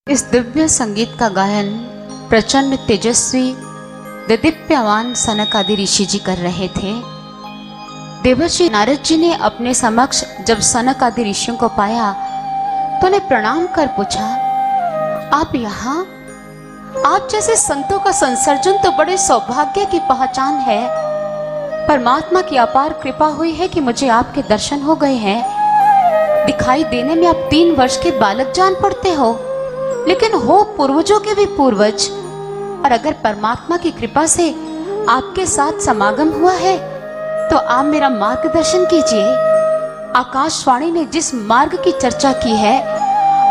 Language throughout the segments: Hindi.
इस दिव्य संगीत का गायन प्रचंड तेजस्वी दीप्यमान सनक आदि ऋषि जी कर रहे थे। देवर्षि नारद जी ने अपने समक्ष जब सनक आदि ऋषियों को पाया तो उन्हें प्रणाम कर पूछा, आप यहाँ? आप जैसे संतों का संसर्जन तो बड़े सौभाग्य की पहचान है। परमात्मा की अपार कृपा हुई है कि मुझे आपके दर्शन हो गए हैं। दिखाई देने में आप 3 वर्ष के बालक जान पड़ते हो, लेकिन हो पूर्वजों के भी पूर्वज। और अगर परमात्मा की कृपा से आपके साथ समागम हुआ है तो आप मेरा मार्गदर्शन कीजिए। आकाशवाणी ने जिस मार्ग की चर्चा की है,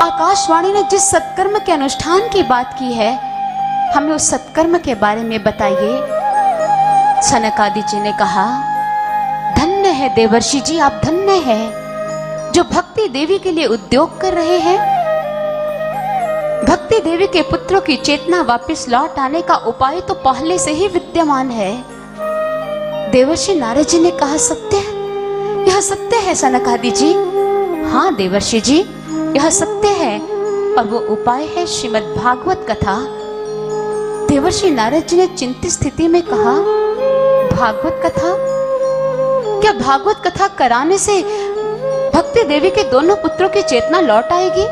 आकाशवाणी ने जिस सत्कर्म के अनुष्ठान की बात की है, हमें उस सत्कर्म के बारे में बताइए। सनक आदि जी ने कहा, धन्य है देवर्षि जी, आप धन्य हैं जो भक्ति देवी के लिए उद्योग कर रहे हैं। भक्ति देवी के पुत्रों की चेतना वापस लौट आने का उपाय तो पहले से ही विद्यमान है। देवर्षि नारद जी ने कहा, सत्य है, यह सत्य है सनक आदि जी। हाँ देवर्षि जी, यह सत्य है और वो उपाय है श्रीमद् भागवत कथा। देवर्षि नारद जी ने चिंतित स्थिति में कहा, भागवत कथा? क्या भागवत कथा कराने से भक्ति देवी के दोनों पुत्रों की चेतना लौट आएगी?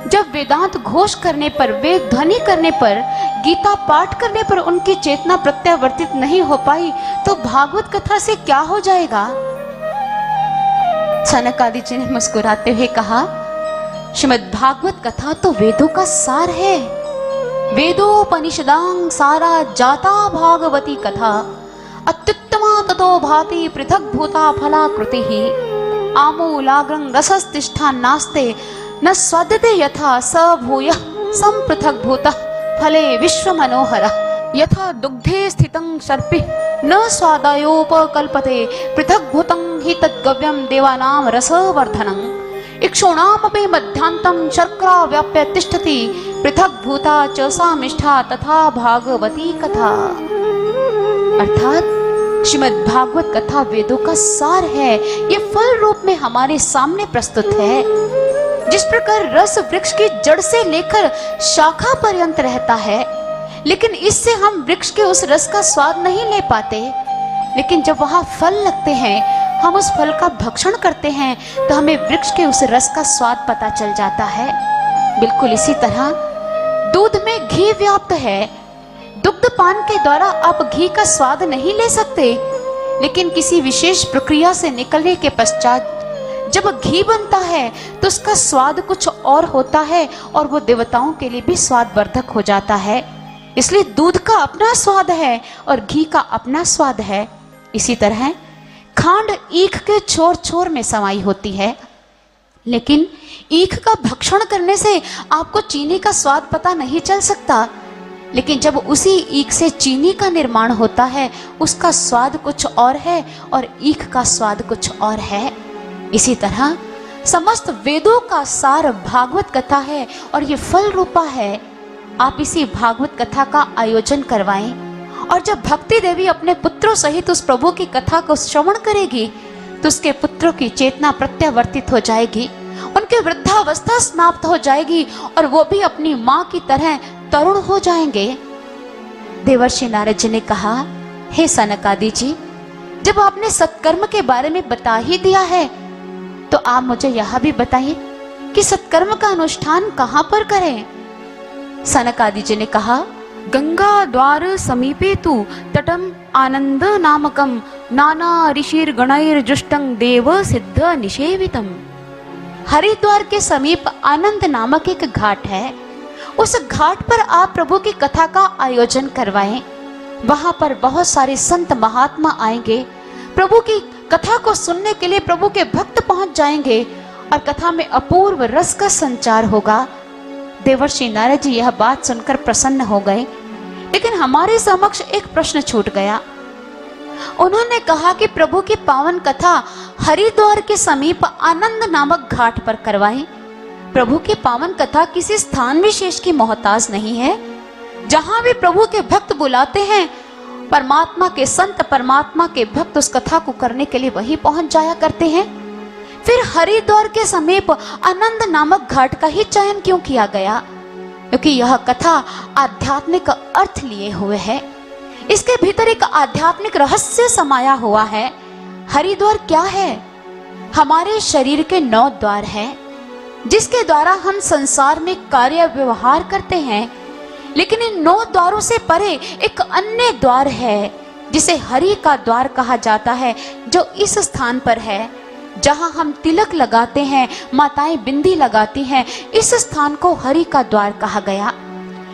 जब वेदांत घोष करने पर, वेद ध्वनि करने पर, गीता पाठ करने पर उनकी चेतना प्रत्यावर्तित नहीं हो पाई तो भागवत कथा से क्या हो जाएगा? सनक आदि जी ने मुस्कुराते हुए कहा, श्रीमद् भागवत कथा तो वेदों का सार है। वेदोपनिषदां सारा जाता भागवती कथा अत्युत्तमा ततो भाति पृथक भूता फलाकृति आमूलाग्रं रसस्तिष्ठा नास्ते न स्वाद्यते यथा स भूयः संपृथक भूतः फले विश्व मनोहरः यथा दुग्धे स्थितं सर्पिः न स्वादायोपकल्पते पृथक भूतं हि तद्गव्यं देवानां रसवर्धनं इक्षूणामपि मध्यान्तं शर्करा व्याप्य तिष्ठति पृथक भूता च सा मिष्ठा तथा भागवती कथा। अर्थात श्रीमद् भागवत कथा वेदों का सार है। ये फल रूप में हमारे सामने प्रस्तुत है। जिस प्रकार रस वृक्ष की जड़ से लेकर शाखा पर्यंत रहता है, लेकिन इससे हम वृक्ष के उस रस का स्वाद नहीं ले पाते, लेकिन जब वहां फल लगते हैं, हम उस फल का भक्षण करते हैं तो हमें वृक्ष के उस रस का स्वाद पता चल जाता है। बिल्कुल इसी तरह दूध में घी व्याप्त है। दुग्ध पान के द्वारा आप घी का स्वाद नहीं ले सकते, लेकिन किसी विशेष प्रक्रिया से निकलने के पश्चात जब घी बनता है तो उसका स्वाद कुछ और होता है और वो देवताओं के लिए भी स्वादवर्धक हो जाता है। इसलिए दूध का अपना स्वाद है और घी का अपना स्वाद है। इसी तरह खांड ईख के छोर छोर में समाई होती है, लेकिन ईख का भक्षण करने से आपको चीनी का स्वाद पता नहीं चल सकता, लेकिन जब उसी ईख से चीनी का निर्माण होता है, उसका स्वाद कुछ और है और ईख का स्वाद कुछ और है। इसी तरह समस्त वेदों का सार भागवत कथा है और ये फल रूपा है। आप इसी भागवत कथा का आयोजन करवाएं, और जब भक्ति देवी अपने पुत्रों सहित उस प्रभु की कथा को श्रवण करेगी तो उसके पुत्रों की चेतना प्रत्यावर्तित हो जाएगी, उनकी वृद्धावस्था समाप्त हो जाएगी और वो भी अपनी माँ की तरह तरुण हो जाएंगे। देवर्षि नारद जी ने कहा, हे सनक आदि जी, जब आपने सत्कर्म के बारे में बता ही दिया है तो आप मुझे यह भी बताइए कि सत्कर्म का अनुष्ठान कहाँ पर करें? सनक आदि जी ने कहा, गंगा द्वार समीपे तु तटम आनंद नामकम नाना ऋषिर गणैर जुष्टं देव सिद्ध निषेवितम। हरिद्वार के समीप आनंद नामक एक घाट है। उस घाट पर आप प्रभु की कथा का आयोजन करवाएं। वहां पर बहुत सारे संत महात्मा आएंगे। प्रभु की कथा को सुनने के लिए प्रभु के भक्त पहुंच जाएंगे और कथा में अपूर्व रस का संचार होगा। देवर्षि नारद जी यह बात सुनकर प्रसन्न हो गए, लेकिन हमारे समक्ष एक प्रश्न छूट गया। उन्होंने कहा कि प्रभु की पावन कथा हरिद्वार के समीप आनंद नामक घाट पर करवाएं। प्रभु की पावन कथा किसी स्थान विशेष की मोहताज नहीं है। जहां भी प्रभु के भक्त बुलाते हैं, परमात्मा के संत, परमात्मा के भक्त उस कथा को करने के लिए वहीं पहुंच जाया करते हैं। फिर हरिद्वार के समीप आनंद नामक घाट का ही चयन क्यों किया गया? क्योंकि यह कथा आध्यात्मिक अर्थ लिए हुए है। इसके भीतर एक आध्यात्मिक रहस्य समाया हुआ है। हरिद्वार क्या है? हमारे शरीर के 9 द्वार हैं, जिसके द्वारा हम संसार में कार्य व्यवहार करते हैं। लेकिन इन 9 द्वारों से परे एक अन्य द्वार है, जिसे हरि का द्वार कहा जाता है, जो इस स्थान पर है जहां हम तिलक लगाते हैं, माताएं बिंदी लगाती हैं। इस स्थान को हरि का द्वार कहा गया,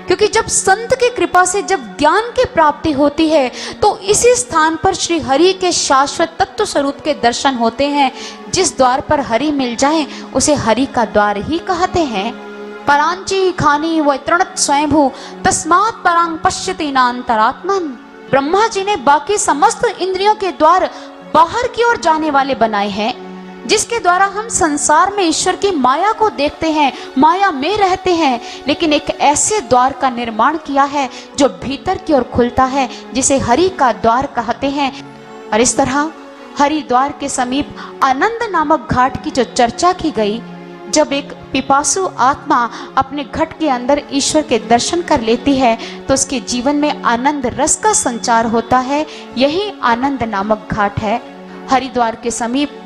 क्योंकि जब संत की कृपा से जब ज्ञान की प्राप्ति होती है तो इसी स्थान पर श्री हरि के शाश्वत तत्व स्वरूप के दर्शन होते हैं। जिस द्वार पर हरि मिल जाए उसे हरि का द्वार ही कहते हैं। परांची खानी व तृणत स्वयंभू तस्मात् परांग पश्यति नान्तरात्मन। ब्रह्मा जी ने बाकी समस्त इंद्रियों के द्वार बाहर की ओर जाने वाले बनाए हैं, जिसके द्वारा हम संसार में ईश्वर की माया को देखते हैं, माया में रहते हैं। लेकिन एक ऐसे द्वार का निर्माण किया है जो भीतर की ओर खुलता है, जिसे हरि का द्वार कहते हैं। और इस तरह हरिद्वार के समीप आनंद नामक घाट की जो चर्चा की गई, जब एक पिपासु आत्मा अपने घट के अंदर ईश्वर के दर्शन कर लेती है तो उसके जीवन में आनंद रस का संचार होता है। यही आनंद नामक घाट है। हरिद्वार के समीप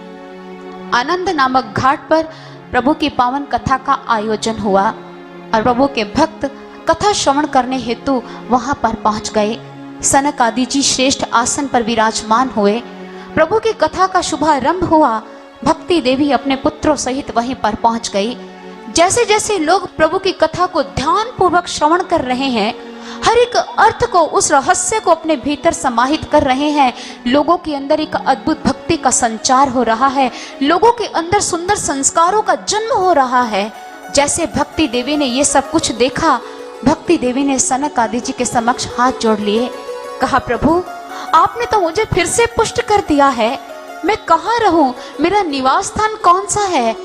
आनंद नामक घाट पर प्रभु की पावन कथा का आयोजन हुआ और प्रभु के भक्त कथा श्रवण करने हेतु वहां पर पहुंच गए। सनक आदि जी श्रेष्ठ आसन पर विराजमान हुए। प्रभु की कथा का शुभारंभ हुआ। भक्ति देवी अपने पुत्रों सहित वहीं पर पहुंच गई। जैसे जैसे लोग प्रभु की कथा को ध्यान पूर्वक श्रवण कर रहे हैं, हर एक अर्थ को, उस रहस्य को अपने भीतर समाहित कर रहे हैं, लोगों के अंदर एक अद्भुत भक्ति का संचार हो रहा है। लोगों के अंदर सुंदर संस्कारों का जन्म हो रहा है। जैसे भक्ति देवी ने ये सब कुछ देखा, भक्ति देवी ने सनक आदि जी के समक्ष हाथ जोड़ लिए। कहा, प्रभु आपने तो मुझे फिर से पुष्ट कर दिया है। मैं कहाँ रहूं? मेरा निवास स्थान कौन सा है?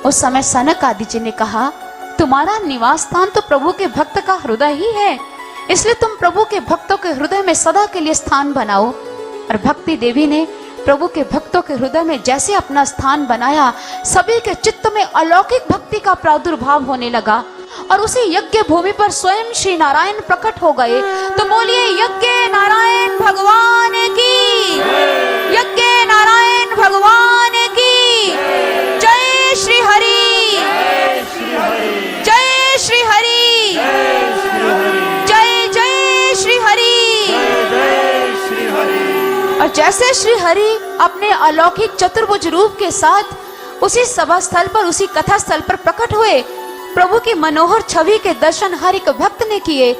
उस समय सनक आदि जी ने कहा, तुम्हारा निवास स्थान तो प्रभु के भक्त का हृदय ही है, इसलिए तुम प्रभु के भक्तों के हृदय में सदा के लिए स्थान बनाओ। और भक्ति देवी ने प्रभु के भक्तों के हृदय में जैसे अपना स्थान बनाया, सभी के चित्त में अलौकिक भक्ति का प्रादुर्भाव होने लगा और उसी यज्ञ भूमि पर स्वयं श्री नारायण प्रकट हो गए। तो बोलिए यज्ञ नारायण भगवान की, यज्ञ नारायण भगवान की जय। श्री हरि, जय श्री हरि, जय जय श्री हरि। और जैसे श्री हरि अपने अलौकिक चतुर्भुज रूप के साथ उसी सभा स्थल पर, उसी कथा स्थल पर प्रकट हुए, प्रभु की मनोहर छवि के दर्शन हर एक भक्त ने किए।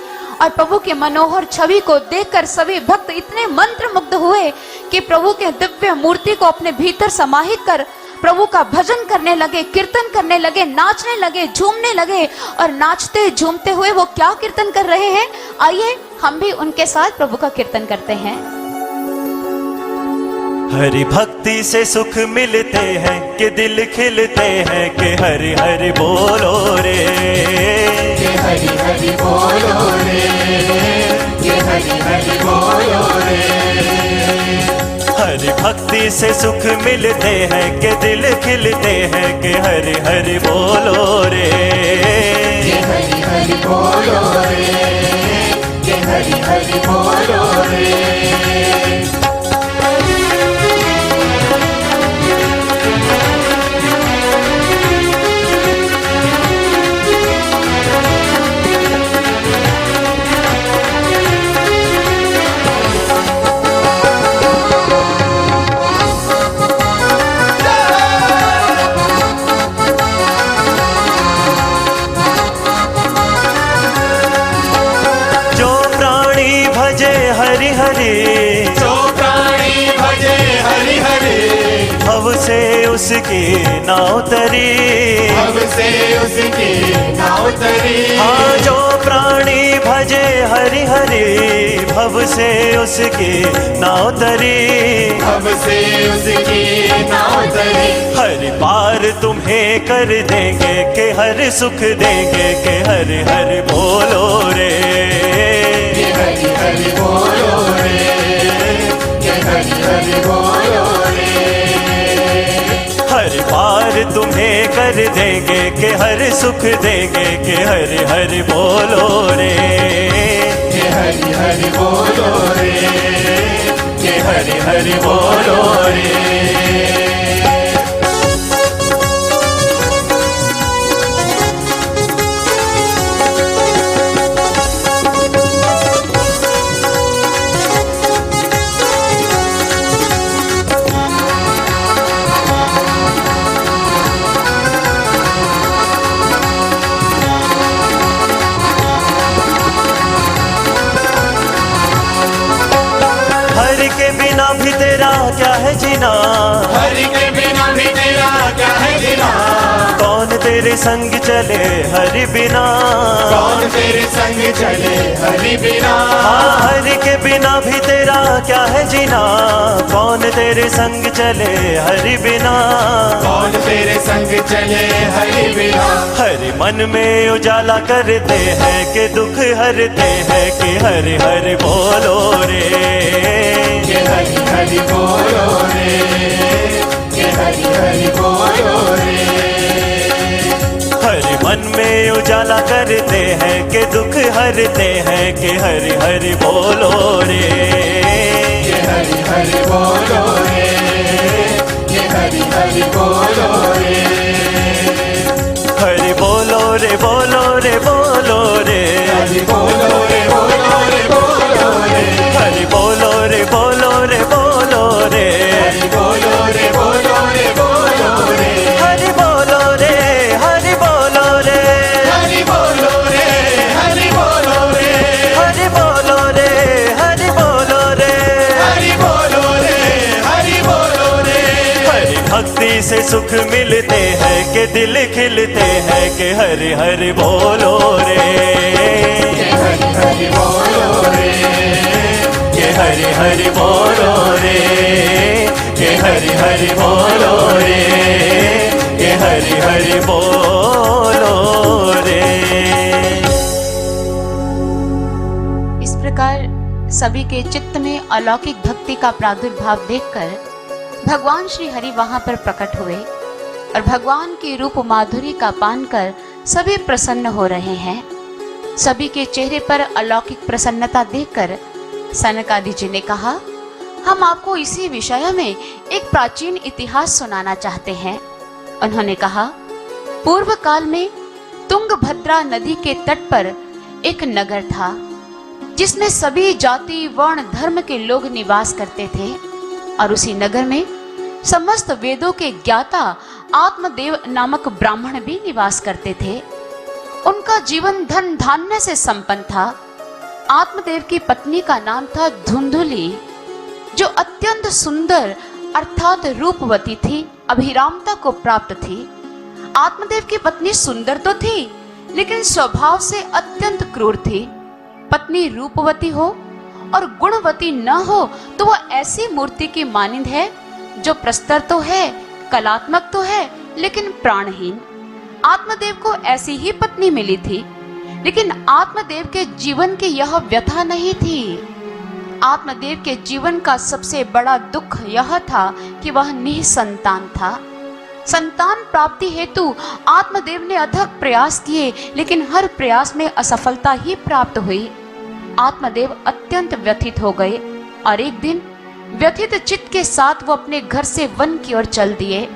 और प्रभु के मनोहर छवि को देखकर सभी भक्त इतने मंत्र मुग्ध हुए कि प्रभु के दिव्य मूर्ति को अपने भीतर समाहित कर प्रभु का भजन करने लगे, कीर्तन करने लगे, नाचने लगे, झूमने लगे। और नाचते झूमते हुए वो क्या कीर्तन कर रहे हैं, आइए हम भी उनके साथ प्रभु का कीर्तन करते हैं। हरि भक्ति से सुख मिलते हैं कि दिल खिलते हैं कि हरि हरि बोलो रे, कि हरि हरि बोलो रे, कि हरि हरि बोलो रे। हरि भक्ति से सुख मिलते हैं कि दिल खिलते हैं कि हरि हरि बोलो रे, कि हरि हरि बोलो रे, कि हरि हरि बोलो रे। हरि हरि, जो प्राणी भजे हरि हरि, भव से उसकी नाव तरी, भव से उसकी नाव तरी। हाँ, जो प्राणी भजे हरि हरि, भव से उसकी नाव तरी, भव से उसकी नाव तरी। हरि पार तुम्हें कर देंगे कि हर सुख देंगे कि हरि हरि बोलो रे, कि हरि हरि बोलो रे, कि हरि हरि बोलो रे। तुम्हें कर देंगे कि हर सुख देंगे कि हरि हरि बोलो रे, के हरि हरि बोलो रे, के हरि हरि बोलो रे। हरि के बिना भी तेरा क्या है जीना, हरि के बिना भी तेरा क्या है जीना, कौन तेरे संग चले हरि बिना, कौन तेरे संग चले हरि बिना। हाँ हरि के बिना भी तेरा क्या है जीना, कौन तेरे संग चले हरि बिना, कौन तेरे संग चले हरि बिना। हरि मन में उजाला करते हैं कि दुख हरते हैं कि हरि हरि बोलो रे, के हरि हरि बोलो रे, के हरि हरि बोलो रे। हरि मन में उजाला करते हैं कि दुख हरते हैं कि हरि हरि बोलो रे, के हरि हरि बोलो रे, के हरि हरि बोलो रे। हरि बोलो रे बोलो रे बोलो रे, हरि बोलो रे बोलो रे बोलो रे, हरि बोलो रे बोलो रे बोलो रे, हरि बोलो रे बोलो रे बोलो रे, हरि बोलो रे हरि बोलो रे, हरि बोलो रे हरि बोलो रे, हरि बोलो रे हरि बोलो रे, हरि बोलो रे हरि बोलो रे। हरि भक्ति से सुख मिलते हैं कि दिल खिलते हैं कि हरि हरि बोलो रे, के हरि हरि बोलो रे, कि हरि हरि बोलो रे, कि हरि हरि बोलो रे, कि हरि हरि बोलो रे। इस प्रकार सभी के चित्त में अलौकिक भक्ति का प्रादुर्भाव देखकर भगवान श्री हरि वहां पर प्रकट हुए और भगवान की रूप माधुरी का पान कर सभी प्रसन्न हो रहे हैं। सभी के चेहरे पर अलौकिक प्रसन्नता देखकर सनकादि जी ने कहा, हम आपको इसी विषय में एक प्राचीन इतिहास सुनाना चाहते हैं। उन्होंने कहा, पूर्व काल में तुंगभद्रा नदी के तट पर एक नगर था जिसमें सभी जाति वर्ण धर्म के लोग निवास करते थे और उसी नगर में समस्त वेदों के ज्ञाता आत्मदेव नामक ब्राह्मण भी निवास करते थे। उनका जीवन धन धान्य से संपन्न था। आत्मदेव की पत्नी का नाम था धुंधुली, जो अत्यंत सुंदर अर्थात रूपवती थी, अभिरामता को प्राप्त थी। आत्मदेव की पत्नी सुंदर तो थी लेकिन स्वभाव से अत्यंत क्रूर थी। पत्नी रूपवती हो और गुणवती न हो तो वह ऐसी मूर्ति की मानिंद है जो प्रस्तर तो है, कलात्मक तो है, लेकिन प्राणहीन। आत्मदेव को ऐसी ही पत्नी मिली थी, लेकिन आत्मदेव के जीवन की यह व्यथा नहीं थी। आत्मदेव के जीवन का सबसे बड़ा दुख यह था कि वह निसंतान था। संतान प्राप्ति हेतु आत्मदेव ने अथक प्रयास किए, लेकिन हर प्रयास में असफलता ही प्राप्त हुई। आत्मदेव अत्यंत व्यथित हो गए और एक दिन व्यथित चित्त के साथ वो अपने घर से वन की ओर चल दिए।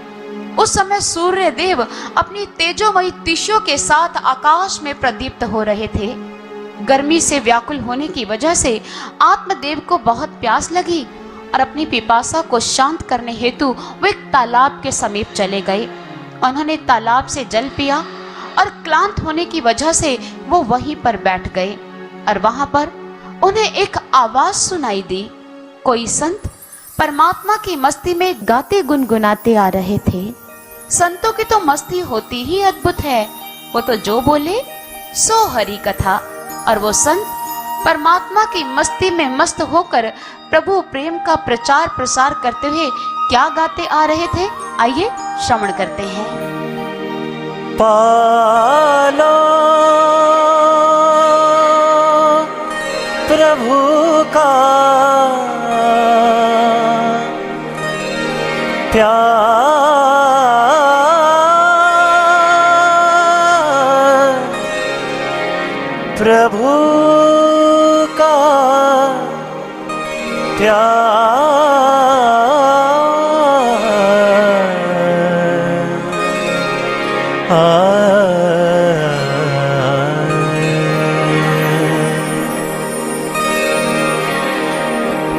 उस समय सूर्य देव अपनी तेजोमयी तीशियों के साथ आकाश में प्रदीप्त हो रहे थे। गर्मी से व्याकुल होने की वजह से आत्मदेव को बहुत प्यास लगी और अपनी पिपासा को शांत करने हेतु वो एक तालाब के समीप चले गए। उन्होंने तालाब से जल पिया और क्लांत होने की वजह से वो वहीं पर बैठ गए और वहां पर उन्हें एक आवाज सुनाई दी। कोई संत परमात्मा की मस्ती में गाते गुनगुनाते आ रहे थे। संतों की तो मस्ती होती ही अद्भुत है, वो तो जो बोले सो हरि कथा। और वो संत परमात्मा की मस्ती में मस्त होकर प्रभु प्रेम का प्रचार प्रसार करते हुए क्या गाते आ रहे थे, आइए श्रवण करते हैं। पालो प्रभु का प्यार, प्रभु का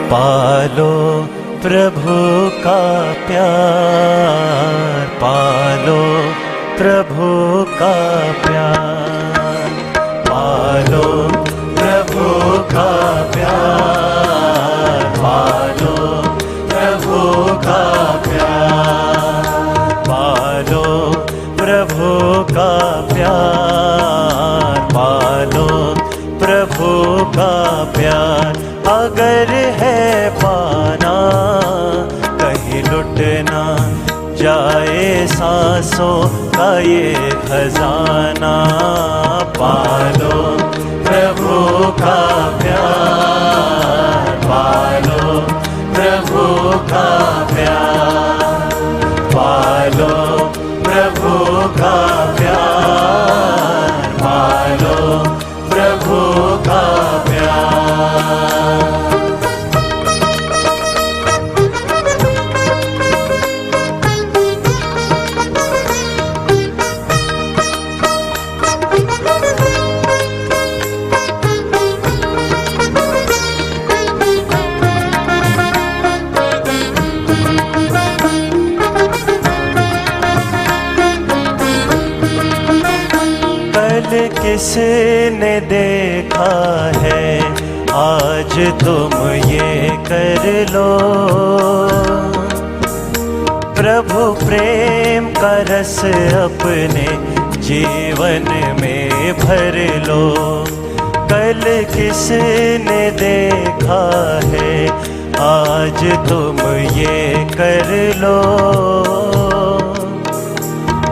पालो प्रभु का प्यार, पालो प्रभु का प्यार, पालो प्रभु का प्यार, पालो प्रभु का प्यार, पालो प्रभु का प्यार, पालो प्रभु का प्यार। अगर है पाना कहीं लुटना जाए सांसों का ये खजाना, पालो प्रभु का प्यार, पालो प्रभु का प्यार, पालो प्रभु का प्यार, पालो प्रभु का प्यार। किसने देखा है आज तुम ये कर लो, प्रभु प्रेम का रस अपने जीवन में भर लो। कल किसने देखा है आज तुम ये कर लो,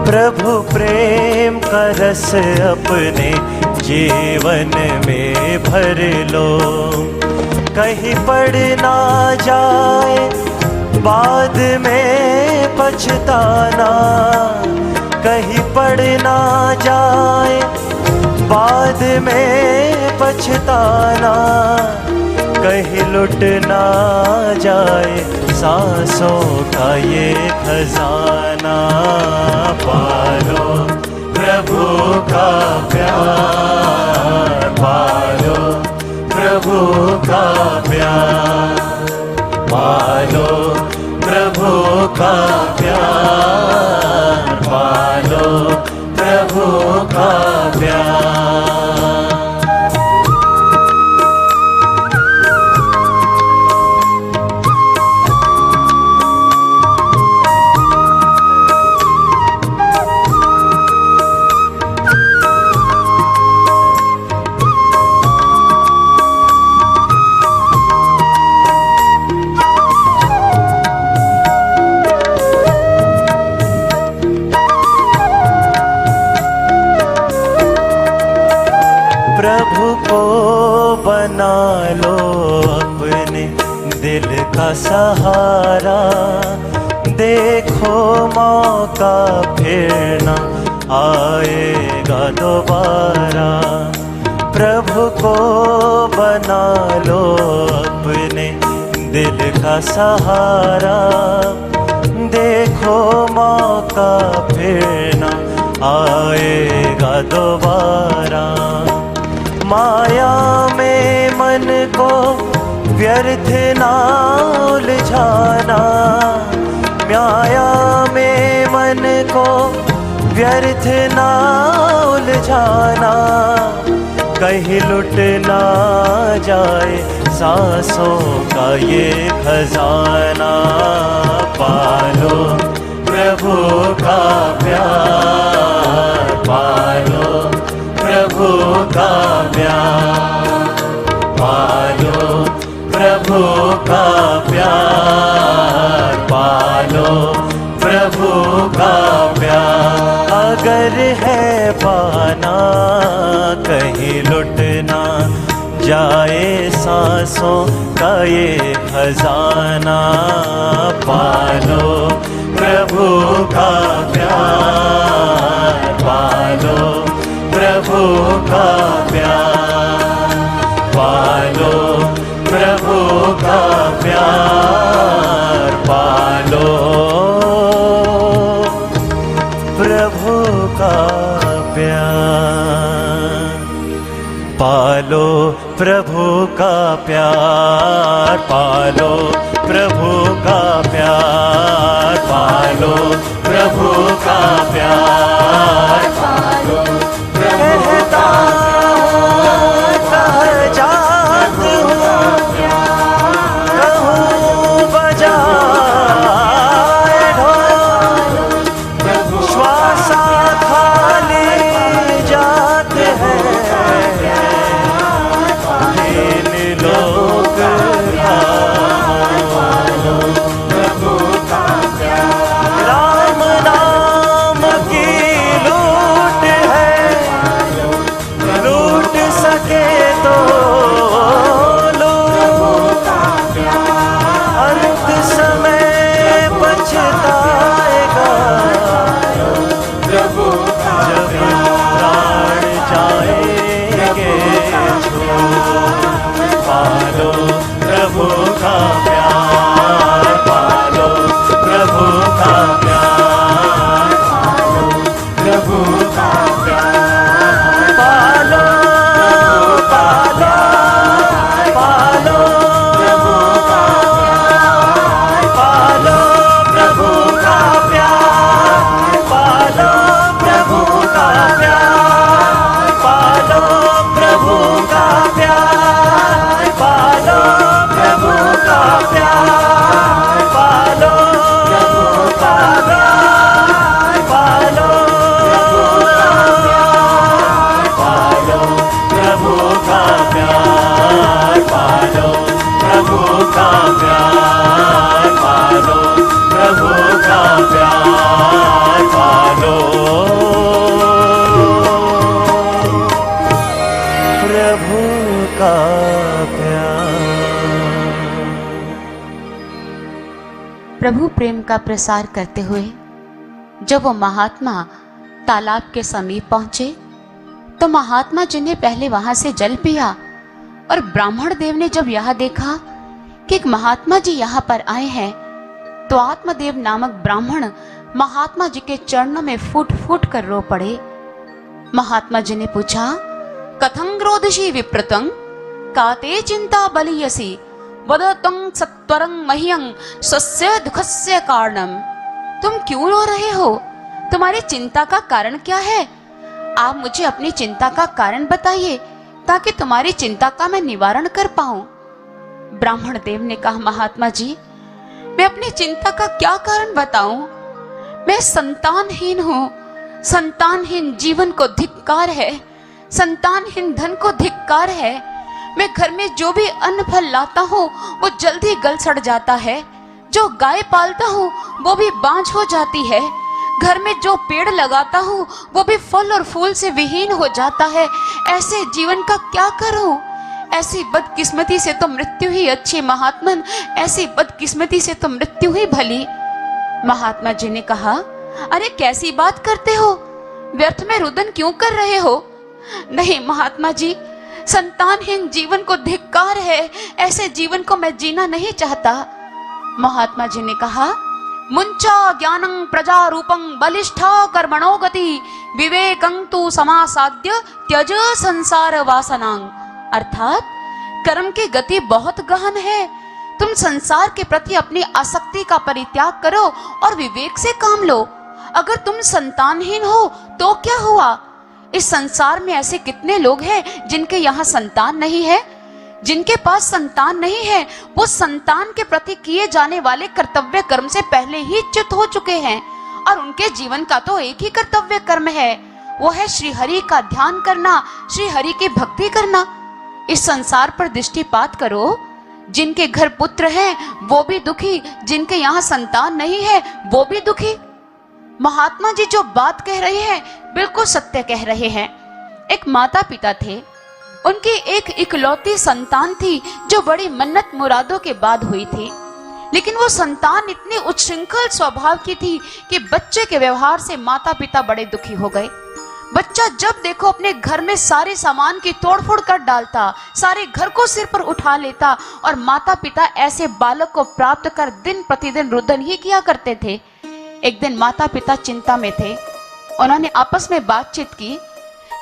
प्रभु प्रेम का रस अपने जीवन में भर लो। कहीं पड़ ना जाए बाद में पछताना, कहीं पड़ ना जाए बाद में पछताना, कहीं लुट ना जाए सांसों का ये खजाना, पालो प्रभु का प्यार, पालो प्रभु का प्यार, पालो प्रभु का प्यार, पालो प्रभु का प्यार। प्रभु को बना लो अपने दिल का सहारा, देखो मौका फिर ना आएगा दोबारा। प्रभु को बना लो अपने दिल का सहारा, देखो मौका फिर ना आएगा दोबारा। माया में मन को व्यर्थ ना उलझाना, माया में मन को व्यर्थ ना उलझाना, कहीं लुट ना जाए सांसों का ये खजाना, पालो प्रभु का प्यार, पालो प्रभु का प्यार, पालो प्रभु का प्यार, पालो प्रभु का प्यार। अगर है पाना कहीं लुटना जाए सांसों का ये खजाना, पालो प्रभु का प्यार, पालो प्रभु का प्यार। पालो प्रभु का प्यार, पालो प्रभु का प्यार, पालो प्रभु का प्यार, पालो प्रभु का प्यार। जात हूँ कहूँ बजाए ढोल, श्वासा खाली जात है तीन लोक राम नाम की लूट है, लूट सके तो लूट, अंत समय पछताएगा जब प्राण जाएंगे छोड़। पालो प्रभु का प्यार, पालो प्रभु का प्यार, प्रभु का प्यार, पालो पालो पालो प्रभु का प्यार, पालो प्रभु का प्यार, पालो प्रभु का प्यार, पालो प्रभु का प्यार, पालो प्रभु का प्यार, पालो प्रभु का प्यार, पालो प्रभु का प्यार, पालो प्रभु का प्यार, पालो प्रभु का प्यार, पालो प्रभु का प्यार। प्रभु प्रेम का प्रसार करते हुए जब वो महात्मा तालाब के समीप पहुंचे तो महात्मा जी ने पहले वहां से जल पिया, और ब्राह्मण देव ने जब यह देखा कि एक महात्मा जी यहाँ पर आए हैं तो आत्मदेव नामक ब्राह्मण महात्मा जी के चरणों में फूट फूट कर रो पड़े। महात्मा जी ने पूछा, कथं क्रोधशी विप्रतं काते चिंता बलीयसी वदतं सत्वरं मह्यं स्वस्य दुखस्य कारणम। तुम क्यों रो रहे हो? तुम्हारी चिंता का कारण क्या है? आप मुझे अपनी चिंता का कारण बताइए ताकि तुम्हारी चिंता का मैं निवारण कर पाऊं। ब्राह्मण देव ने कहा, महात्मा जी मैं अपनी चिंता का क्या कारण बताऊं? मैं संतानहीन हूं। संतानहीन जीवन को धिक्कार है, संतानहीन धन को धिक्कार है। मैं घर में जो भी अन्न फल लाता हूँ वो जल्दी गल सड़ जाता है। जो गाय पालता हूँ वो भी बांझ हो जाती है। घर में जो पेड़ लगाता हूँ वो भी फल और फूल से विहीन हो जाता है। ऐसे जीवन का क्या करूं? ऐसी बदकिस्मती से तो मृत्यु ही अच्छी महात्मन, ऐसी बदकिस्मती से तो मृत्यु ही भली। महात्मा जी ने कहा, अरे कैसी बात करते हो? व्यर्थ में रुदन क्यों कर रहे हो? नहीं महात्मा जी, संतानहीन जीवन को धिक्कार है। ऐसे जीवन को मैं जीना नहीं चाहता। महात्मा जी ने कहा, मुंचा ज्ञानं प्रजा रूपं बलिष्ठा कर्मणो गति विवेकं तु समासाद्य त्यज संसार वासनां। अर्थात कर्म की गति बहुत गहन है। तुम संसार के प्रति अपनी आसक्ति का परित्याग करो और विवेक से काम लो। अगर तुम संतानहीन हो तो क्या हुआ? इस संसार में ऐसे कितने लोग हैं जिनके यहाँ संतान नहीं है। जिनके पास संतान नहीं है वो संतान के प्रति किए जाने वाले कर्तव्य कर्म से पहले ही च्युत हो चुके हैं, और उनके जीवन का तो एक ही कर्तव्य कर्म है, वो है श्री हरि का ध्यान करना, श्री हरि की भक्ति करना। इस संसार पर दृष्टिपात करो। जिनके घर पुत्र हैं वो भी दुखी, जिनके यहाँ संतान नहीं है वो भी दुखी। महात्मा जी जो बात कह रहे हैं बिल्कुल सत्य कह रहे हैं। एक माता पिता थे, उनकी एक इकलौती संतान थी जो बड़ी मन्नत मुरादों के बाद हुई थी, लेकिन वो संतान इतनी उच्छृंखल स्वभाव की थी कि बच्चे के व्यवहार से माता पिता बड़े दुखी हो गए। बच्चा जब देखो अपने घर में सारे सामान की तोड़फोड़ कर डालता, सारे घर को सिर पर उठा लेता, और माता पिता ऐसे बालक को प्राप्त कर दिन प्रतिदिन रुदन ही किया करते थे। एक दिन माता पिता चिंता में थे। उन्होंने आपस में बातचीत की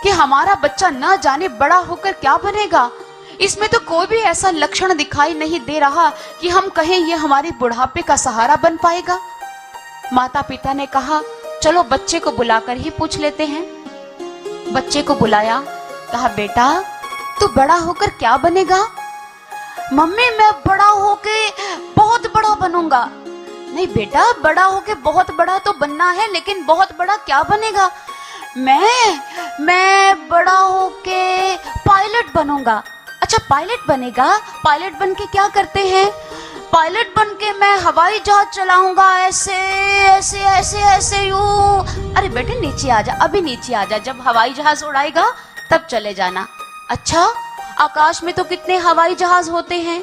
कि हमारा बच्चा न जाने बड़ा होकर क्या बनेगा। इसमें तो कोई भी ऐसा लक्षण दिखाई नहीं दे रहा कि हम कहें ये हमारे बुढ़ापे का सहारा बन पाएगा। माता पिता ने कहा चलो बच्चे को बुलाकर ही पूछ लेते हैं। बच्चे को बुलाया, कहा बेटा तू बड़ा होकर क्या बनेगा? मम्मी मैं बड़ा होके बहुत बड़ा बनूंगा। नहीं बेटा, बड़ा होके बहुत बड़ा तो बनना है, लेकिन बहुत बड़ा क्या बनेगा? मैं बड़ा होके पायलट बनूंगा। अच्छा पायलट बनेगा, पायलट बन के क्या करते हैं? पायलट बन के मैं हवाई जहाज चलाऊंगा, ऐसे ऐसे ऐसे ऐसे यूं। अरे बेटे नीचे आ जा, अभी नीचे आ जा, जब हवाई जहाज उड़ाएगा तब चले जाना। अच्छा आकाश में तो कितने हवाई जहाज होते हैं,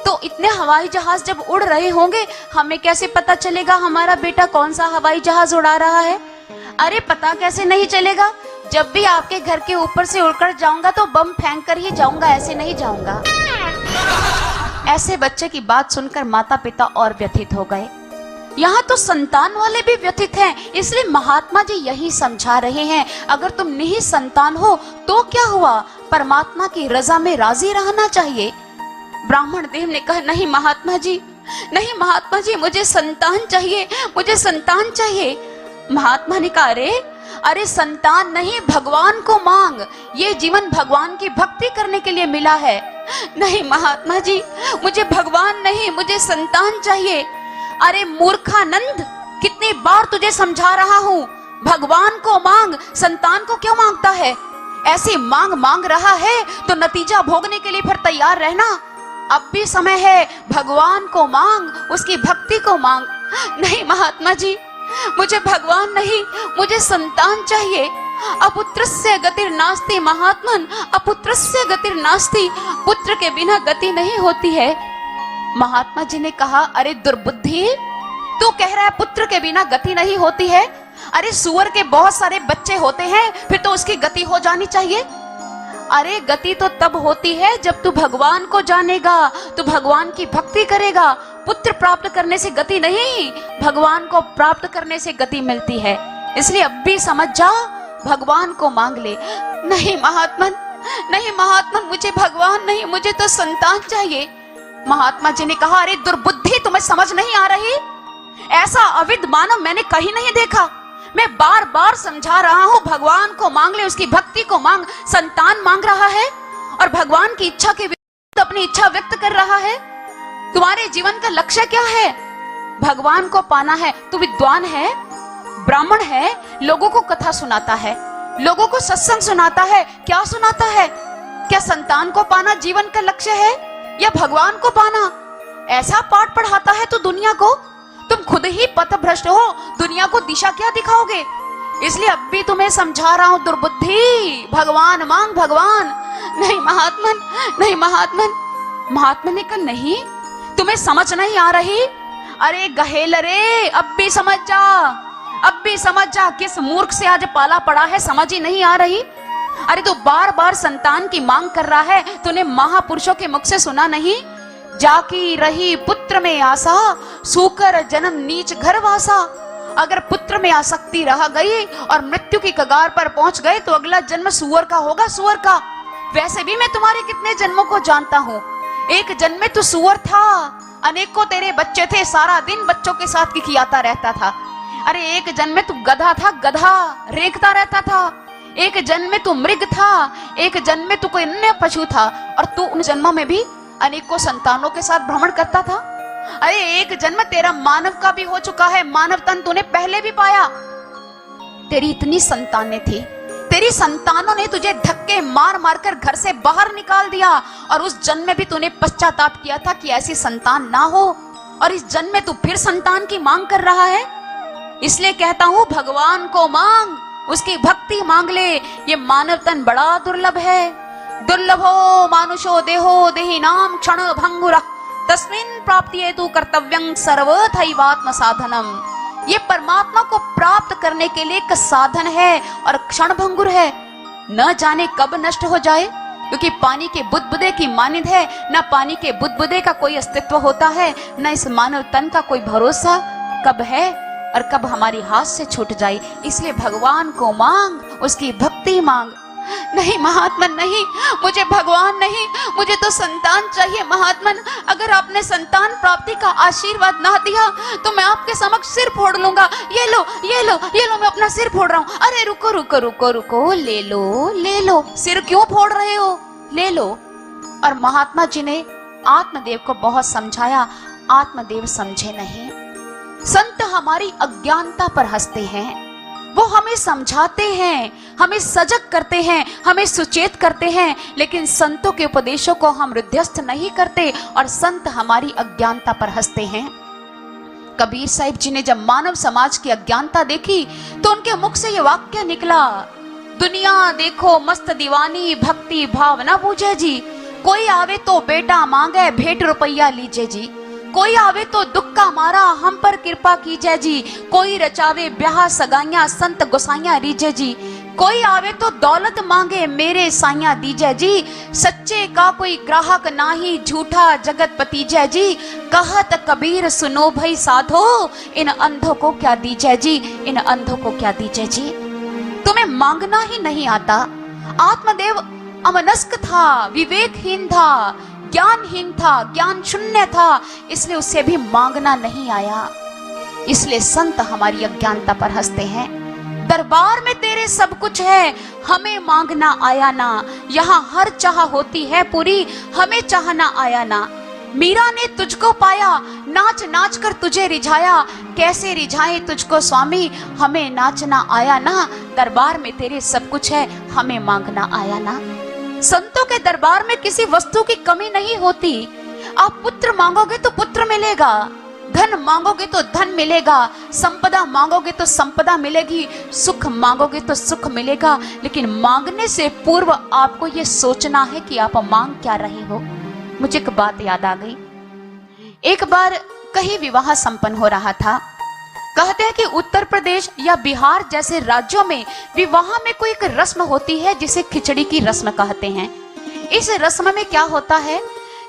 तो इतने हवाई जहाज जब उड़ रहे होंगे हमें कैसे पता चलेगा हमारा बेटा कौन सा हवाई जहाज उड़ा रहा है? अरे पता कैसे नहीं चलेगा, जब भी आपके घर के ऊपर से उड़कर जाऊंगा तो बम फेंक कर ही जाऊंगा, ऐसे नहीं जाऊंगा। ऐसे बच्चे की बात सुनकर माता पिता और व्यथित हो गए। यहाँ तो संतान वाले भी व्यथित हैं, इसलिए महात्मा जी यही समझा रहे हैं, अगर तुम नहीं संतान हो तो क्या हुआ, परमात्मा की रजा में राजी रहना चाहिए। ब्राह्मण देव ने कहा नहीं महात्मा जी, नहीं महात्मा जी, मुझे संतान चाहिए, मुझे संतान चाहिए। महात्मा ने कहा अरे संतान नहीं, भगवान को मांग, ये जीवन भगवान की भक्ति करने के लिए मिला है। नहीं महात्मा जी, मुझे भगवान नहीं, मुझे संतान चाहिए। अरे मूर्खानंद, कितनी बार तुझे समझा रहा हूँ, भगवान को मांग, संतान को क्यों मांगता है? ऐसी मांग रहा है तो नतीजा भोगने के लिए फिर तैयार रहना। अब भी समय है, भगवान को मांग, उसकी भक्ति को मांग। नहीं महात्मा जी, मुझे भगवान नहीं, मुझे संतान चाहिए। अपुत्रस्य गतिर्नास्ति महात्मन, अपुत्रस्य गतिर्नास्ति, पुत्र के बिना गति नहीं होती है। महात्मा जी ने कहा अरे दुर्बुद्धि, तू कह रहा है पुत्र के बिना गति नहीं होती है? अरे सुअर के बहुत सारे बच्चे होते हैं, फिर तो उसकी गति हो जानी चाहिए। अरे गति तो तब होती है जब तू भगवान को जानेगा, तू भगवान की भक्ति करेगा। पुत्र प्राप्त करने से गति नहीं, भगवान को प्राप्त करने से गति मिलती है। इसलिए अब भी समझ जा, भगवान को मांग ले। नहीं महात्मन, नहीं महात्मन, मुझे भगवान नहीं, मुझे तो संतान चाहिए। महात्मा जी ने कहा अरे दुर्बुद्धि, तुम्हें समझ नहीं आ रही? ऐसा अविद मानव मैंने कहीं नहीं देखा। मैं बार बार समझा रहा हूँ, भगवान को मांग ले, उसकी भक्ति को मांग। संतान मांग रहा है और भगवान की इच्छा के विरुद्ध अपनी इच्छा व्यक्त कर रहा है। तुम्हारे जीवन का लक्ष्य क्या है? भगवान को पाना है। तू विद्वान है, ब्राह्मण है, लोगों को कथा सुनाता है, लोगों को सत्संग सुनाता है। क्या सुनाता है? क्या संतान को पाना जीवन का लक्ष्य है या भगवान को पाना? ऐसा पाठ पढ़ाता है तो दुनिया को, तुम खुद ही पथभ्रष्ट हो, दुनिया को दिशा क्या दिखाओगे? इसलिए अब भी तुम्हें समझा रहा हूं दुर्बुद्धि, भगवान मांग, भगवान। नहीं महात्मन, नहीं महात्मन। महात्मा ने कहा नहीं, तुम्हें समझ नहीं आ रही? अरे गहेल रे, अब भी समझ जा, अब भी समझ जा, किस मूर्ख से आज पाला पड़ा है, समझ ही नहीं आ रही। अरे तू बार बार संतान की मांग कर रहा है, तूने महापुरुषों के मुख से सुना नहीं? जाकी रही पुत्र में आशा, सूकर जन्म नीच घर वासा। अगर पुत्र में आसक्ति रह गई और मृत्यु की कगार पर पहुंच गए तो अगला जन्म सुअर का होगा, सुअर का। वैसे भी मैं तुम्हारे कितने जन्मों को जानता हूँ। एक जन्म में तू सुअर था, अनेकों तेरे बच्चे थे, सारा दिन बच्चों के साथ किकियाता रहता था। अरे एक जन्म में तू गधा था, गधा रेंगता रहता था। एक जन्म में तू मृग था, एक जन्म में तू कोई अन्य पशु था, और तू उन जन्मों में भी अनेकों संतानों के साथ भ्रमण करता था। अरे एक जन्म तेरा मानव का भी हो चुका है, मानव तन तूने पहले भी पाया। तेरी इतनी संतानें थी, तेरी संतानों ने तुझे धक्के मार मार कर घर से बाहर निकाल दिया, और उस जन्म में भी तूने पश्चाताप किया था कि ऐसी संतान ना हो, और इस जन्म में तू फिर संतान की मांग कर रहा है। इसलिए कहता हूं भगवान को मांग, उसकी भक्ति मांग ले। ये मानव तन बड़ा दुर्लभ है। दुर्लभो मानुषो देहो देहि नाम क्षण भंगुरा, तस्मिन् प्राप्त्येतु कर्तव्यं सर्वथैवात्म साधनम। ये परमात्मा को प्राप्त करने के लिए एक साधन है और क्षण भंगुर है। न जाने कब नष्ट हो जाए, क्योंकि पानी के बुदबुदे की मानिंद है, न पानी के बुदबुदे का कोई अस्तित्व होता है, न इस मानव तन का कोई भरोसा कब है और कब हमारी हाथ से छूट जाए। इसलिए भगवान को मांग, उसकी भक्ति मांग। नहीं महात्मन नहीं, मुझे भगवान नहीं, मुझे तो संतान चाहिए महात्मन। अगर आपने संतान प्राप्ति का आशीर्वाद ना दिया तो मैं आपके समक्ष सिर फोड़ लूंगा। ये लो ये लो ये लो, मैं अपना सिर फोड़ रहा हूँ। अरे रुको रुको रुको रुको, ले लो ले लो। सिर क्यों फोड़ रहे हो, ले लो। और महात्मा जी ने आत्मदेव को बहुत समझाया, आत्मदेव समझे नहीं। संत हमारी अज्ञानता पर हंसते हैं, वो हमें समझाते हैं, हमें सजग करते हैं, हमें सुचेत करते हैं, लेकिन संतों के उपदेशों को हम हृदयस्थ नहीं करते और संत हमारी अज्ञानता पर हंसते हैं। कबीर साहिब जी ने जब मानव समाज की अज्ञानता देखी तो उनके मुख से ये वाक्य निकला, दुनिया देखो मस्त दीवानी, भक्ति भाव ना बूझे जी। कोई आवे तो बेटा मांगे, भेंट रुपया लीजे जी। कोई आवे तो दुख का मारा, हम पर कृपा कीजिए जी। कोई रचावे ब्याह सगाइयां, संत गोसाइयां रीजे जी। कोई आवे तो दौलत मांगे, मेरे साइयां दीजे जी। सच्चे का कोई ग्राहक नाही, झूठा जगत पतीजे जी। कहत कबीर सुनो भाई साधो, इन अंधों को क्या दीजे जी, इन अंधों को क्या दीजे जी। तुम्हें मांगना ही नहीं आता। आत्मदेव अमनस्क था, विवेकहीन था, ज्ञानहीन था, ज्ञान शून्य था, इसलिए उसे भी मांगना नहीं आया। इसलिए संत हमारी अज्ञानता पर हंसते हैं। दरबार में तेरे सब कुछ है, हमें मांगना आया ना। यहाँ हर चाह होती है पूरी, हमें चाहना आया ना। मीरा ने तुझको पाया, नाच नाच कर तुझे रिझाया। कैसे रिझाए तुझको स्वामी, हमें नाचना आया ना। दरबार में तेरे सब कुछ है, हमें मांगना आया ना। संतों के दरबार में किसी वस्तु की कमी नहीं होती। आप पुत्र मांगोगे तो पुत्र मिलेगा, धन मांगोगे तो धन मिलेगा, संपदा मांगोगे तो संपदा मिलेगी, सुख मांगोगे तो सुख मिलेगा। लेकिन मांगने से पूर्व आपको ये सोचना है कि आप मांग क्या रहे हो। मुझे एक बात याद आ गई। एक बार कहीं विवाह संपन्न हो रहा था। कहते हैं कि उत्तर प्रदेश या बिहार जैसे राज्यों में विवाह में कोई एक रस्म होती है जिसे खिचड़ी की रस्म कहते हैं। इस रस्म में क्या होता है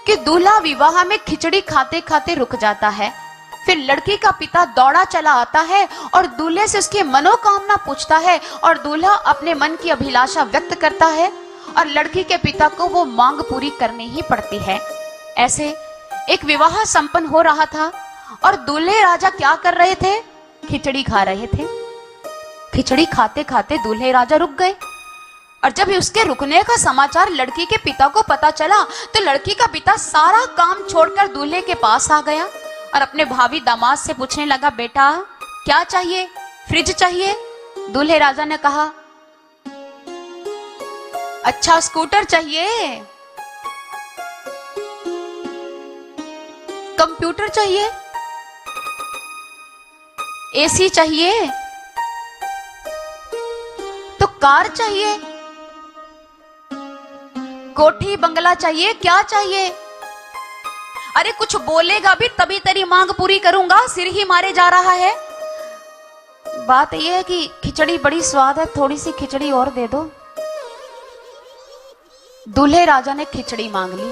कि दूल्हा विवाह में खिचड़ी खाते खाते रुक जाता है। फिर लड़की का पिता दौड़ा चला आता है और दूल्हे से उसकी मनोकामना पूछता है और दूल्हा अपने मन की अभिलाषा व्यक्त करता है और लड़की के पिता को वो मांग पूरी करनी ही पड़ती है। ऐसे एक विवाह संपन्न हो रहा था और दूल्हे राजा क्या कर रहे थे, खिचड़ी खा रहे थे। खिचड़ी खाते खाते दूल्हे राजा रुक गए और जब उसके रुकने का समाचार लड़की के पिता को पता चला तो लड़की का पिता सारा काम छोड़कर दूल्हे के पास आ गया और अपने भावी दामाद से पूछने लगा, बेटा क्या चाहिए, फ्रिज चाहिए? दूल्हे राजा ने कहा, अच्छा स्कूटर चाहिए, कंप्यूटर चाहिए, एसी चाहिए, तो कार चाहिए, कोठी बंगला चाहिए, क्या चाहिए? अरे कुछ बोलेगा भी तभी तेरी मांग पूरी करूंगा, सिर ही मारे जा रहा है। बात यह है कि खिचड़ी बड़ी स्वाद है, थोड़ी सी खिचड़ी और दे दो। दूल्हे राजा ने खिचड़ी मांग ली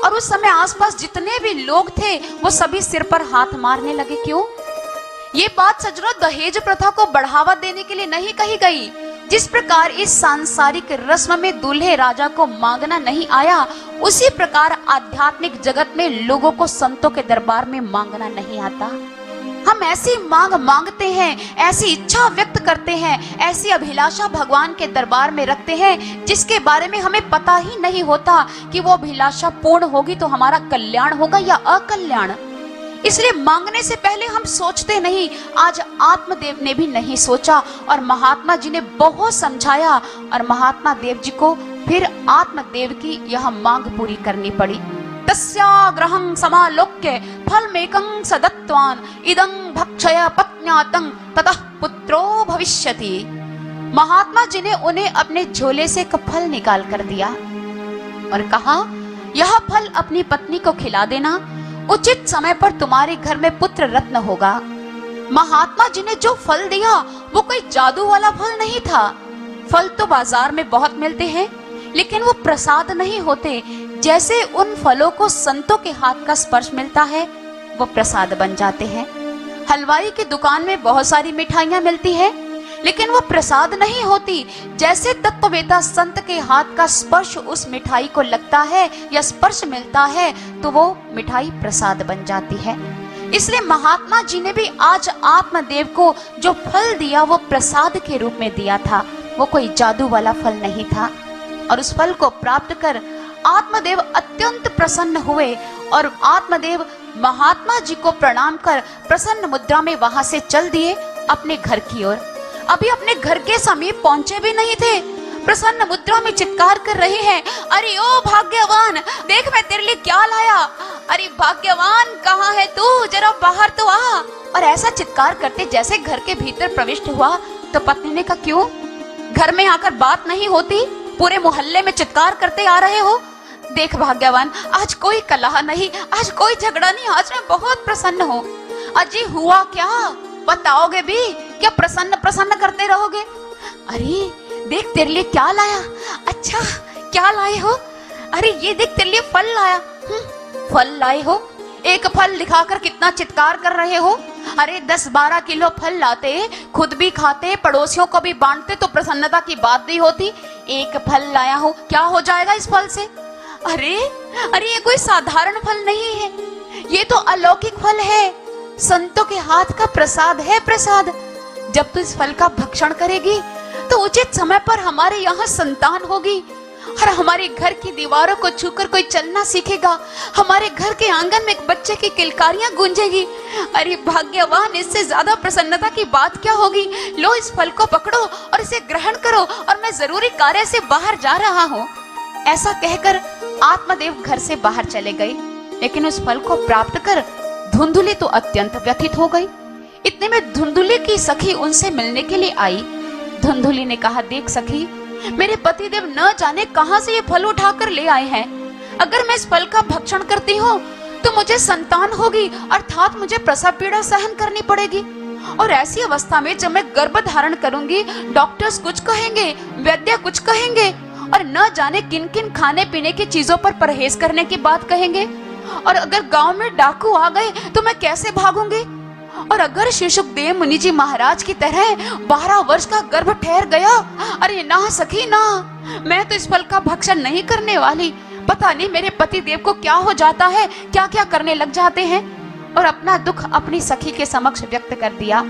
और उस समय आसपास जितने भी लोग थे वो सभी सिर पर हाथ मारने लगे। क्यों? ये बात सज्जनों दहेज प्रथा को बढ़ावा देने के लिए नहीं कही गई। जिस प्रकार इस सांसारिक रस्म में दूल्हे राजा को मांगना नहीं आया, उसी प्रकार आध्यात्मिक जगत में लोगों को संतों के दरबार में मांगना नहीं आता। हम ऐसी मांग मांगते हैं, ऐसी इच्छा व्यक्त करते हैं, ऐसी अभिलाषा भगवान के दरबार में रखते हैं जिसके बारे में हमें पता ही नहीं होता कि वो अभिलाषा पूर्ण होगी तो हमारा कल्याण होगा या अकल्याण। इसलिए मांगने से पहले हम सोचते नहीं। आज आत्मदेव ने भी नहीं सोचा और महात्मा जी ने बहुत समझाया और महात्मा देव जी को फिर आत्मदेव की यह मांग पूरी करनी पड़ी। तस्याग्रहं समालोक्य फलमेकं सदत्वान् इदं भक्षय पत्न्यातं ततः पुत्रो भविष्यति। महात्मा जी ने उन्हें अपने झोले से एक फल निकाल कर दिया और कहा, यह फल अपनी पत्नी को खिला देना, उचित समय पर तुम्हारे घर में पुत्र रत्न होगा। महात्मा जी ने जो फल दिया वो कोई जादू वाला फल नहीं था। फल तो बाजार में बहुत मिलते हैं लेकिन वो प्रसाद नहीं होते। जैसे उन फलों को संतों के हाथ का स्पर्श मिलता है वो प्रसाद बन जाते हैं। हलवाई की दुकान में बहुत सारी मिठाइयां मिलती है लेकिन वो प्रसाद नहीं होती। जैसे तत्ववेता संत के हाथ का स्पर्श उस मिठाई को लगता है या स्पर्श मिलता है तो वो मिठाई प्रसाद बन जाती है। इसलिए महात्मा जी ने भी आज आत्मदेव को जो फल दिया वो प्रसाद के रूप में दिया था, वो कोई जादू वाला फल नहीं था। और उस फल को प्राप्त कर आत्मदेव अत्यंत प्रसन्न हुए और आत्मदेव महात्मा जी को प्रणाम कर प्रसन्न मुद्रा में वहां से चल दिए अपने घर की ओर। अभी अपने घर के समीप पहुंचे भी नहीं थे, प्रसन्न मुद्रा में चित्कार कर रहे हैं, अरे ओ भाग्यवान, देख मैं तेरे लिए क्या लाया। अरे भाग्यवान, कहाँ है तू, जरा बाहर तो आ। और ऐसा चित्कार करते जैसे घर के भीतर प्रविष्ट हुआ तो पत्नी ने कहा, क्यों घर में आकर बात नहीं होती, पूरे मोहल्ले में चित्कार करते आ रहे हो। देख भाग्यवान, आज कोई कलह नहीं, आज कोई झगड़ा नहीं, आज मैं बहुत प्रसन्न हूँ। अजी हुआ क्या, बताओगे भी क्या, प्रसन्न प्रसन्न करते रहोगे। अरे देख तेरे लिए क्या लाया। अच्छा क्या लाए हो। अरे ये देख तेरे लिए फल लाया। फल लाए हो, एक फल दिखाकर कितना चित्कार कर रहे हो। अरे 10-12 किलो फल लाते, खुद भी खाते, पड़ोसियों को भी बांटते तो प्रसन्नता की बात भी होती। एक फल लाया हो, क्या हो जाएगा इस फल से। अरे अरे ये कोई साधारण फल नहीं है, ये तो अलौकिक फल है, संतों के हाथ का प्रसाद है प्रसाद। जब तू इस फल का भक्षण करेगी तो उचित समय पर हमारे यहाँ संतान होगी और हमारे घर की दीवारों को छूकर कोई चलना सीखेगा, हमारे घर के आंगन में एक बच्चे की किलकारियां गूंजेगी। अरे भाग्यवान, इससे ज्यादा प्रसन्नता की बात क्या होगी। लो इस फल को पकड़ो और इसे ग्रहण करो और मैं जरूरी कार्य से बाहर जा रहा हूँ। ऐसा कहकर आत्मदेव घर से बाहर चले गए, लेकिन उस फल को प्राप्त कर धुंधुली तो अत्यंत व्यथित हो गई। इतने में धुंधुली की सखी उनसे मिलने के लिए आई। धुंधुली ने कहा, देख सखी, मेरे पतिदेव न जाने कहां से ये फल उठाकर ले आए हैं। अगर मैं इस फल का भक्षण करती हूँ तो मुझे संतान होगी, अर्थात मुझे प्रसव पीड़ा सहन करनी पड़ेगी। और ऐसी अवस्था में जब मैं गर्भ धारण करूंगी, डॉक्टर्स कुछ कहेंगे, वैद्य कुछ कहेंगे और न जाने किन किन खाने पीने की चीजों पर परहेज करने की बात कहेंगे। और अगर गांव में डाकू आ गए तो मैं कैसे भागूंगी। और अगर शुकदेव मुनि जी महाराज की तरह 12 वर्ष का गर्भ ठहर गया, अरे ना सखी ना, मैं तो इस फल का भक्षण नहीं करने वाली। पता नहीं मेरे पति देव को क्या हो जाता है, क्या क्या करने लग जाते हैं। और अपना दुख अपनी सखी के समक्ष व्यक्त कर दिया।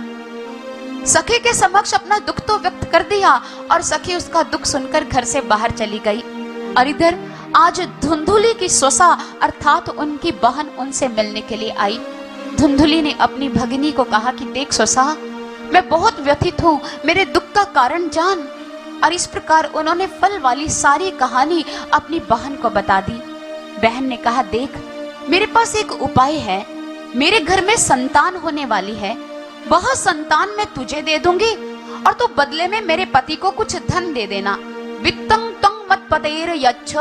सखी के समक्ष अपना दुख तो व्यक्त कर दिया और सखी उसका दुख सुनकर घर से बाहर चली गई। और इधर आज धुंधुली की स्वसा अर्थात उनकी बहन उनसे मिलने के लिए आई। धुंधुली ने अपनी भगिनी को कहा कि देख स्वसा, मैं बहुत व्यथित हूँ, मेरे दुख का कारण जान। और इस प्रकार उन्होंने फल वाली सारी कहानी अपनी बहन को बता दी। बहन ने कहा, देख मेरे पास एक उपाय है, मेरे घर में संतान होने वाली है, वह संतान मैं तुझे दे दूंगी और तू बदले में मेरे पति को कुछ धन दे देना। वित्तं तं मत्पतेर यच्छ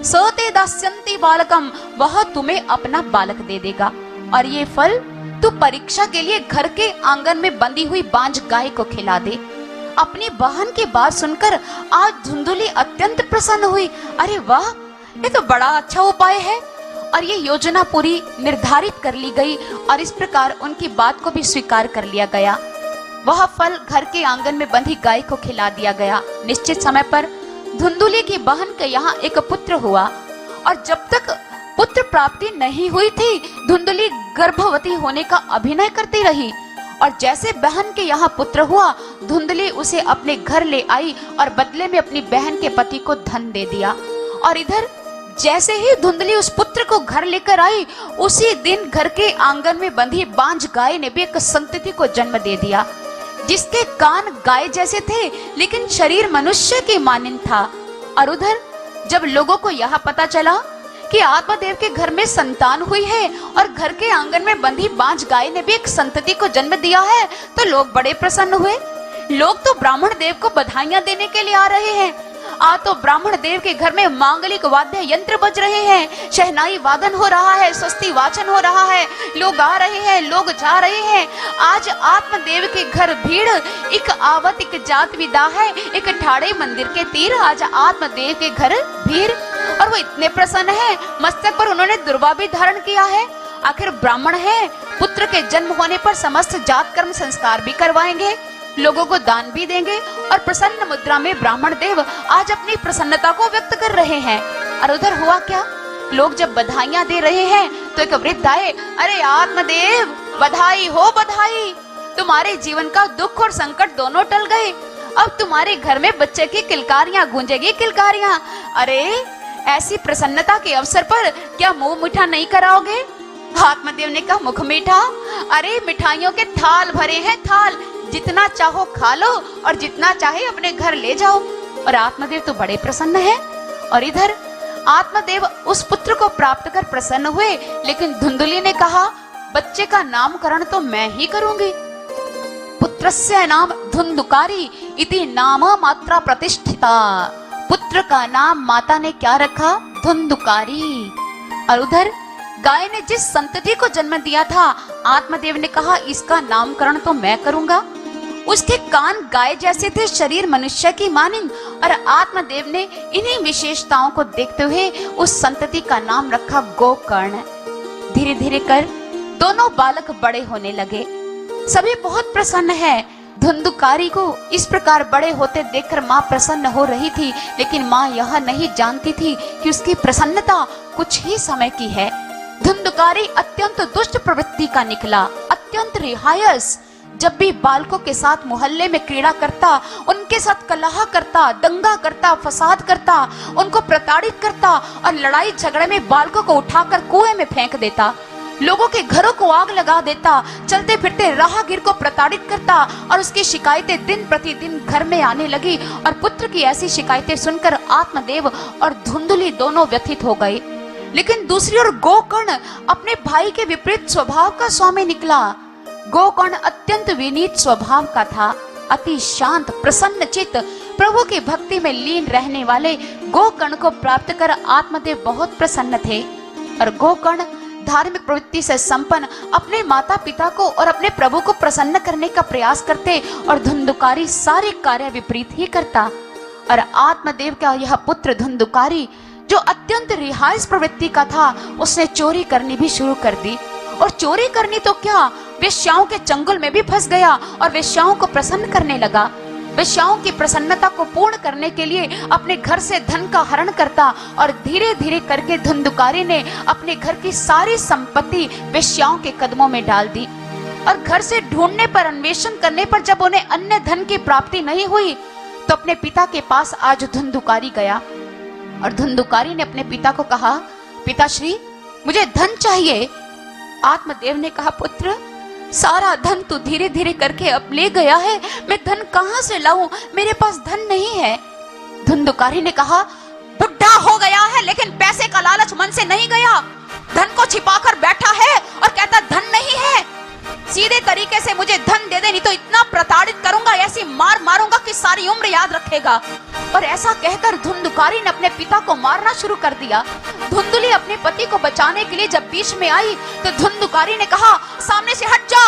सते दास्यन्ति बालकम, वह तुम्हें अपना बालक दे देगा। और ये फल तू परीक्षा के लिए घर के आंगन में बंधी हुई बांझ गाय को खिला दे। अपनी बहन की बात सुनकर आज धुंधुली अत्यंत प्रसन्न हुई। अरे वाह, ये तो बड़ा अच्छा उपाय है। और ये योजना पूरी निर्धारित कर ली गई और इस प्रकार उनकी बात को भी स्वीकार कर लिया गया। वह फल घर के आंगन में बंधी गाय को खिला दिया गया। निश्चित समय पर धुंधुली की बहन के यहाँ एक पुत्र हुआ और जब तक पुत्र प्राप्ति नहीं हुई थी, धुंधुली गर्भवती होने का अभिनय करती रही। और जैसे बहन के यहाँ पुत्र हुआ, धुंधुली उसे अपने घर ले आई और बदले में अपनी बहन के पति को धन दे दिया। और इधर जैसे ही धुंधुली उस पुत्र को घर लेकर आई, उसी दिन घर के आंगन में बंधी बांझ गाय ने भी एक संतति को जन्म दे दिया, जिसके कान गाय जैसे थे लेकिन शरीर मनुष्य के मानिन था। और उधर जब लोगों को यह पता चला कि आत्मदेव के घर में संतान हुई है और घर के आंगन में बंधी बांझ गाय ने भी एक संतति को जन्म दिया है, तो लोग बड़े प्रसन्न हुए। लोग तो ब्राह्मण देव को बधाइयां देने के लिए आ रहे हैं। आज तो ब्राह्मण देव के घर में मांगलिक वाद्य यंत्र बज रहे हैं, शहनाई वादन हो रहा है, स्वस्ति वाचन हो रहा है, लोग आ रहे हैं, लोग जा रहे हैं। आज आत्मदेव के घर भीड़, एक आवत एक जात विदा है, एक ठाड़े मंदिर के तीर। आज आत्मदेव के घर भीड़ और वो इतने प्रसन्न है, मस्तक पर उन्होंने दुर्वा भी धारण किया है। आखिर ब्राह्मण है, पुत्र के जन्म होने पर समस्त जात कर्म संस्कार भी करवाएंगे। लोगों को दान भी देंगे और प्रसन्न मुद्रा में ब्राह्मण देव आज अपनी प्रसन्नता को व्यक्त कर रहे हैं। और उधर हुआ क्या, लोग जब बधाइयां दे रहे हैं तो एक वृद्ध आए, अरे आत्मदेव बधाई हो बधाई, तुम्हारे जीवन का दुख और संकट दोनों टल गए, अब तुम्हारे घर में बच्चे की किलकारियां गूंजेगी किलकारियां। अरे ऐसी प्रसन्नता के अवसर पर क्या मुंह मीठा नहीं कराओगे? आत्मदेव ने कहा, मुख मीठा? अरे मिठाइयों के थाल भरे हैं थाल, जितना चाहो खा लो और जितना चाहे अपने घर ले जाओ। और आत्मदेव तो बड़े प्रसन्न हैं। और इधर आत्मदेव उस पुत्र को प्राप्त कर प्रसन्न हुए, लेकिन धुंधुली ने कहा, बच्चे का नामकरण तो मैं ही करूंगी। पुत्रस्य नाम धुंधुकारी इति नाम मात्रा प्रतिष्ठिता। पुत्र का नाम माता ने क्या रखा? धुंधुकारी। और उधर गाय ने जिस संतति को जन्म दिया था, आत्मदेव ने कहा, इसका नामकरण तो मैं करूंगा। उसके कान गाय जैसे थे, शरीर मनुष्य की मानिंद, और आत्मदेव ने इन्हीं विशेषताओं को देखते हुए उस संतति का नाम रखा गोकर्ण। धीरे धीरे कर दोनों बालक बड़े होने लगे। सभी बहुत प्रसन्न है। धुंधुकारी को इस प्रकार बड़े होते देखकर माँ प्रसन्न हो रही थी, लेकिन माँ यह नहीं जानती थी कि उसकी प्रसन्नता कुछ ही समय की है। धुंधुकारी अत्यंत दुष्ट प्रवृत्ति का निकला, अत्यंत रिहायस। जब भी बालकों के साथ मोहल्ले में क्रीड़ा करता, उनके साथ कलह करता, दंगा करता, फसाद करता, उनको प्रताड़ित करता और लड़ाई झगड़े में बालकों को उठाकर कुएं में फेंक देता, लोगों के घरों को आग लगा देता, चलते फिरते राहगीर को प्रताड़ित करता। और उसकी शिकायतें दिन प्रतिदिन घर में आने लगी। और पुत्र की ऐसी शिकायतें सुनकर आत्मदेव और धुंधुली दोनों व्यथित हो गए। लेकिन दूसरी ओर गोकर्ण अपने भाई के विपरीत स्वभाव का स्वामी निकला। गोकर्ण अत्यंत विनीत स्वभाव का था, अति शांत, प्रसन्न चित्त, प्रभु की भक्ति में लीन रहने वाले गोकर्ण को प्राप्त कर आत्मदेव बहुत प्रसन्न थे। और गोकर्ण धार्मिक प्रवृत्ति से संपन्न अपने माता पिता को और अपने प्रभु को प्रसन्न करने का प्रयास करते, और धुंधुकारी सारे कार्य विपरीत ही करता। और आत्मदेव का यह पुत्र धुंधुकारी, जो अत्यंत रिहायस प्रवृत्ति का था, उसने चोरी करनी भी शुरू कर दी। और चोरी करनी तो क्या, वेश्याओं के चंगुल में भी फंस गया और वेश्याओं को प्रसन्न करने लगा। वेश्याओं की प्रसन्नता को पूर्ण करने के लिए अपने घर से धन का हरण करता, और धीरे धीरे करके धुंधुकारी ने अपने घर की सारी संपत्ति वेश्याओं के कदमों में डाल दी। और घर से ढूंढने पर, अन्वेषण करने पर जब उन्हें अन्य धन की प्राप्ति नहीं हुई, तो अपने पिता के पास आज धुंधुकारी गया। और धुंधुकारी ने अपने पिता को कहा, पिताश्री मुझे धन चाहिए। आत्मदेव ने कहा, पुत्र सारा धन तू धीरे धीरे करके अब ले गया है, मैं धन कहाँ से लाऊं, मेरे पास धन नहीं है। धुंधुकारी ने कहा, बुढ़ा हो गया है लेकिन पैसे का लालच मन से नहीं गया, धन को छिपाकर बैठा है और कहता धन नहीं है। सीधे तरीके से मुझे धन दे दे, नहीं तो इतना प्रताड़ित करूंगा, ऐसी मार मारूंगा कि सारी उम्र याद रखेगा। और ऐसा कहकर धुंधुकारी ने अपने पिता को मारना शुरू कर दिया। धुंधुली अपने पति को बचाने के लिए जब बीच में आई, तो धुंधुकारी ने कहा, सामने से हट जा,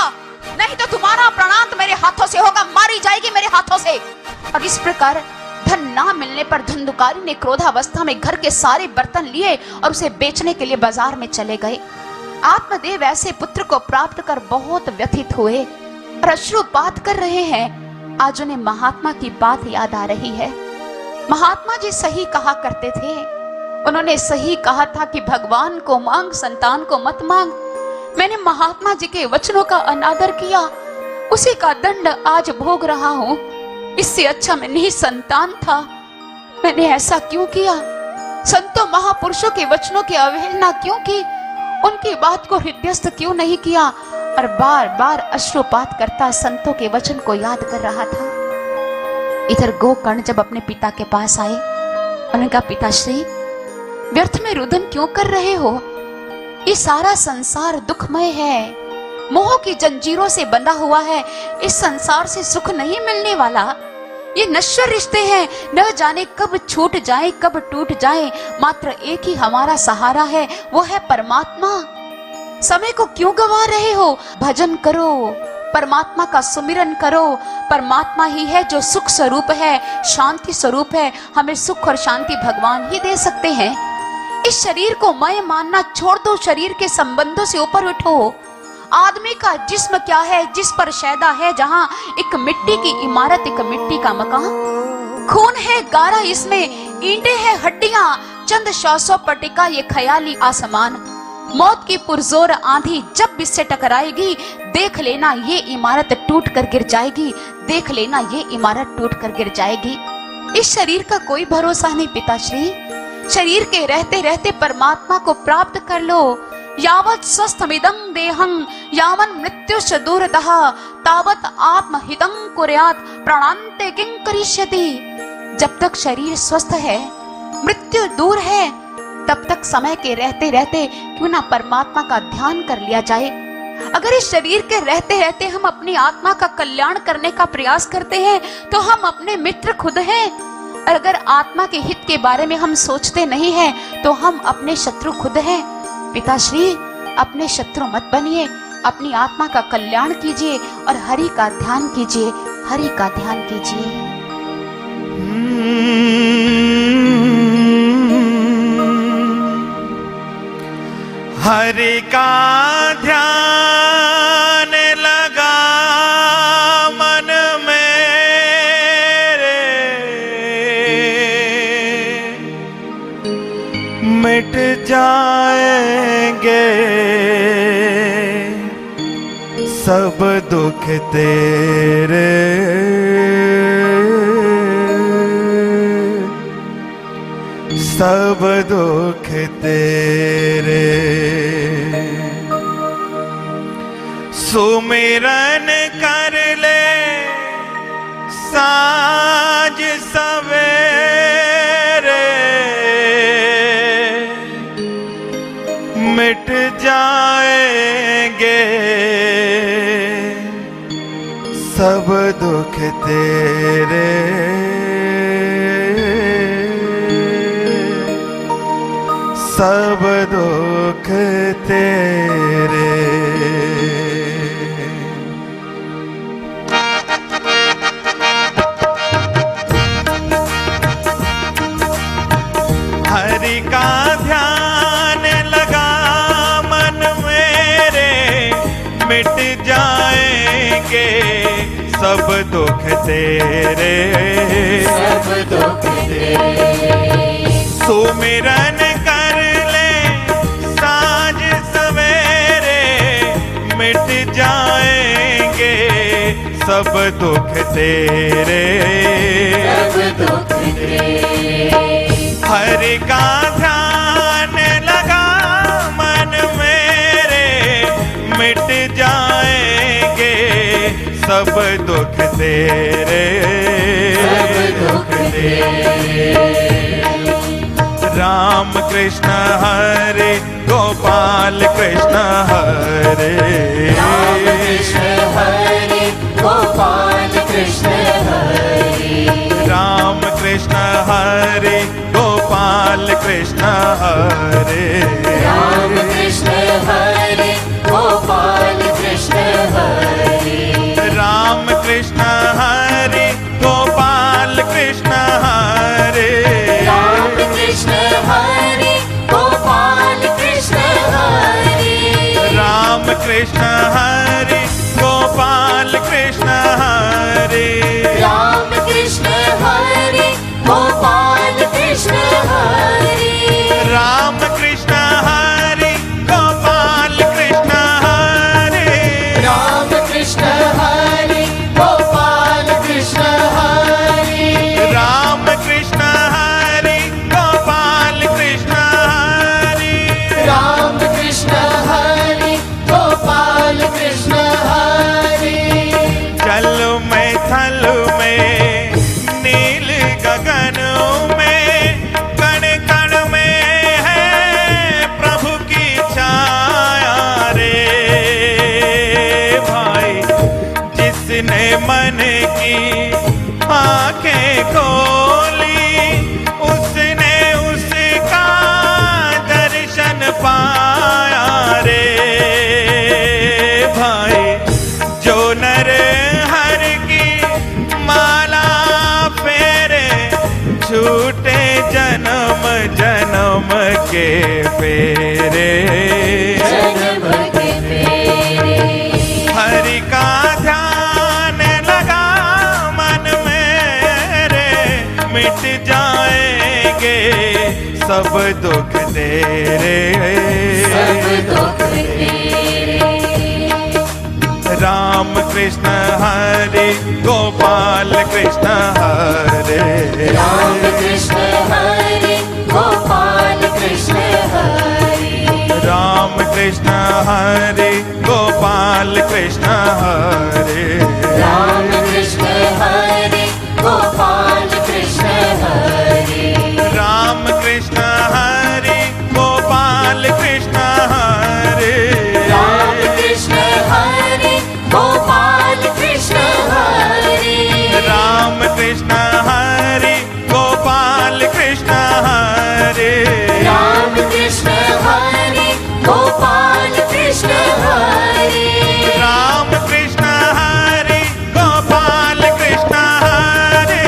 नहीं तो तुम्हारा प्राणांत मेरे हाथों से होगा, मारी जाएगी मेरे हाथों से। और इस प्रकार धन ना मिलने पर धुंधुकारी ने क्रोधावस्था में घर के सारे बर्तन लिए और उसे बेचने के लिए बाजार में चले गए। आत्मदेव ऐसे पुत्र को प्राप्त कर बहुत व्यथित हुए और अश्रुपात कर रहे हैं। आज उन्हें महात्मा की बात याद आ रही है। महात्मा जी सही कहा करते थे, उन्होंने सही कहा था कि भगवान को मांग, संतान को मत मांग। मैंने महात्मा जी के वचनों का अनादर किया, उसी का दंड आज भोग रहा हूँ। इससे अच्छा मैं निसंतान था, मैंने ऐसा क्यों किया? संतों महापुरुषों के वचनों की अवहेलना क्यों की? उनकी बात को हृदयस्थ क्यों नहीं किया? और बार बार अश्रुपात करता संतों के वचन को याद कर रहा था। इधर गोकर्ण जब अपने पिता के पास आए, उन्होंने कहा, पिताश्री व्यर्थ में रुदन क्यों कर रहे हो? ये सारा संसार दुखमय है, मोह की जंजीरों से बंधा हुआ है, इस संसार से सुख नहीं मिलने वाला। ये नश्वर रिश्ते हैं, न जाने कब छूट जाए, कब टूट जाए। मात्र एक ही हमारा सहारा है, वो है परमात्मा। समय को क्यों गवा रहे हो? भजन करो, परमात्मा का सुमिरन करो। परमात्मा ही है जो सुख स्वरूप है, शांति स्वरूप है। हमें सुख और शांति भगवान ही दे सकते हैं। इस शरीर को मैं मानना छोड़ दो, शरीर के संबंधों से ऊपर उठो। आदमी का जिस्म क्या है, जिस पर शैदा है जहां एक मिट्टी की इमारत, एक मिट्टी का मकान। खून है गारा इसमें, ईंटें हैं हड्डियां, चंद श्वासों पर टिका ये ख्याली आसमान। मौत की पुरजोर आंधी जब इससे टकराएगी, देख लेना ये इमारत टूट कर गिर जाएगी, देख लेना ये इमारत टूट कर गिर जाएगी। इस शरीर का कोई भरोसा नहीं पिताश्री। शरीर के रहते रहते परमात्मा को प्राप्त कर लो। यावत् स्वस्थमिदं देहं यावन् मृत्युश्च दूरतः तावत् आत्महितं कुर्यात् प्राणान्ते किं करिष्यति। जब तक शरीर स्वस्थ है, मृत्यु दूर है, तब तक समय के रहते रहते क्यों ना परमात्मा का ध्यान कर लिया जाए। अगर इस शरीर के रहते रहते हम अपनी आत्मा का कल्याण करने का प्रयास करते हैं तो हम अपने मित्र खुद हैं, और अगर आत्मा के हित के बारे में हम सोचते नहीं हैं तो हम अपने शत्रु खुद हैं। पिताश्री, अपने शत्रु मत बनिए, अपनी आत्मा का कल्याण कीजिए और हरि का ध्यान कीजिए, हरि का ध्यान कीजिए। हरि का ध्यान लगा मन मेरे, मिट जाएंगे सब दुख तेरे, सब दुख तेरे। सुमिरन कर ले साँझ सवेरे, मिट जाएंगे सब दुख तेरे, सब दुख तेरे। हरि का ध्यान लगा मन मेरे, मिट जाएंगे सब दुख तेरे, सब दुख तेरे। सुमिरन कर ले साँझ सवेरे, मिट जाएंगे सब दुख तेरे, सब दुख तेरे। हरि का ध्यान लगा मन मेरे, मिट जाएंगे सब दुख तेरे, सब दुख तेरे। राम कृष्ण हरे गोपाल कृष्ण हरे, राम कृष्ण हरे गोपाल कृष्ण हरे, राम कृष्ण हरे गोपाल कृष्ण हरे, राम कृष्ण हरे गोपाल कृष्ण हरे, राम कृष्ण हरे गोपाल कृष्ण हरे, राम कृष्ण हरे गोपाल कृष्ण हरे, राम कृष्ण हरे गोपाल कृष्ण हरे, राम कृष्ण हरे गोपाल कृष्ण हरे, राम कृष्ण हरे गोपाल कृष्ण हरे, राम कृष्ण हरे गोपाल कृष्ण हरे, राम कृष्ण हरे गोपाल कृष्ण हरे, राम कृष्ण हरे गोपाल कृष्ण हरे, जल में थल में नील गगन में कण कण में है प्रभु की छाया रे भाई। जिसने मन की आंखें खोली, उसने उसका दर्शन पाया रे भाई। जो नर हर की माला फेरे, झूठे जन्म जन्म के फेरे, जन्म के फेरे, जाएंगे सब दुख तेरे, सब दुख तेरे। राम कृष्ण हरे गोपाल कृष्ण हरे, राम कृष्ण हरे गोपाल कृष्ण हरे, राम कृष्ण हरे गोपाल कृष्ण हरे, राम कृष्ण हरे गोपाल कृष्ण हरे, राम कृष्ण हरे गोपाल कृष्ण हरे, राम कृष्ण हरे गोपाल कृष्ण हरे, राम कृष्ण हरे गोपाल कृष्ण हरे, राम कृष्ण हरे गोपाल कृष्ण हरे, राम कृष्ण हरे गोपाल कृष्ण हरे,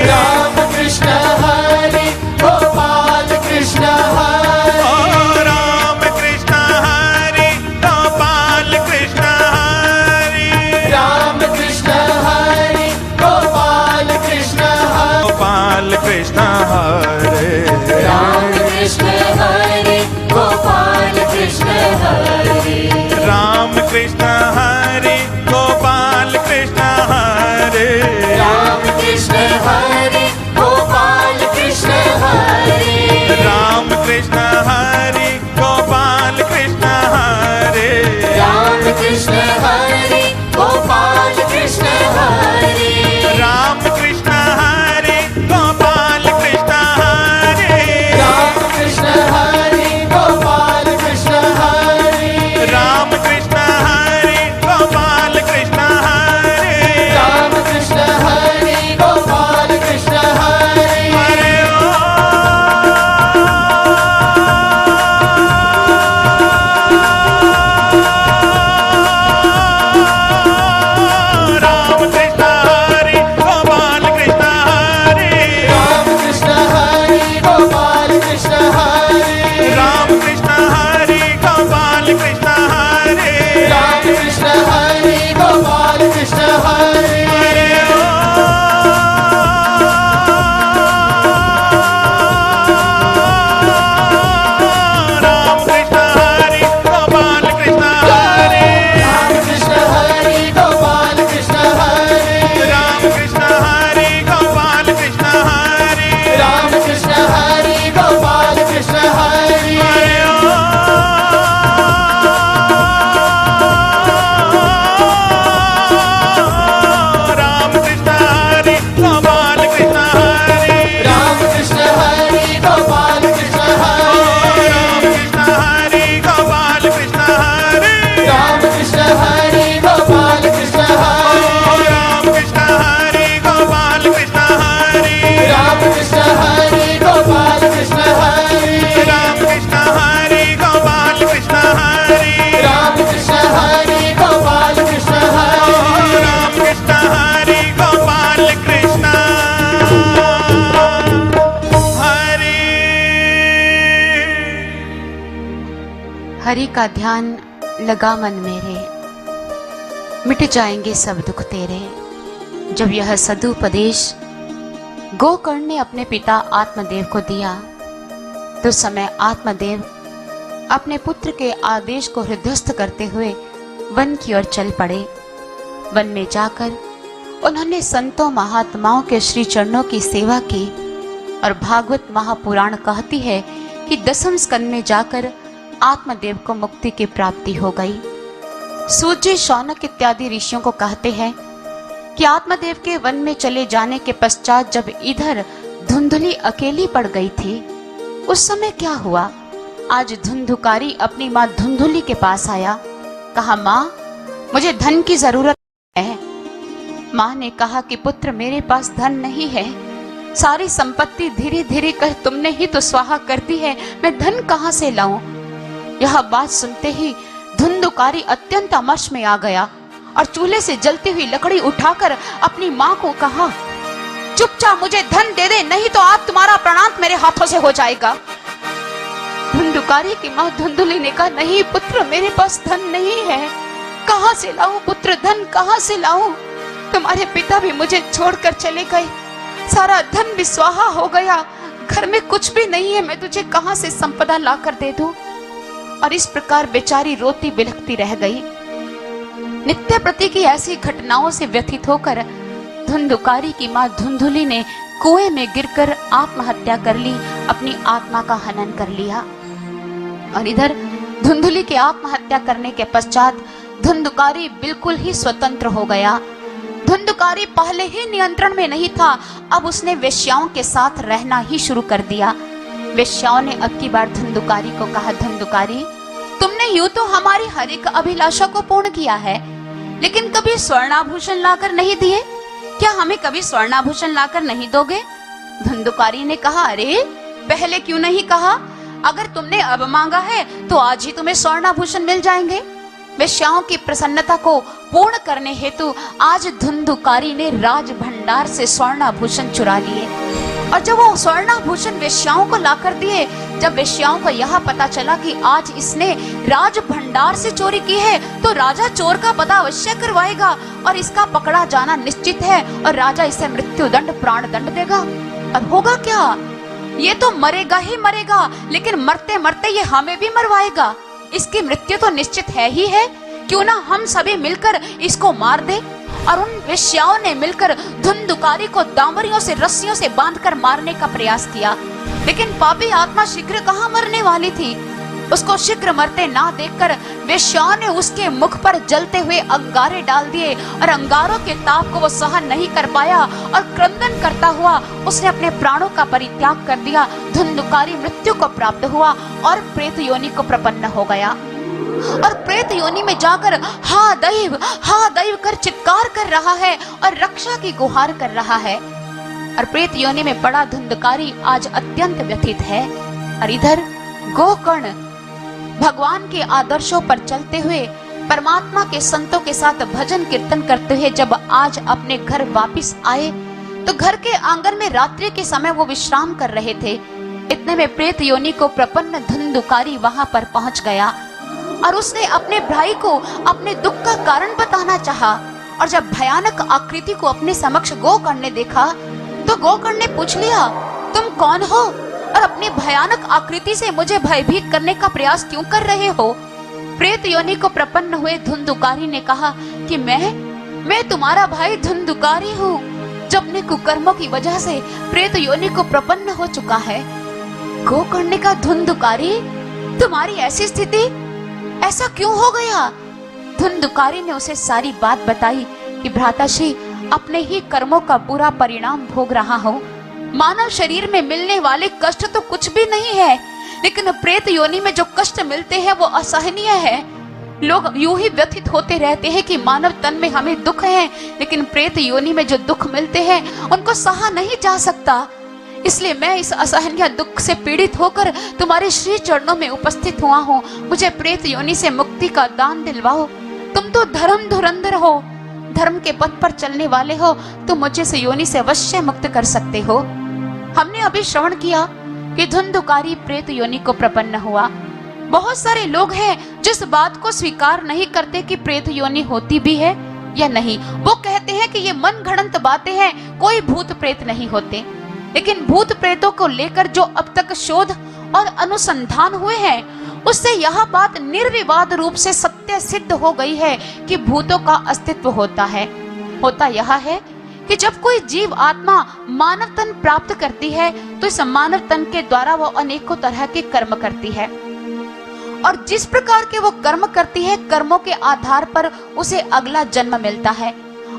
राम कृष्ण हरे गोपाल कृष्ण हरे, ओ राम कृष्ण हरे गोपाल कृष्ण हरे, राम कृष्ण हरे गोपाल कृष्ण हरे, गोपाल कृष्ण हरे, राम कृष्ण हरे गोपाल कृष्ण हरे, राम कृष्ण हरे गोपाल कृष्ण हरे, राम कृष्ण हरे गोपाल कृष्ण हरे, राम कृष्ण हरे गोपाल कृष्ण हरे, राम कृष्ण हरे गोपाल कृष्ण हरे, राम कृष्ण हरे गोपाल कृष्ण हरे, राम कृष्ण हरे गोपाल कृष्ण हरे, राम कृष्ण हरे गोपाल कृष्ण हरे, राम कृष्ण हरे गोपाल कृष्ण हरे, हरे ओ राम कृष्ण हरे गोपाल कृष्ण हरे, राम कृष्ण हरे गोपाल कृष्ण हरे, राम कृष्ण हरे गोपाल कृष्ण हरे, राम कृष्ण हरे गोपाल कृष्ण हरे, हरे ओ राम कृष्ण हरे गोपाल कृष्ण हरे, राम कृष्ण हरे गोपाल कृष्ण हरे, राम कृष्ण हरे गोपाल कृष्ण हरे, राम कृष्ण हरे गोपाल कृष्ण हरे, हरे ओ राम कृष्ण हरे गोपाल कृष्ण हरे, राम कृष्ण हरे गोपाल कृष्ण हरे, राम कृष्ण हरे गोपाल कृष्ण हरे, राम कृष्ण हरे गोपाल कृष्ण हरे, राम कृष्ण हरे गोपाल कृष्ण हरे, राम कृष्ण हरे गोपाल कृष्ण हरे, राम कृष्ण हरे गोपाल कृष्ण हरे, राम कृष्ण हरे गोपाल कृष्ण हरे, राम कृष्ण हरे गोपाल कृष्ण हरे। हरि का ध्यान लगा मन मेरे, मिट जाएंगे सब दुख तेरे। जब यह सदुपदेश गोकर्ण ने अपने पिता आत्मदेव को दिया तो समय आत्मदेव अपने पुत्र के आदेश को हृदयस्थ करते हुए वन की ओर चल पड़े। वन में जाकर उन्होंने संतों महात्माओं के श्री चरणों की सेवा की और भागवत महापुराण कहती है कि 10वें स्कंद में जाकर आत्मदेव को मुक्ति की प्राप्ति हो गई। सूर्य शौनक इत्यादि ऋषियों को कहते हैं कि आत्मदेव के वन में चले जाने के पश्चात जब इधर धुंधली अकेली पड़ गई थी, उस समय क्या हुआ? आज धुंधुकारी अपनी माँ धुंधुली के पास आया, कहा माँ मुझे धन की जरूरत है। माँ ने कहा कि पुत्र मेरे पास धन नहीं है, सारी संपत्ति धीरे धीरे कर तुमने ही तो स्वाहा कर दी है, मैं धन कहाँ से लाऊं? यह बात सुनते ही धुंधुकारी अत्यंत अमर्ष में आ गया और चूल्हे से जलती हुई लकड़ी उठाकर अपनी माँ को कहा, चुपचाप मुझे धन दे दे, नहीं तो आज तुम्हारा प्राणांत मेरे हाथों से हो जाएगा। धुंधुकारी की माँ धुंधुली ने कहा, नहीं पुत्र मेरे पास धन नहीं है, कहाँ से लाऊं पुत्र, धन कहाँ से लाऊं? तुम्हारे पिता भी मुझे छोड़कर चले गए, सारा धन भी स्वाहा हो गया, घर में कुछ भी नहीं है, मैं तुझे कहां से संपदा ला कर दे दूं। और इस प्रकार बेचारी रोती बिलखती रह गई। नित्य प्रति की ऐसी घटनाओं से व्यथित होकर धुंधुकारी की मां धुंधुली ने कुएं में गिरकर आत्महत्या कर ली, अपनी आत्मा का हनन कर लिया। और इधर धुंधुली के आत्महत्या करने के पश्चात धुंधुकारी बिल्कुल ही स्वतंत्र हो गया। धुंधुकारी पहले ही नियंत्रण में नहीं था, अब उसने वेश्याओं के साथ रहना ही शुरू कर दिया। वेश्याओं ने अब की बार धुंधुकारी को कहा, धुंधुकारी, तुमने यूं तो हमारी हर एक अभिलाषा को पूर्ण किया है, लेकिन कभी स्वर्णाभूषण लाकर नहीं दिए। क्या हमें कभी स्वर्णाभूषण लाकर नहीं दोगे? धुंधुकारी ने कहा, अरे पहले क्यों नहीं कहा? अगर तुमने अब मांगा है तो आज ही तुम्हें स्वर्णाभूषण मिल जाएंगे। वेश्याओं की प्रसन्नता को पूर्ण करने हेतु आज धुंधुकारी ने राज भंडार से स्वर्णाभूषण चुरा लिए। और जब वो स्वर्णाभूषण वेश्याओं को लाकर दिए, जब वेश्याओं को यह पता चला कि आज इसने राज भंडार से चोरी की है, तो राजा चोर का पता अवश्य करवाएगा और इसका पकड़ा जाना निश्चित है और राजा इसे मृत्यु दंड, प्राण दंड देगा। और होगा क्या? ये तो मरेगा ही मरेगा, लेकिन मरते मरते ये हमें भी मरवाएगा। इसकी मृत्यु तो निश्चित है ही है, क्यों ना हम सभी मिलकर इसको मार दे। और उन वेश्याओं ने मिलकर धुंधुकारी को दामरियों से, रस्सियों से बांधकर मारने का प्रयास किया, लेकिन पापी आत्मा शीघ्र कहाँ मरने वाली थी। उसको शीघ्र मरते ना देखकर वेश्याओं ने उसके मुख पर जलते हुए अंगारे डाल दिए और अंगारों के ताप को वो सहन नहीं कर पाया और क्रंदन करता हुआ उसने अपने प्राणों का परित्याग कर दिया। धुंधुकारी मृत्यु को प्राप्त हुआ और प्रेत योनि को प्रपन्न हो गया और प्रेत योनि में जाकर हा दैव कर चित्कार कर रहा है और रक्षा की गुहार कर रहा है। और प्रेत योनि में पड़ा धुंधुकारी आज अत्यंत व्यथित है। और इधर गोकर्ण भगवान के आदर्शों पर चलते हुए, परमात्मा के संतों के साथ भजन कीर्तन करते हुए जब आज अपने घर वापस आए, तो घर के आंगन में रात्रि के समय वो विश्राम कर रहे थे। इतने में प्रेत योनि को प्रपन्न धुंधुकारी वहां पर पहुंच गया और उसने अपने भाई को अपने दुख का कारण बताना चाहा। और जब भयानक आकृति को अपने समक्ष गोकर्ण ने देखा, तो गोकर्ण ने पूछ लिया, तुम कौन हो और अपनी भयानक आकृति से मुझे भयभीत करने का प्रयास क्यों कर रहे हो? प्रेत योनि को प्रपन्न हुए धुंधुकारी ने कहा कि मैं तुम्हारा भाई धुंधुकारी हूँ, जो अपने कुकर्मों की वजह से प्रेत योनि को प्रपन्न हो चुका है। गोकर्ण ने कहा, धुंधुकारी, तुम्हारी ऐसी स्थिति, ऐसा क्यों हो गया? धुंधुकारी ने उसे सारी बात बताई कि भ्राताश्री, अपने ही कर्मों का बुरा परिणाम भोग रहा हूँ। मानव शरीर में मिलने वाले कष्ट तो कुछ भी नहीं है, लेकिन प्रेत योनि में जो कष्ट मिलते हैं वो असहनीय है। लोग यूं ही व्यथित होते रहते हैं कि मानव तन में हमें दुख है, लेकिन प्रेत योनि में जो दुख मिलते हैं उनको सहा नहीं जा सकता। इसलिए मैं इस असहनीय दुख से पीड़ित होकर तुम्हारे श्री चरणों में उपस्थित हुआ हूँ। मुझे प्रेत योनि से मुक्ति का दान दिलवाओ। तुम तो धर्म धुरंधर हो, धर्म के पथ पर चलने वाले हो, तुम मुझे इस योनि से अवश्य मुक्त कर सकते हो। हमने अभी श्रवण किया कि धुंधुकारी प्रेत योनि को प्रपन्न हुआ। बहुत सारे लोग हैं जिस बात को स्वीकार नहीं करते कि प्रेत योनि होती भी है या नहीं। वो कहते हैं कि ये मन घड़ंत बातें हैं, कोई भूत प्रेत नहीं होते। लेकिन भूत प्रेतों को लेकर जो अब तक शोध और अनुसंधान हुए हैं, उससे यह बात निर्विवाद रूप से सत्य सिद्ध हो गई है कि भूतों का अस्तित्व होता है। होता यह है कि जब कोई जीव आत्मा मानव तन प्राप्त करती है, तो इस मानव तन के द्वारा वो अनेकों तरह के कर्म करती है और जिस प्रकार के वो कर्म करती है, कर्मों के आधार पर उसे अगला जन्म मिलता है।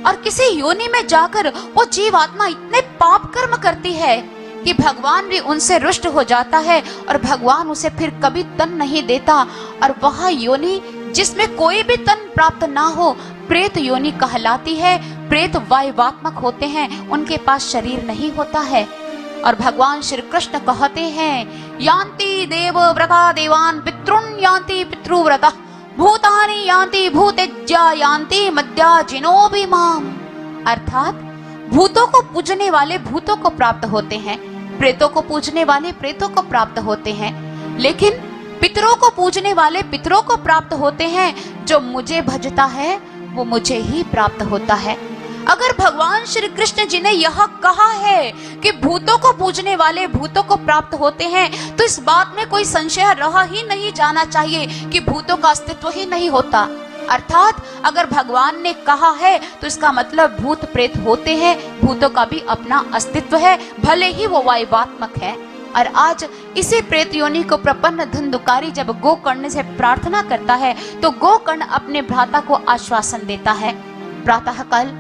और किसी योनि में जाकर वो जीव आत्मा इतने पाप कर्म करती है कि भगवान भी उनसे रुष्ट हो जाता है और भगवान उसे फिर कभी तन नहीं देता। और वह योनि जिसमें कोई भी तन प्राप्त ना हो, प्रेत योनि कहलाती है। प्रेत वायुवात्मक होते हैं, उनके पास शरीर नहीं होता है। और भगवान श्री कृष्ण कहते हैं, यान्ति देव व्रता देवान पितृन् यान्ति पितृव्रता भूतानि यान्ति भूतेज्या यान्ति मद्याजिनो भी माम। अर्थात भूतों को पूजने वाले भूतों को प्राप्त होते हैं, प्रेतों को पूजने वाले प्रेतों को प्राप्त होते हैं, लेकिन पितरों को पूजने वाले पितरों को प्राप्त होते हैं। जो मुझे भजता है वो मुझे ही प्राप्त होता है। अगर भगवान श्री कृष्ण जी ने यह कहा है कि भूतों को पूजने वाले भूतों को प्राप्त होते हैं, तो इस बात में कोई संशय रहा ही नहीं जाना चाहिए कि भूतों का अस्तित्व ही नहीं होता। अर्थात अगर भगवान ने कहा है तो इसका मतलब भूत प्रेत होते हैं, भूतों का भी अपना अस्तित्व है, भले ही वो वायुवात्मक है। और आज इसी प्रेत योनि को प्रपन्न धुंधुकारी जब गोकर्ण से प्रार्थना करता है तो गोकर्ण अपने भ्राता को आश्वासन देता है। प्रातः काल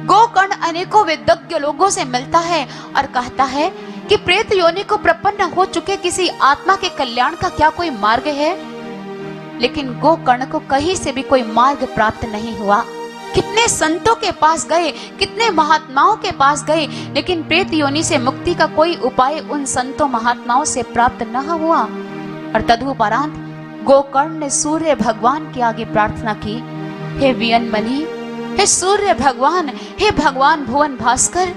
गोकर्ण अनेकों विदग्ध लोगों से मिलता है और कहता है कि प्रेत योनि को प्रपन्न हो चुके किसी आत्मा के कल्याण का क्या कोई मार्ग है? लेकिन गोकर्ण को कहीं से भी कोई मार्ग प्राप्त नहीं हुआ। कितने संतों के पास गए, कितने महात्माओं के पास गए, लेकिन प्रेत योनि से मुक्ति का कोई उपाय उन संतों महात्माओं से प्राप्त न हुआ। और तदुपरांत गोकर्ण ने सूर्य भगवान के आगे प्रार्थना की, हे वियनमणि, हे सूर्य भगवान, हे भगवान भुवन भास्कर,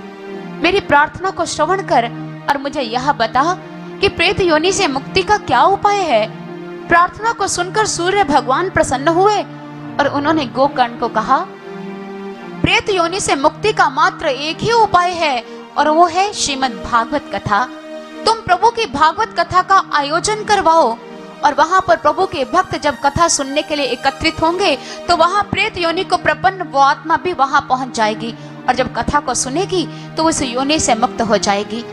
मेरी प्रार्थना को श्रवण कर और मुझे यह बता कि प्रेत योनि से मुक्ति का क्या उपाय है। प्रार्थना को सुनकर सूर्य भगवान प्रसन्न हुए और उन्होंने गोकर्ण को कहा, प्रेत योनि से मुक्ति का मात्र एक ही उपाय है और वो है श्रीमद् भागवत कथा। तुम प्रभु की भागवत कथा का आयोजन करवाओ और वहां पर प्रभु के भक्त जब कथा सुनने के लिए एकत्रित होंगे तो वहां प्रेत योनि को प्रपन्न वो आत्मा भी वहां पहुंच जाएगी और जब कथा को सुनेगी तो उस योनि से मुक्त हो जाएगी।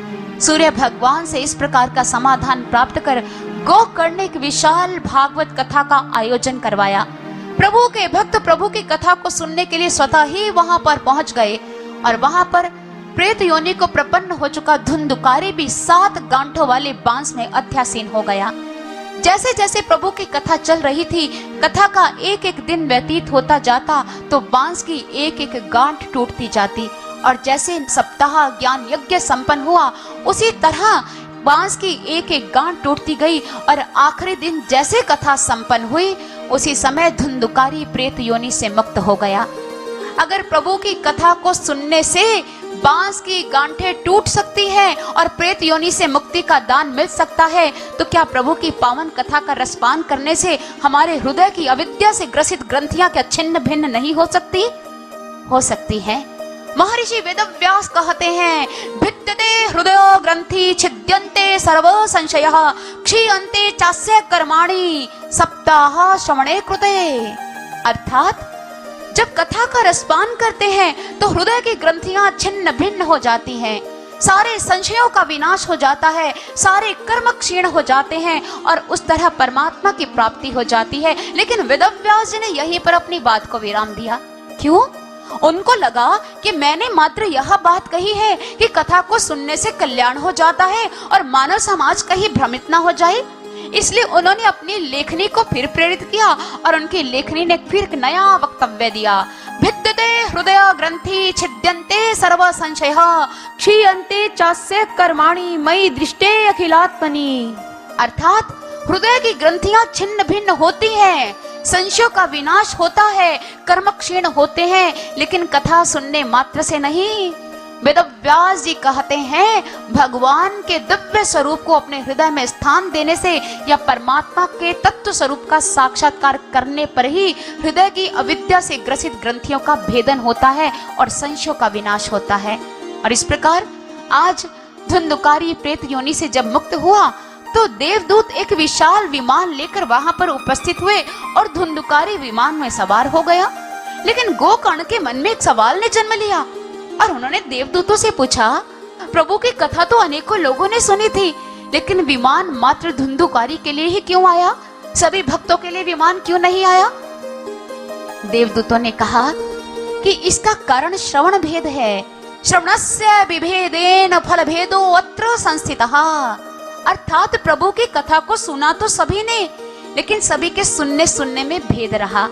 सूर्य भगवान से इस प्रकार का समाधान प्राप्त कर गोकर्ण ने एक विशाल भागवत कथा का आयोजन करवाया। प्रभु के भक्त प्रभु की कथा को सुनने के लिए स्वतः ही वहां पर पहुंच गए और वहां पर प्रेत योनि को प्रपन्न हो चुका धुंधुकारी भी 7 गांठों वाले बांस में अध्यासीन हो गया। जैसे जैसे प्रभु की कथा चल रही थी, कथा का एक एक दिन व्यतीत होता जाता तो बांस की एक एक गांठ टूटती जाती और जैसे सप्ताह ज्ञान यज्ञ संपन्न हुआ उसी तरह बांस की एक एक गांठ टूटती गई और आखिरी दिन जैसे कथा संपन्न हुई उसी समय धुंधुकारी प्रेत योनि से मुक्त हो गया। अगर प्रभु की कथा को सुनने से बांस की गांठें टूट सकती है और प्रेत योनि से मुक्ति का दान मिल सकता है, तो क्या प्रभु की पावन कथा का रसपान करने से हमारे हृदय की अविद्या से ग्रसित ग्रंथियां क्या छिन्न भिन्न नहीं हो सकती? हो सकती है। महर्षि वेदव्यास कहते हैं, भिद्यते हृदय ग्रंथि छिद्यन्ते सर्व संशयः क्षीयन्ते चास्य कर्माणि सप्ताह श्रवणे कृते। अर्थात जब कथा का रसपान करते हैं तो हृदय की ग्रंथियां छिन्न भिन्न हो जाती हैं, सारे संशयों का विनाश हो जाता है, सारे कर्म क्षीण हो जाते हैं और उस तरह परमात्मा की प्राप्ति हो जाती है। लेकिन वेदव्यास जी ने यहीं पर अपनी बात को विराम दिया। क्यों? उनको लगा कि मैंने मात्र यह बात कही है कि कथा को सुनने से कल्याण हो जाता है और मानव समाज कहीं भ्रमित ना हो जाए, इसलिए उन्होंने अपनी लेखनी को फिर प्रेरित किया और उनकी लेखनी ने फिर एक नया वक्तव्य दिया। भिद्यते हृदय ग्रंथि छिद्यन्ते सर्व संशयः क्षीयन्ते चास्य कर्माणि मयि दृष्टे अखिलात्मनि। अर्थात हृदय की ग्रंथियां छिन्न भिन्न होती हैं, संशयों का विनाश होता है, कर्म क्षीण होते हैं, लेकिन कथा सुनने मात्र से नहीं। वेदव्यास जी कहते हैं, भगवान के दिव्य स्वरूप को अपने हृदय में स्थान देने से या परमात्मा के तत्व स्वरूप का साक्षात्कार करने पर ही हृदय की अविद्या से ग्रसित ग्रंथियों का भेदन होता है और संशयों का विनाश होता है। और इस प्रकार आज धुंधुकारी प्रेत योनि से जब मुक्त हुआ तो देवदूत एक विशाल विमान लेकर वहां पर उपस्थित हुए और धुंधुकारी विमान में सवार हो गया। लेकिन गोकर्ण के मन में एक सवाल ने जन्म लिया और उन्होंने देवदूतों से पूछा, प्रभु की कथा तो अनेकों लोगों ने सुनी थी, लेकिन विमान मात्र धुंधुकारी के लिए ही क्यों आया? सभी भक्तों के लिए विमान क्यों नहीं आया? देवदूतों ने कहा कि इसका कारण श्रवण भेद है। श्रवणस्य विभेदेन फल भेदो अत्र संस्थितः। अर्थात प्रभु की कथा को सुना तो सभी ने, लेकिन सभी के सुनने में भेद रहा।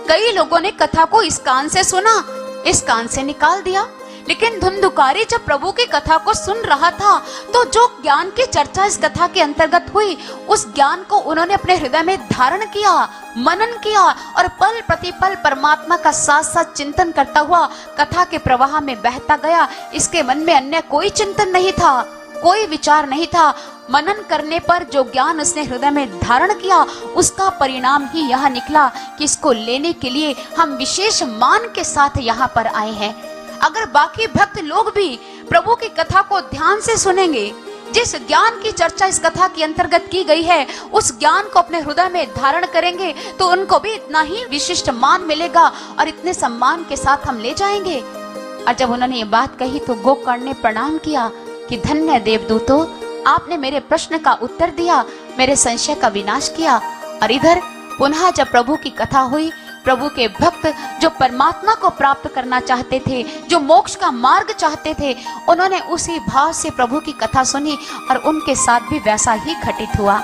कई लोगों ने कथा को इस कान से सुना, इस कान से निकाल दिया, लेकिन धुंधुकारी जब प्रभु की कथा को सुन रहा था तो जो ज्ञान की चर्चा इस कथा के अंतर्गत हुई उस ज्ञान को उन्होंने अपने हृदय में धारण किया, मनन किया और पल प्रतिपल परमात्मा का साथ साथ चिंतन करता हुआ कथा के प्रवाह में बहता गया। इसके मन में अन्य कोई चिंतन नहीं था, कोई विचार नहीं था। मनन करने पर जो ज्ञान उसने हृदय में धारण किया उसका परिणाम ही यह निकला कि इसको लेने के लिए हम विशेष मान के साथ यहाँ पर आए हैं। अगर बाकी भक्त लोग भी प्रभु की कथा को ध्यान से सुनेंगे, जिस ज्ञान की चर्चा इस कथा के अंतर्गत की गई है उस ज्ञान को अपने हृदय में धारण करेंगे, तो उनको भी इतना ही विशिष्ट मान मिलेगा और इतने सम्मान के साथ हम ले जाएंगे। और जब उन्होंने ये बात कही तो गोकर्ण ने प्रणाम किया कि धन्य देवदूतों, आपने मेरे प्रश्न का उत्तर दिया, मेरे संशय का विनाश किया। और इधर पुनः जब प्रभु की कथा हुई, प्रभु के भक्त जो परमात्मा को प्राप्त करना चाहते थे, जो मोक्ष का मार्ग चाहते थे, उन्होंने उसी भाव से प्रभु की कथा सुनी और उनके साथ भी वैसा ही घटित हुआ।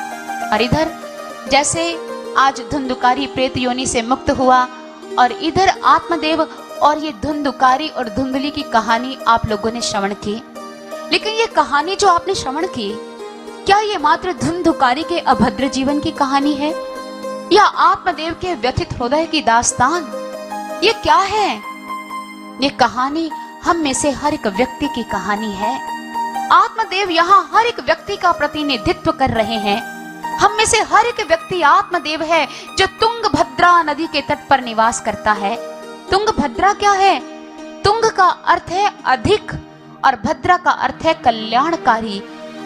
और इधर जैसे आज धुंधुकारी प्रेत योनि से मुक्त हुआ, और इधर आत्मदेव और ये धुंधुकारी और धुंधली की कहानी आप लोगों ने श्रवण की। लेकिन ये कहानी जो आपने श्रवण की, क्या ये मात्र धुंधुकारी के अभद्र जीवन की कहानी है या आत्मदेव के व्यथित हृदय की दास्तान? ये क्या है? ये कहानी हम में से हर एक व्यक्ति की कहानी है। आत्मदेव यहाँ हर एक व्यक्ति का प्रतिनिधित्व कर रहे हैं। हम में से हर एक व्यक्ति आत्मदेव है जो तुंगभद्रा नदी के तट पर निवास करता है। तुंगभद्रा क्या है? तुंग का अर्थ है अधिक और भद्रा का अर्थ है कल्याणकारी,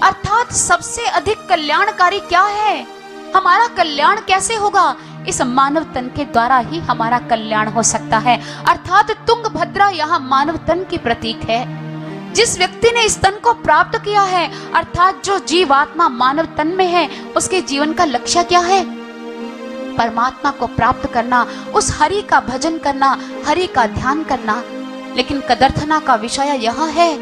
अर्थात सबसे अधिक कल्याणकारी क्या है? हमारा कल्याण कैसे होगा? इस मानव तन के द्वारा ही हमारा कल्याण हो सकता है। अर्थात तुंगभद्रा यहाँ मानव तन की प्रतीक है। जिस व्यक्ति ने इस तन को प्राप्त किया है, अर्थात जो जीवात्मा मानव तन में है, उसके जीवन का लक्ष्य क्या है? परमात्मा को प्राप्त करना, उस हरि का भजन करना, हरि का ध्यान करना। लेकिन कदर्थना का विषय यह है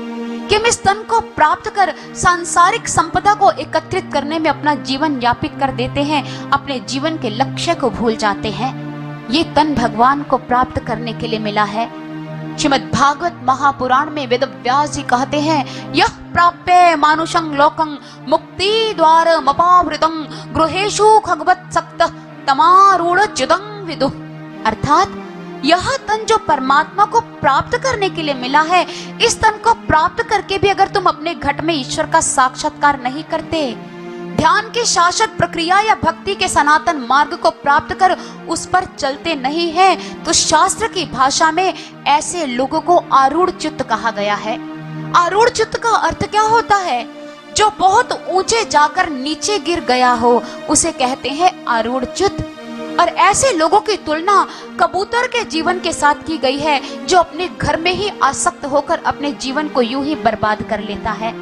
कि हम इस तन को प्राप्त कर सांसारिक संपदा को एकत्रित करने में अपना जीवन यापित कर देते हैं, अपने जीवन के लक्ष्य को भूल जाते हैं। ये तन भगवान को प्राप्त करने के लिए मिला है। श्रीमद् भागवत महापुराण में वेद व्यास जी कहते हैं, यह प्राप्य मानुषं लोकं मुक्ति द्वार मपावृतं गृहेषु खगवत् सक्त तमारूढ़ च्युतं विदुः। अर्थात यह तन जो परमात्मा को प्राप्त करने के लिए मिला है, इस तन को प्राप्त करके भी अगर तुम अपने घट में ईश्वर का साक्षात्कार नहीं करते, ध्यान की शाश्वत प्रक्रिया या भक्ति के सनातन मार्ग को प्राप्त कर उस पर चलते नहीं है, तो शास्त्र की भाषा में ऐसे लोगों को आरूढ़च्युत कहा गया है। आरूढ़च्युत का अर्थ क्या होता है? जो बहुत ऊंचे जाकर नीचे गिर गया हो, उसे कहते हैं आरूढ़च्युत। और ऐसे लोगों की तुलना कबूतर के जीवन के साथ की गई है, जो अपने घर में ही आसक्त होकर अपने जीवन को यूं ही बर्बाद कर लेता है।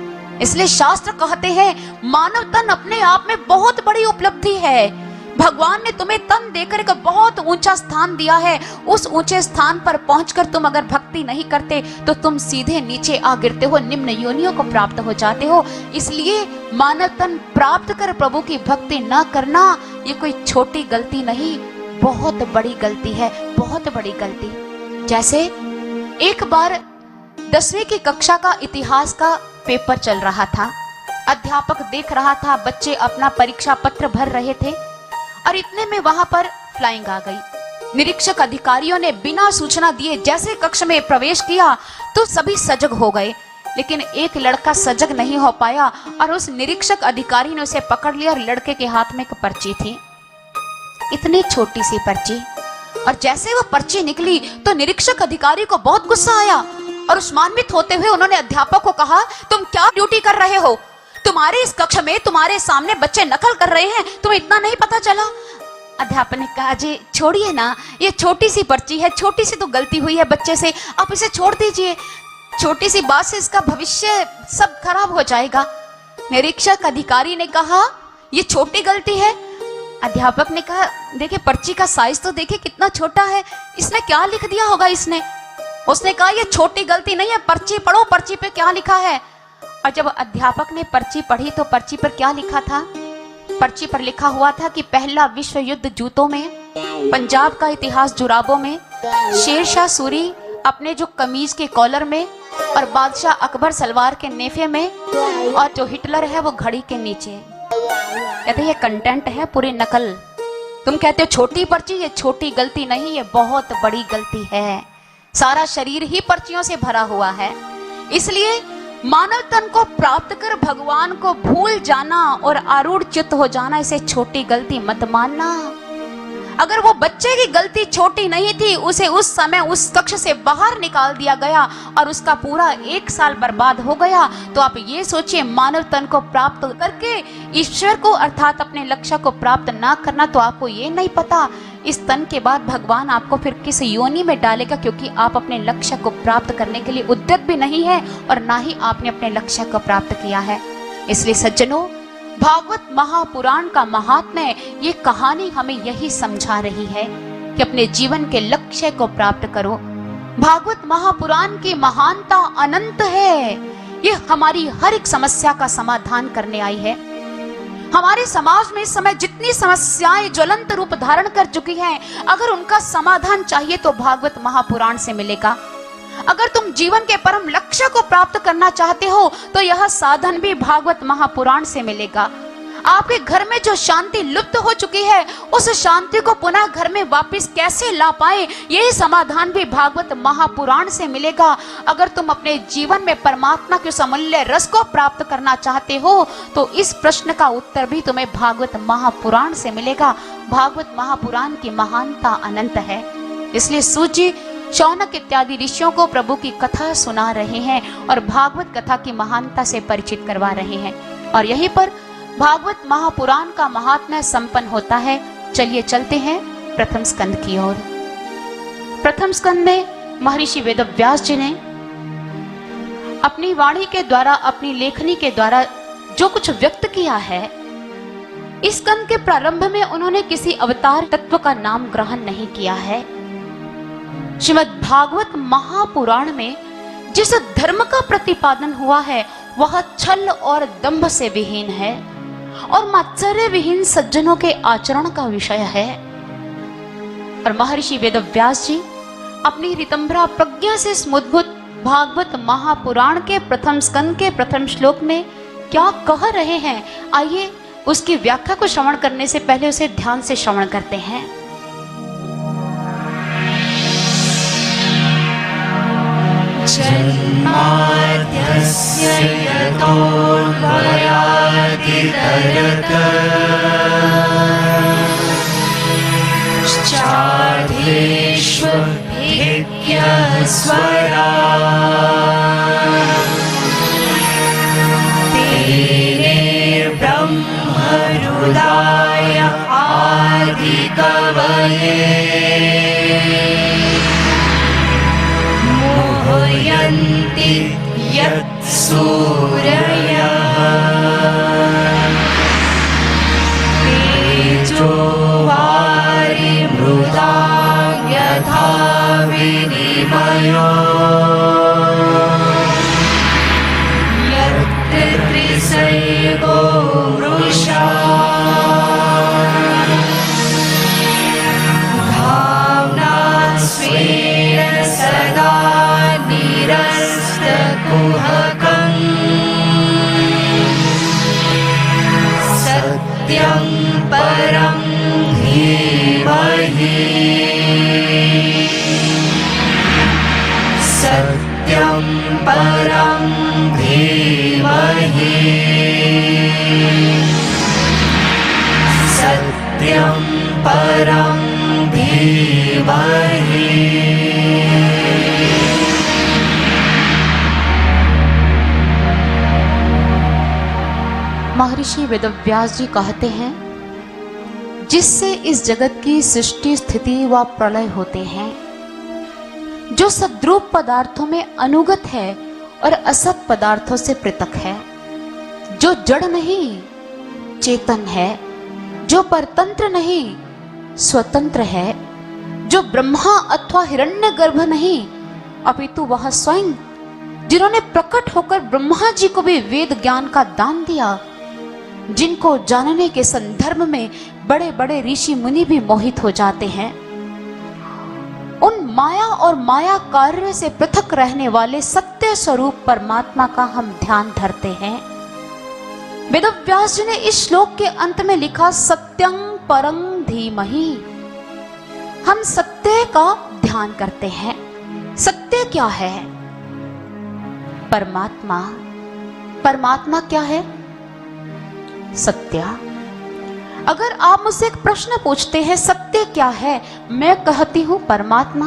इसलिए शास्त्र कहते हैं, मानव तन अपने आप में बहुत बड़ी उपलब्धि है। भगवान ने तुम्हें तन देकर एक बहुत ऊंचा स्थान दिया है। उस ऊंचे स्थान पर पहुंचकर तुम अगर भक्ति नहीं करते तो तुम सीधे नीचे आ गिरते हो, निम्न योनियों को प्राप्त हो जाते हो। इसलिए मानव तन प्राप्त कर प्रभु की भक्ति न करना ये कोई छोटी गलती नहीं, बहुत बड़ी गलती है, बहुत बड़ी गलती। जैसे एक बार 10वीं की कक्षा का इतिहास का पेपर चल रहा था। अध्यापक देख रहा था, बच्चे अपना परीक्षा पत्र भर रहे थे और इतने में वहां पर फ्लाइंग आ गई। निरीक्षक अधिकारियों ने बिना सूचना दिए जैसे कक्ष में प्रवेश किया तो सभी सजग हो गए, लेकिन एक लड़का सजग नहीं हो पाया और उस निरीक्षक अधिकारी ने उसे पकड़ लिया और लड़के के हाथ में एक पर्ची थी, इतनी छोटी सी पर्ची। और जैसे वो पर्ची निकली तो निरीक्षक अधिकारी को बहुत गुस्सा आया और उस्मान्वित होते हुए उन्होंने अध्यापक को कहा, तुम क्या ड्यूटी कर रहे हो? तुम्हारे इस कक्ष में तुम्हारे सामने बच्चे नकल कर रहे हैं, तुम्हें इतना नहीं पता चला? अध्यापक ने कहा, जी छोड़िए ना, ये छोटी सी पर्ची है, छोटी सी तो गलती हुई है बच्चे से, आप इसे छोड़ दीजिए, छोटी सी बात से इसका भविष्य सब खराब हो जाएगा। निरीक्षक अधिकारी ने कहा, ये छोटी गलती है। अध्यापक ने कहा, देखिए पर्ची का साइज तो देखिए कितना छोटा है, इसने क्या लिख दिया होगा इसने? उसने कहा, ये छोटी गलती नहीं है, पर्ची पढ़ो, पर्ची पे क्या लिखा है। और जब अध्यापक ने पर्ची पढ़ी तो पर्ची पर क्या लिखा था? पर्ची पर लिखा हुआ था कि पहला विश्व युद्ध जूतों में, पंजाब का इतिहास जुराबों में, शेरशाह सूरी अपने जो कमीज के कॉलर में और बादशाह अकबर सलवार के नेफे में, और जो हिटलर है वो घड़ी के नीचे। कहते ये कंटेंट है पूरी नकल। तुम कहते हो छोटी पर्ची, ये छोटी गलती नहीं, ये बहुत बड़ी गलती है। सारा शरीर ही पर्चियों से भरा हुआ है। इसलिए मानव तन को प्राप्त कर भगवान को भूल जाना और आरूढ़ चित्त हो जाना, इसे छोटी गलती मत मानना। अगर वो बच्चे की गलती छोटी नहीं थी, उसे उस समय उस कक्ष से बाहर निकाल दिया गया और उसका पूरा 1 साल बर्बाद हो गया, तो आप ये सोचिए मानव तन को प्राप्त करके ईश्वर को अर्थात अपने लक्ष्य को प्राप्त ना करना, तो आपको ये नहीं पता इस तन के बाद भगवान आपको फिर किस योनि में डालेगा, क्योंकि आप अपने लक्ष्य को प्राप्त करने के लिए उद्यत भी नहीं है और ना ही आपने अपने लक्ष्य को प्राप्त किया है। इसलिए सज्जनों, भागवत महापुराण का महात्म्य, ये कहानी हमें यही समझा रही है कि अपने जीवन के लक्ष्य को प्राप्त करो। भागवत महापुराण की महानता अनंत है। ये हमारी हर एक समस्या का समाधान करने आई है। हमारे समाज में इस समय जितनी समस्याएं ज्वलंत रूप धारण कर चुकी हैं, अगर उनका समाधान चाहिए तो भागवत महापुराण से मिलेगा। अगर तुम जीवन के परम लक्ष्य को प्राप्त करना चाहते हो तो यह साधन भी भागवत महापुराण से मिलेगा। आपके घर में जो शांति लुप्त हो चुकी है, उस शांति को पुनः घर में वापस कैसे ला पाए, यही समाधान भी भागवत महापुराण से मिलेगा। अगर तुम अपने जीवन में परमात्मा के अमूल्य रस को प्राप्त करना चाहते हो तो इस प्रश्न का उत्तर भी तुम्हें भागवत महापुराण से मिलेगा। भागवत महापुराण की महानता अनंत है। इसलिए सूत जी शौनक इत्यादि ऋषियों को प्रभु की कथा सुना रहे हैं और भागवत कथा की महानता से परिचित करवा रहे हैं, और यहीं पर भागवत महापुराण का महात्म्य संपन्न होता है। चलिए चलते हैं प्रथम स्कंद की ओर। प्रथम स्कंद में महर्षि वेदव्यास जी ने अपनी वाणी के द्वारा, अपनी लेखनी के द्वारा जो कुछ व्यक्त किया है, इस स्कंद के प्रारंभ में उन्होंने किसी अवतार तत्व का नाम ग्रहण नहीं किया है। श्रीमद् भागवत महापुराण में जिस धर्म का प्रतिपादन हुआ है वह छल और दंभ से विहीन है और मात्सर्य विहीन सज्जनों के आचरण का विषय है। और महर्षि वेदव्यास जी अपनी ऋतंभरा प्रज्ञा से स्मुद्भुत भागवत महापुराण के प्रथम स्कंद के प्रथम श्लोक में क्या कह रहे हैं, आइए उसकी व्याख्या को श्रवण करने से पहले उसे ध्यान से श्रवण करते हैं। जन्माद्यस्य यतोऽन्वयादितरतश्चार्थेष्वभिज्ञः स्वराट् तेने ब्रह्महृदाय आदिकवये मोहयन्ति यत्सूरयः तेजो वारिमृदां यथा विनिमयो यत्र त्रिसर्गो मृषा भावना स्वेन सदा निरस्तकुहकम् सत्यं परं धीमहि सत्यं परं धीमहि सत्यं परं धीमहि। महर्षि वेदव्यास जी कहते हैं, जिससे इस जगत की सृष्टि स्थिति व प्रलय होते हैं, जो सद्रूप पदार्थों में अनुगत है और असत पदार्थों से पृथक है, जो जड़ नहीं चेतन है, जो परतंत्र नहीं स्वतंत्र है, जो ब्रह्मा अथवा हिरण्यगर्भ नहीं अपितु वह स्वयं, जिन्होंने प्रकट होकर ब्रह्मा जी को भी वेद ज्ञान का दान दिया, जिनको जानने के संदर्भ में बड़े बड़े ऋषि मुनि भी मोहित हो जाते हैं, उन माया और माया कार्य से पृथक रहने वाले सत्य स्वरूप परमात्मा का हम ध्यान धरते हैं। वेदव्यास जी ने इस श्लोक के अंत में लिखा, सत्यं परं धीमहि। हम सत्य का ध्यान करते हैं। सत्य क्या है? परमात्मा। परमात्मा क्या है? सत्य। अगर आप मुझसे एक प्रश्न पूछते हैं सत्य क्या है, मैं कहती हूं परमात्मा।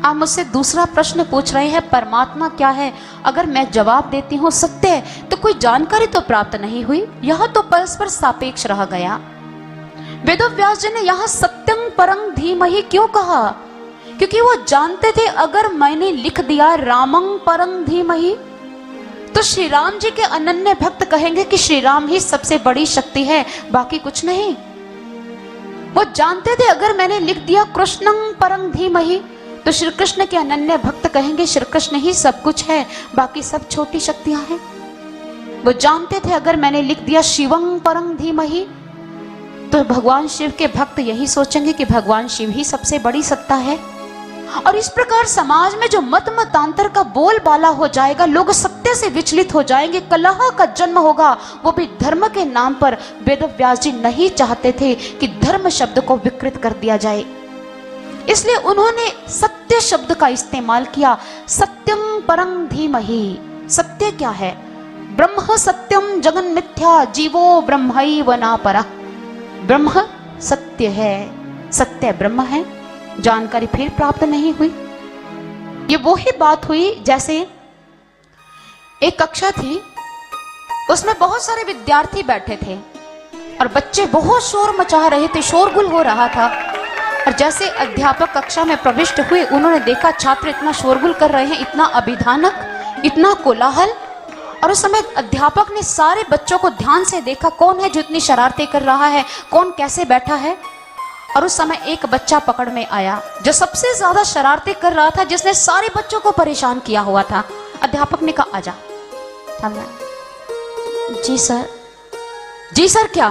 आप मुझसे दूसरा प्रश्न पूछ रहे हैं परमात्मा क्या है, अगर मैं जवाब देती हूं सत्य, तो कोई जानकारी तो प्राप्त नहीं हुई, यह तो परस्पर सापेक्ष रह गया। वेदव्यास जी ने यहां सत्यं परं धीमहि क्यों कहा? क्योंकि वो जानते थे अगर मैंने लिख दिया रामं परं धीमहि, तो श्री राम जी के अनन्य भक्त कहेंगे कि श्री राम ही सबसे बड़ी शक्ति है, बाकी कुछ नहीं। वो जानते थे अगर मैंने लिख दिया कृष्णं परं धीमहि, तो श्री कृष्ण के अनन्य भक्त कहेंगे श्री कृष्ण ही सब कुछ है, बाकी सब छोटी शक्तियां हैं। वो जानते थे अगर मैंने लिख दिया शिवं परं धीमहि, तो भगवान शिव के भक्त यही सोचेंगे कि भगवान शिव ही सबसे बड़ी सत्ता है। और इस प्रकार समाज में जो मतांतर का बोलबाला हो जाएगा, लोग सत्य से विचलित हो जाएंगे, कलह का जन्म होगा, वो भी धर्म के नाम पर। वेदव्यास जी नहीं चाहते थे कि धर्म शब्द को विकृत कर दिया जाए, इसलिए उन्होंने सत्य शब्द का इस्तेमाल किया। सत्यं परं धीमहि, सत्य क्या है? ब्रह्म सत्यम जगन मिथ्या जीवो ब्रह्मैव न परः। ब्रह्म सत्य है, सत्य ब्रह्म है, जानकारी फिर प्राप्त नहीं हुई। ये वो ही बात हुई जैसे एक कक्षा थी, उसमें बहुत सारे विद्यार्थी बैठे थे और बच्चे बहुत शोर मचा रहे थे, शोरगुल हो रहा था। और जैसे अध्यापक कक्षा में प्रविष्ट हुए, उन्होंने देखा छात्र इतना शोरगुल कर रहे हैं, इतना अभिधानक, इतना कोलाहल। और उस समय अध्यापक ने सारे बच्चों को ध्यान से देखा, कौन है जो इतनी शरारतें कर रहा है, कौन कैसे बैठा है। और उस समय एक बच्चा पकड़ में आया जो सबसे ज्यादा शरारतें कर रहा था, जिसने सारे बच्चों को परेशान किया हुआ था। अध्यापक ने कहा आजा। जी सर। जी सर क्या?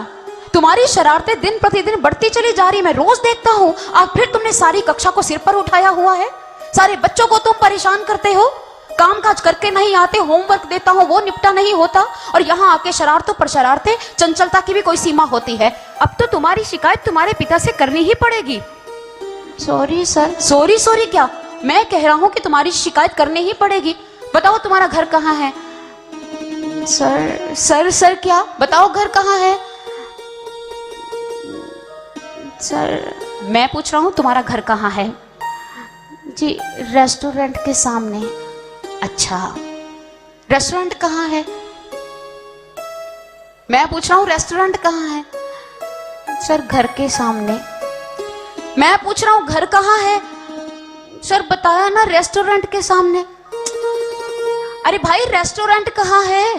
तुम्हारी शरारतें दिन प्रतिदिन बढ़ती चली जा रही, मैं रोज देखता हूँ। आज फिर तुमने सारी कक्षा को सिर पर उठाया हुआ है, सारे बच्चों को तुम परेशान करते हो, काम काज करके नहीं आते, होमवर्क देता हूँ वो निपटा नहीं होता, और यहाँ आके शरारतों पर शरारतें। चंचलता की भी कोई सीमा होती है। अब तो तुम्हारी शिकायत तुम्हारे पिता से करनी ही पड़ेगी। Sorry sir. सॉरी सॉरी क्या? मैं कह रहा हूँ कि तुम्हारी शिकायत करनी ही पड़ेगी। बताओ तुम्हारा घर कहाँ है? सर सर सर क्या? बताओ घर कहाँ है? सर मैं पूछ रहा हूँ तुम्हारा घर कहाँ है? जी रेस्टोरेंट के सामने। अच्छा रेस्टोरेंट कहाँ है? मैं पूछ रहा हूँ रेस्टोरेंट कहाँ है? सर घर के सामने। मैं पूछ रहा हूँ घर कहाँ है? सर बताया ना रेस्टोरेंट के सामने। अरे भाई रेस्टोरेंट कहाँ है?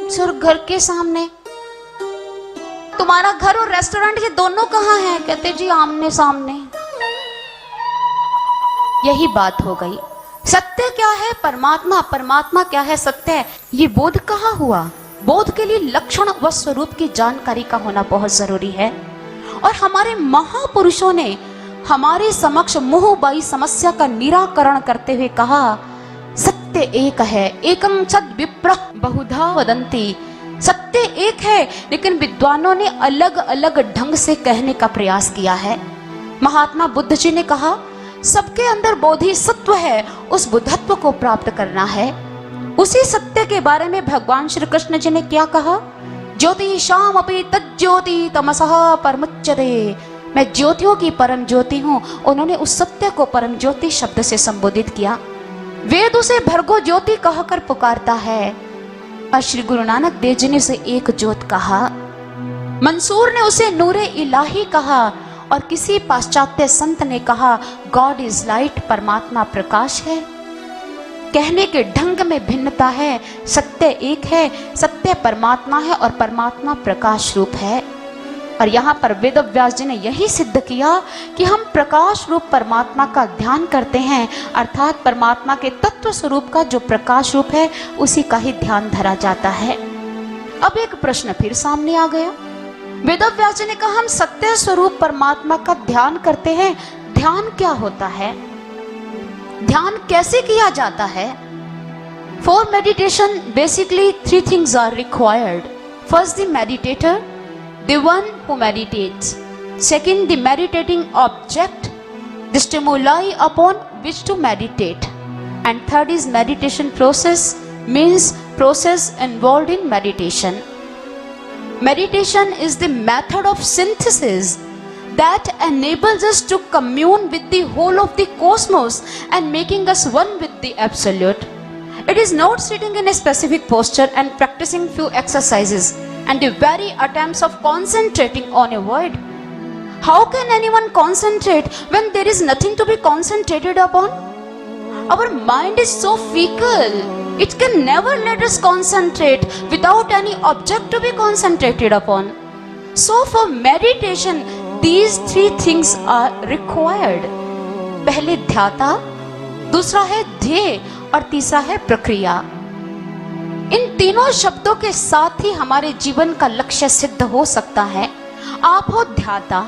सर घर के सामने। तुम्हारा घर और रेस्टोरेंट ये दोनों कहाँ हैं? कहते जी आमने सामने। यही बात हो गई। सत्य क्या है? परमात्मा। परमात्मा क्या है? सत्य। ये बोध कहाँ हुआ? बोध के लिए लक्षण व स्वरूप की जानकारी का होना बहुत जरूरी है। और हमारे महापुरुषों ने हमारे समक्ष मोहबाई समस्या का निराकरण करते हुए कहा सत्य एक है, एकम सद विप्रः बहुधा वदन्ति। सत्य एक है, लेकिन विद्वानों ने अलग अलग ढंग से कहने का प्रयास किया है। महात्मा बुद्ध जी ने कहा सबके अंदर बोधि सत्व है, उस बुद्धत्व को प्राप्त करना है। उसी सत्य के बारे में भगवान श्री कृष्ण जी ने क्या कहा? ज्योतिषाम अपि तज्ज्योति तमसः परमुच्यते। मैं ज्योतियों की परम ज्योति हूँ। उन्होंने उस सत्य को परम ज्योति शब्द से संबोधित किया। वेद उसे भर्गो ज्योति कहकर पुकारता है, और श्री गुरु नानक देव जी ने उसे एक ज्योत कहा। मंसूर ने उसे नूरे इलाही कहा, और किसी पाश्चात्य संत ने कहा गॉड इज लाइट, परमात्मा प्रकाश है। कहने के ढंग में भिन्नता है। सत्य एक है, सत्य परमात्मा है और परमात्मा प्रकाश रूप है। और यहाँ पर वेदव्यास जी ने यही सिद्ध किया कि हम प्रकाश रूप परमात्मा का ध्यान करते हैं, अर्थात परमात्मा के तत्व स्वरूप का जो प्रकाश रूप है उसी का ही ध्यान धरा जाता है। अब एक प्रश्न फिर सामने आ गया। वेदव्यास जी ने कहा हम सत्य स्वरूप परमात्मा का ध्यान करते हैं, ध्यान क्या होता है? ध्यान कैसे किया जाता है? For meditation basically 3 things are required. First, the meditator, the one who meditates. Second, the meditating object, the stimuli upon which to meditate. And third is meditation process, means process involved in meditation. Meditation is the method of synthesis that enables us to commune with the whole of the cosmos and making us one with the absolute. It is not sitting in a specific posture and practicing few exercises and the very attempts of concentrating on a word. How can anyone concentrate when there is nothing to be concentrated upon? Our mind is so fickle. It can never let us concentrate without any object to be concentrated upon. So for meditation, these three things are required. पहले ध्याता, दूसरा है ध्येय और तीसरा है प्रक्रिया। इन तीनों शब्दों के साथ ही हमारे जीवन का लक्ष्य सिद्ध हो सकता है। आप हो ध्याता,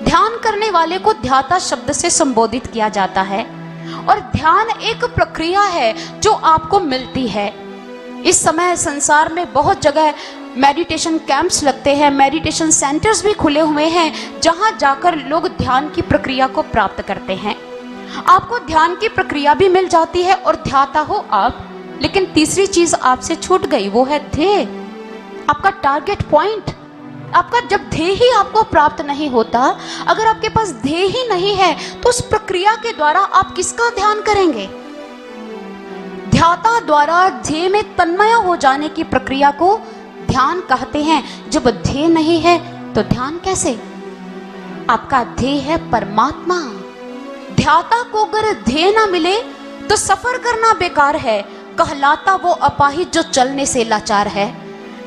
ध्यान करने वाले को ध्याता शब्द से संबोधित किया जाता है और ध्यान एक प्रक्रिया है जो आपको मिलती है। इस समय संसार में बहुत जगह मेडिटेशन कैंप्स लगते हैं, मेडिटेशन सेंटर्स भी खुले हुए हैं जहां जाकर लोग ध्यान की प्रक्रिया को प्राप्त करते हैं। आपको ध्येय की प्रक्रिया भी मिल जाती है और ध्याता हो आप, लेकिन तीसरी चीज आपसे छूट गई, वो है ध्येय, आपका टारगेट पॉइंट। आपका जब ध्येय ही आपको प्राप्त नहीं होता, अगर आपके पास ध्येय ही नहीं है तो उस प्रक्रिया के द्वारा आप किसका ध्यान करेंगे? ध्याता द्वारा ध्येय में तन्मय हो जाने की प्रक्रिया को ध्यान कहते हैं। जब ध्येय नहीं है तो ध्यान कैसे? आपका ध्येय है परमात्मा। ध्याता को अगर ध्येय ना मिले तो सफर करना बेकार है। कहलाता वो अपाहिज जो चलने से लाचार है।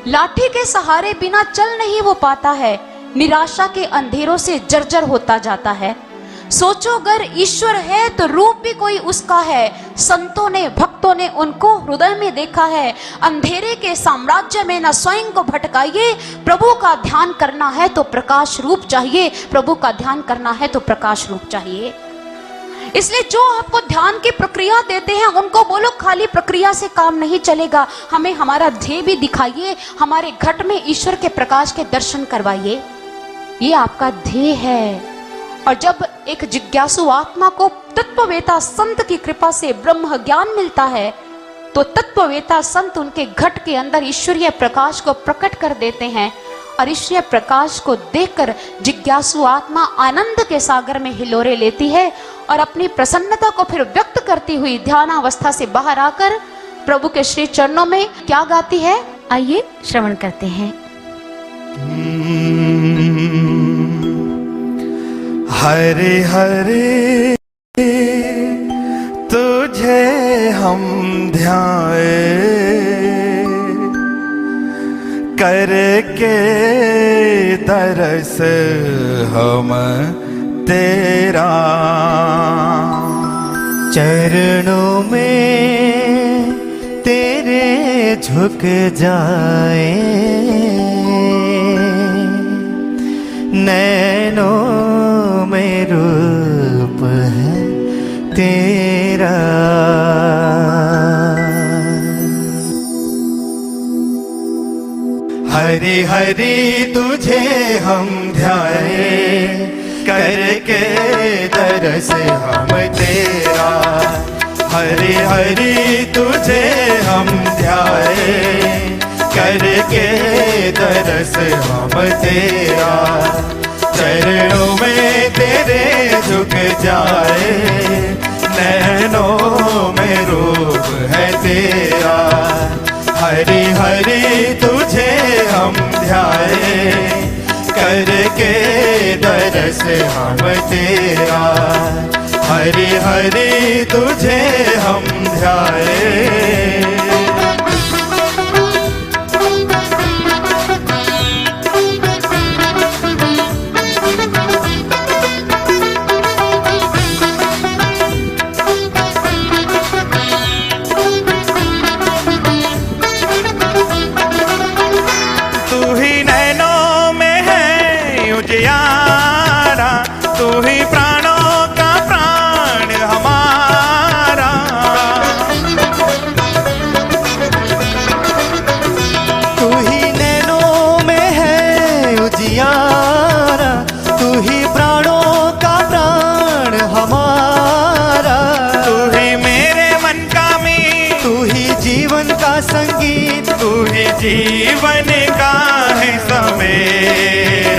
लाठी के सहारे बिना चल नहीं वो पाता है। निराशा के अंधेरों से जर्जर होता जाता है। सोचो अगर ईश्वर है तो रूप भी कोई उसका है। संतों ने भक्तों ने उनको हृदय में देखा है। अंधेरे के साम्राज्य में न स्वयं को भटकाइए। प्रभु का ध्यान करना है तो प्रकाश रूप चाहिए। प्रभु का ध्यान करना है तो प्रकाश रूप चाहिए। इसलिए जो आपको ध्यान की प्रक्रिया देते हैं उनको बोलो खाली प्रक्रिया से काम नहीं चलेगा, हमें हमारा ध्येय भी दिखाइए, हमारे घट में ईश्वर के प्रकाश के दर्शन करवाइए। ये आपका ध्येय है। और जब एक जिज्ञासु आत्मा को तत्ववेता संत की कृपा से ब्रह्म ज्ञान मिलता है तो तत्ववेता संत उनके घट के अंदर ईश्वरीय प्रकाश को प्रकट कर देते हैं और ईश्वरीय प्रकाश को देखकर जिज्ञासु आत्मा आनंद के सागर में हिलोरे लेती है और अपनी प्रसन्नता को फिर व्यक्त करती हुई ध्यानावस्था से बाहर आकर प्रभु के श्री चरणों में क्या गाती है, आइए श्रवण करते हैं। हरे हरे तुझे हम ध्याए करके तरस हम तेरा। चरणों में तेरे झुक जाए, नैनों में रूप है तेरा। हरि हरि तुझे हम ध्याए करके दरस हम तेरा। हरि हरि तुझे हम ध्याए करके दरस हम तेरा। चरणों में तेरे झुक जाए, नैनों में रूप है तेरा। हरि हरि तुझे हम ध्याए करके दरस हम तेरा। हरि हरि तुझे हम ध्याए। तू ही प्राणों का प्राण हमारा।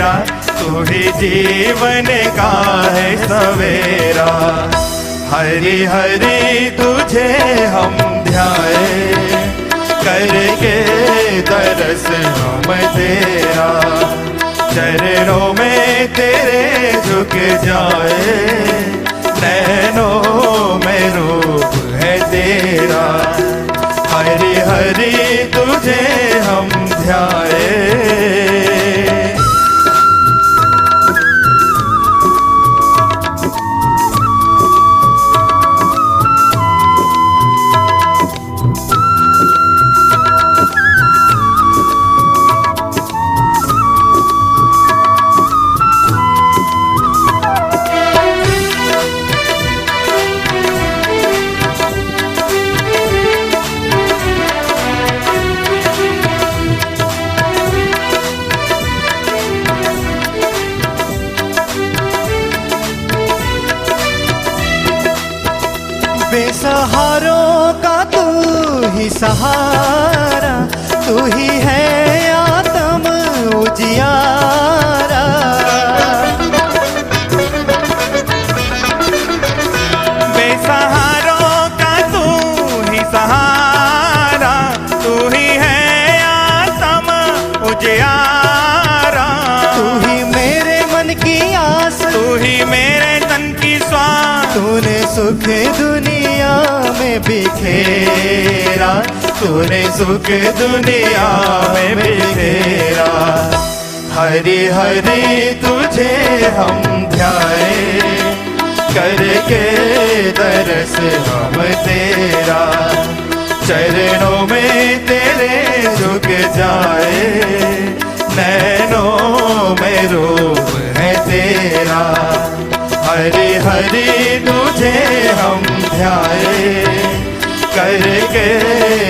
मेरा, तू ही जीवन का है सवेरा। हरि हरि तुझे हम ध्याए, करके दरस हम तेरा। चरणों में तेरे झुक जाए, नैनों में रूप है तेरा। हरि हरि तुझे हम ध्याए। बेसहारों का तू ही सहारा, तू ही है आत्म उजियारा। बेसहारों का तू ही सहारा, तू ही है आत्म उजियारा। तू ही मेरे मन की आस, तू ही मेरे तन की श्वास। तूने सुख दुनिया में बिखेरा, तूने सुख दुनिया में बिखेरा। हरि हरि तुझे हम ध्याए, करके दरस हम तेरा। चरणों में तेरे झुक जाए, नैनों में रूप है तेरा। हरि हरि तुझे हम ध्याए, करके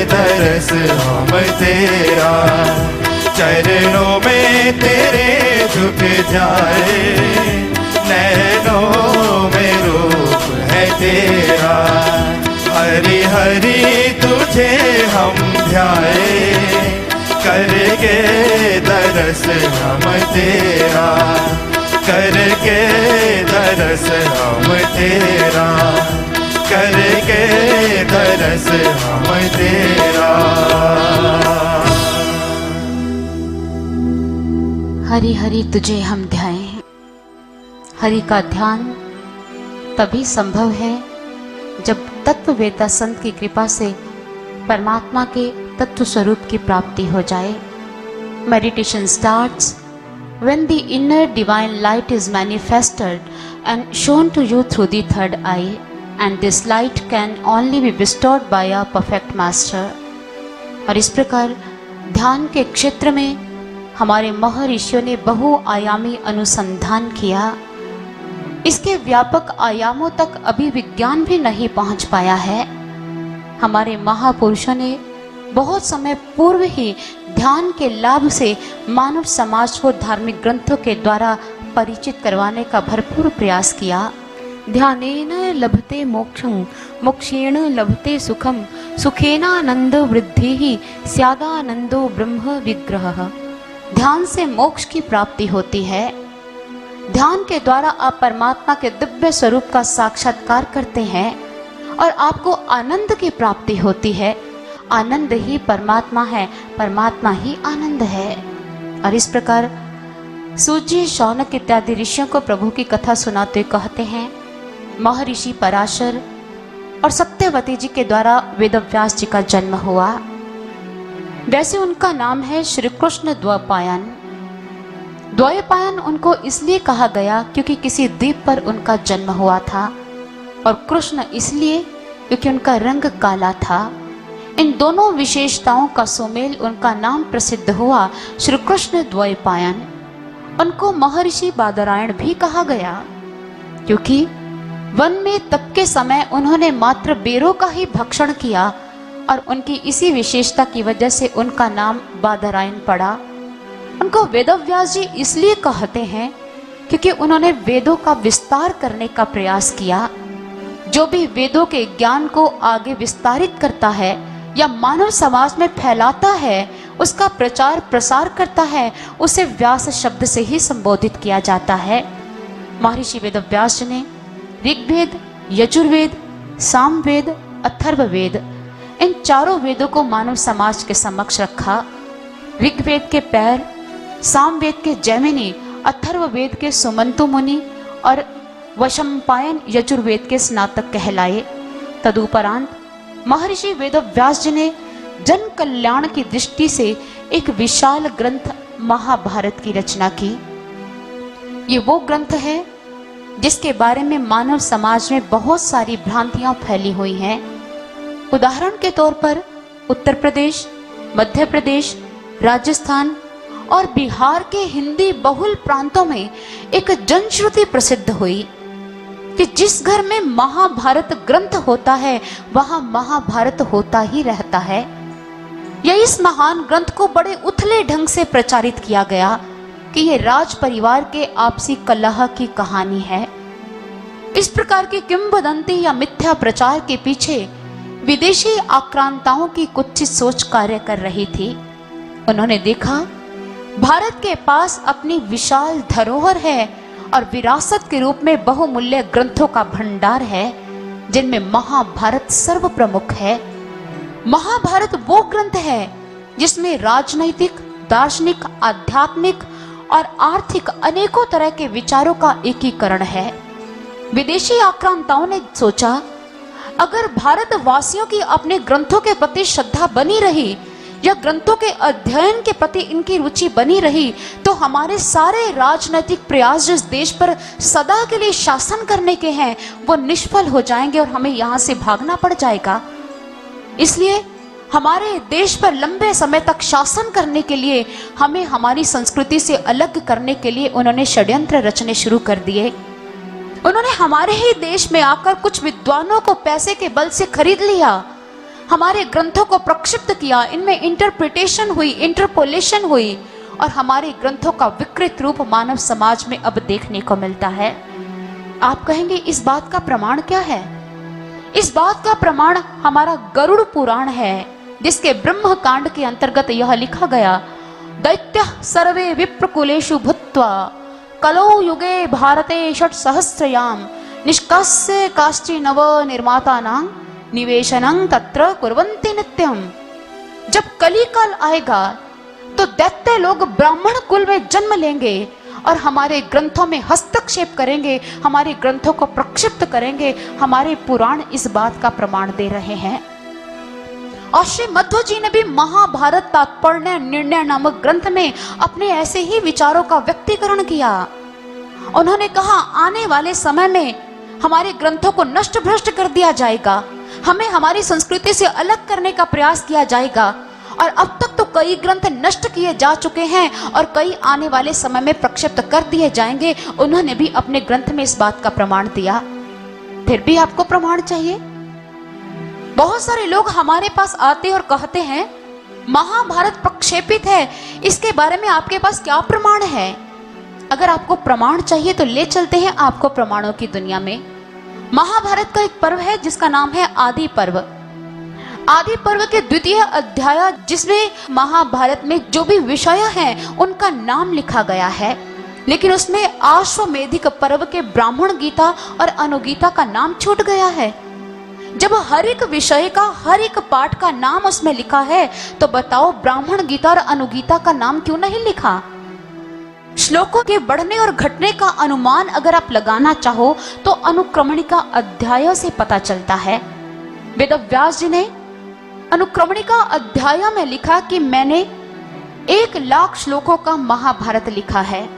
दरस हम तेरा। चरणों में तेरे झुक जाए, नैनों में रूप है तेरा। हरि हरि तुझे हम ध्याए, करके दरस हम तेरा। करके दरस हम तेरा, करके दरस हम तेरा। हरि हरि तुझे हम ध्याएं। हरि का ध्यान तभी संभव है जब तत्ववेता संत की कृपा से परमात्मा के तत्व स्वरूप की प्राप्ति हो जाए। Meditation starts when the inner divine light is manifested and shown to you through the third eye, and this light can only be bestowed by a perfect master. और इस प्रकार ध्यान के क्षेत्र में हमारे महर्षियों ने बहुआयामी अनुसंधान किया। इसके व्यापक आयामों तक अभी विज्ञान भी नहीं पहुंच पाया है। हमारे महापुरुषों ने बहुत समय पूर्व ही ध्यान के लाभ से मानव समाज को धार्मिक ग्रंथों के द्वारा परिचित करवाने का भरपूर प्रयास किया। ध्यानेन लभते मोक्षं, मोक्षेण लभते सुखम, सुखेनानंद वृद्धिः स्यादानंदो ब्रह्म विग्रहः। ध्यान से मोक्ष की प्राप्ति होती है। ध्यान के द्वारा आप परमात्मा के दिव्य स्वरूप का साक्षात्कार करते हैं और आपको आनंद की प्राप्ति होती है। आनंद ही परमात्मा है, परमात्मा ही आनंद है। और इस प्रकार सूर्य, शौनक इत्यादि ऋषियों को प्रभु की कथा सुनाते कहते हैं, महर्षि पराशर और सत्यवती जी के द्वारा वेदव्यास जी का जन्म हुआ। वैसे उनका नाम है श्री कृष्ण द्वैपायन। द्वैपायन उनको इसलिए कहा गया क्योंकि किसी द्वीप पर उनका जन्म हुआ था, और कृष्ण इसलिए क्योंकि उनका रंग काला था। इन दोनों विशेषताओं का सुमेल उनका नाम प्रसिद्ध हुआ श्री कृष्ण द्वैपायन। उनको महर्षि बादरायण भी कहा गया क्योंकि वन में तप के समय उन्होंने मात्र बेरों का ही भक्षण किया, और उनकी इसी विशेषता की वजह से उनका नाम बादरायण पड़ा। उनको वेदव्यास जी इसलिए कहते हैं क्योंकि उन्होंने वेदों का विस्तार करने का प्रयास किया। जो भी वेदों के ज्ञान को आगे विस्तारित करता है या मानव समाज में फैलाता है, उसका प्रचार प्रसार करता है उसे व्यास शब्द से ही संबोधित किया जाता है। महर्षि वेदव्यास जी ने ऋग्वेद, यजुर्वेद, सामवेद, अथर्ववेद इन चारों वेदों को मानव समाज के समक्ष रखा। ऋग्वेद के पैर, सामवेद के जैमिनी, अथर्ववेद के सुमंतु मुनि और वशंपायन यजुर्वेद के स्नातक कहलाए। तदुपरांत महर्षि वेदव्यास जी ने जन कल्याण की दृष्टि से एक विशाल ग्रंथ महाभारत की रचना की। ये वो ग्रंथ है जिसके बारे में मानव समाज में बहुत सारी भ्रांतियां फैली हुई हैं। उदाहरण के तौर पर उत्तर प्रदेश, मध्य प्रदेश, राजस्थान और बिहार के हिंदी बहुल प्रांतों में एक जनश्रुति प्रसिद्ध हुई कि जिस घर में महाभारत ग्रंथ होता है वहां महाभारत होता ही रहता है। यह इस महान ग्रंथ को बड़े उथले ढंग से प्रचारित किया गया कि यह राज परिवार के आपसी कलह की कहानी है। इस प्रकार की किंवदंती या मिथ्या प्रचार के पीछे विदेशी आक्रांताओं की कुत्सित सोच कार्य कर रही थी। उन्होंने देखा भारत के पास अपनी विशाल धरोहर है और विरासत के रूप में बहुमूल्य ग्रंथों का भंडार है जिनमें महाभारत सर्व प्रमुख है। महाभारत वो ग्रंथ है जिसमें राजनैतिक, दार्शनिक, आध्यात्मिक और आर्थिक अनेकों तरह के विचारों का एकीकरण है। विदेशी आक्रांताओं ने सोचा अगर भारतवासियों की अपने ग्रंथों के प्रति श्रद्धा बनी रही या ग्रंथों के अध्ययन के प्रति इनकी रुचि बनी रही तो हमारे सारे राजनीतिक प्रयास जिस देश पर सदा के लिए शासन करने के हैं वो निष्फल हो जाएंगे और हमें यहाँ से भागना पड़ जाएगा। इसलिए हमारे देश पर लंबे समय तक शासन करने के लिए हमें हमारी संस्कृति से अलग करने के लिए उन्होंने षड्यंत्र रचने शुरू कर दिए। उन्होंने हमारे ही देश में आकर कुछ विद्वानों को पैसे के बल से खरीद लिया, हमारे ग्रंथों को प्रक्षिप्त किया, इनमें इंटरप्रिटेशन हुई, इंटरपोलेशन हुई और हमारे ग्रंथों का विकृत रूप मानव समाज में अब देखने को मिलता है। आप कहेंगे इस बात का प्रमाण क्या है? इस बात का प्रमाण हमारा गरुड़ पुराण है जिसके ब्रह्म कांड के अंतर्गत यह लिखा गया, दैत्य सर्वे विप्रकुलेषु भूत्वा कलौ युगे भारते षट् सहस्रयाम निष्कास्य काश्चि नव निर्मातानां निवेशनं तत्र कुर्वन्ति नित्यम। जब कलिकाल आएगा तो दैत्य लोग ब्राह्मण कुल में जन्म लेंगे और हमारे ग्रंथों में हस्तक्षेप करेंगे, हमारे ग्रंथों को प्रक्षिप्त करेंगे। हमारे पुराण इस बात का प्रमाण दे रहे हैं। और श्री मध्व जी ने भी महाभारत तात्पर्य निर्णय नामक ग्रंथ में अपने ऐसे ही विचारों का व्यक्तीकरण किया। उन्होंने कहा आने वाले समय में हमारे ग्रंथों को नष्ट भ्रष्ट कर दिया जाएगा, हमें हमारी संस्कृति से अलग करने का प्रयास किया जाएगा और अब तक तो कई ग्रंथ नष्ट किए जा चुके हैं और कई आने वाले समय में प्रक्षिप्त कर दिए जाएंगे। उन्होंने भी अपने ग्रंथ में इस बात का प्रमाण दिया। फिर भी आपको प्रमाण चाहिए? बहुत सारे लोग हमारे पास आते और कहते हैं महाभारत प्रक्षेपित है, इसके बारे में आपके पास क्या प्रमाण है? अगर आपको प्रमाण चाहिए तो ले चलते हैं आपको प्रमाणों की दुनिया में। महाभारत का एक पर्व है जिसका नाम है आदि पर्व। आदि पर्व के द्वितीय अध्याय जिसमें महाभारत में जो भी विषय हैं उनका नाम लिखा गया है, लेकिन उसमें आश्वमेधिक पर्व के ब्राह्मण गीता और अनुगीता का नाम छूट गया है। जब हर एक विषय का, हर एक पाठ का नाम उसमें लिखा है तो बताओ ब्राह्मण गीता और अनुगीता का नाम क्यों नहीं लिखा? श्लोकों के बढ़ने और घटने का अनुमान अगर आप लगाना चाहो तो अनुक्रमणिका अध्याय से पता चलता है। वेदव्यास जी ने अनुक्रमणिका अध्याय में लिखा कि मैंने 1,00,000 श्लोकों का महाभारत लिखा है,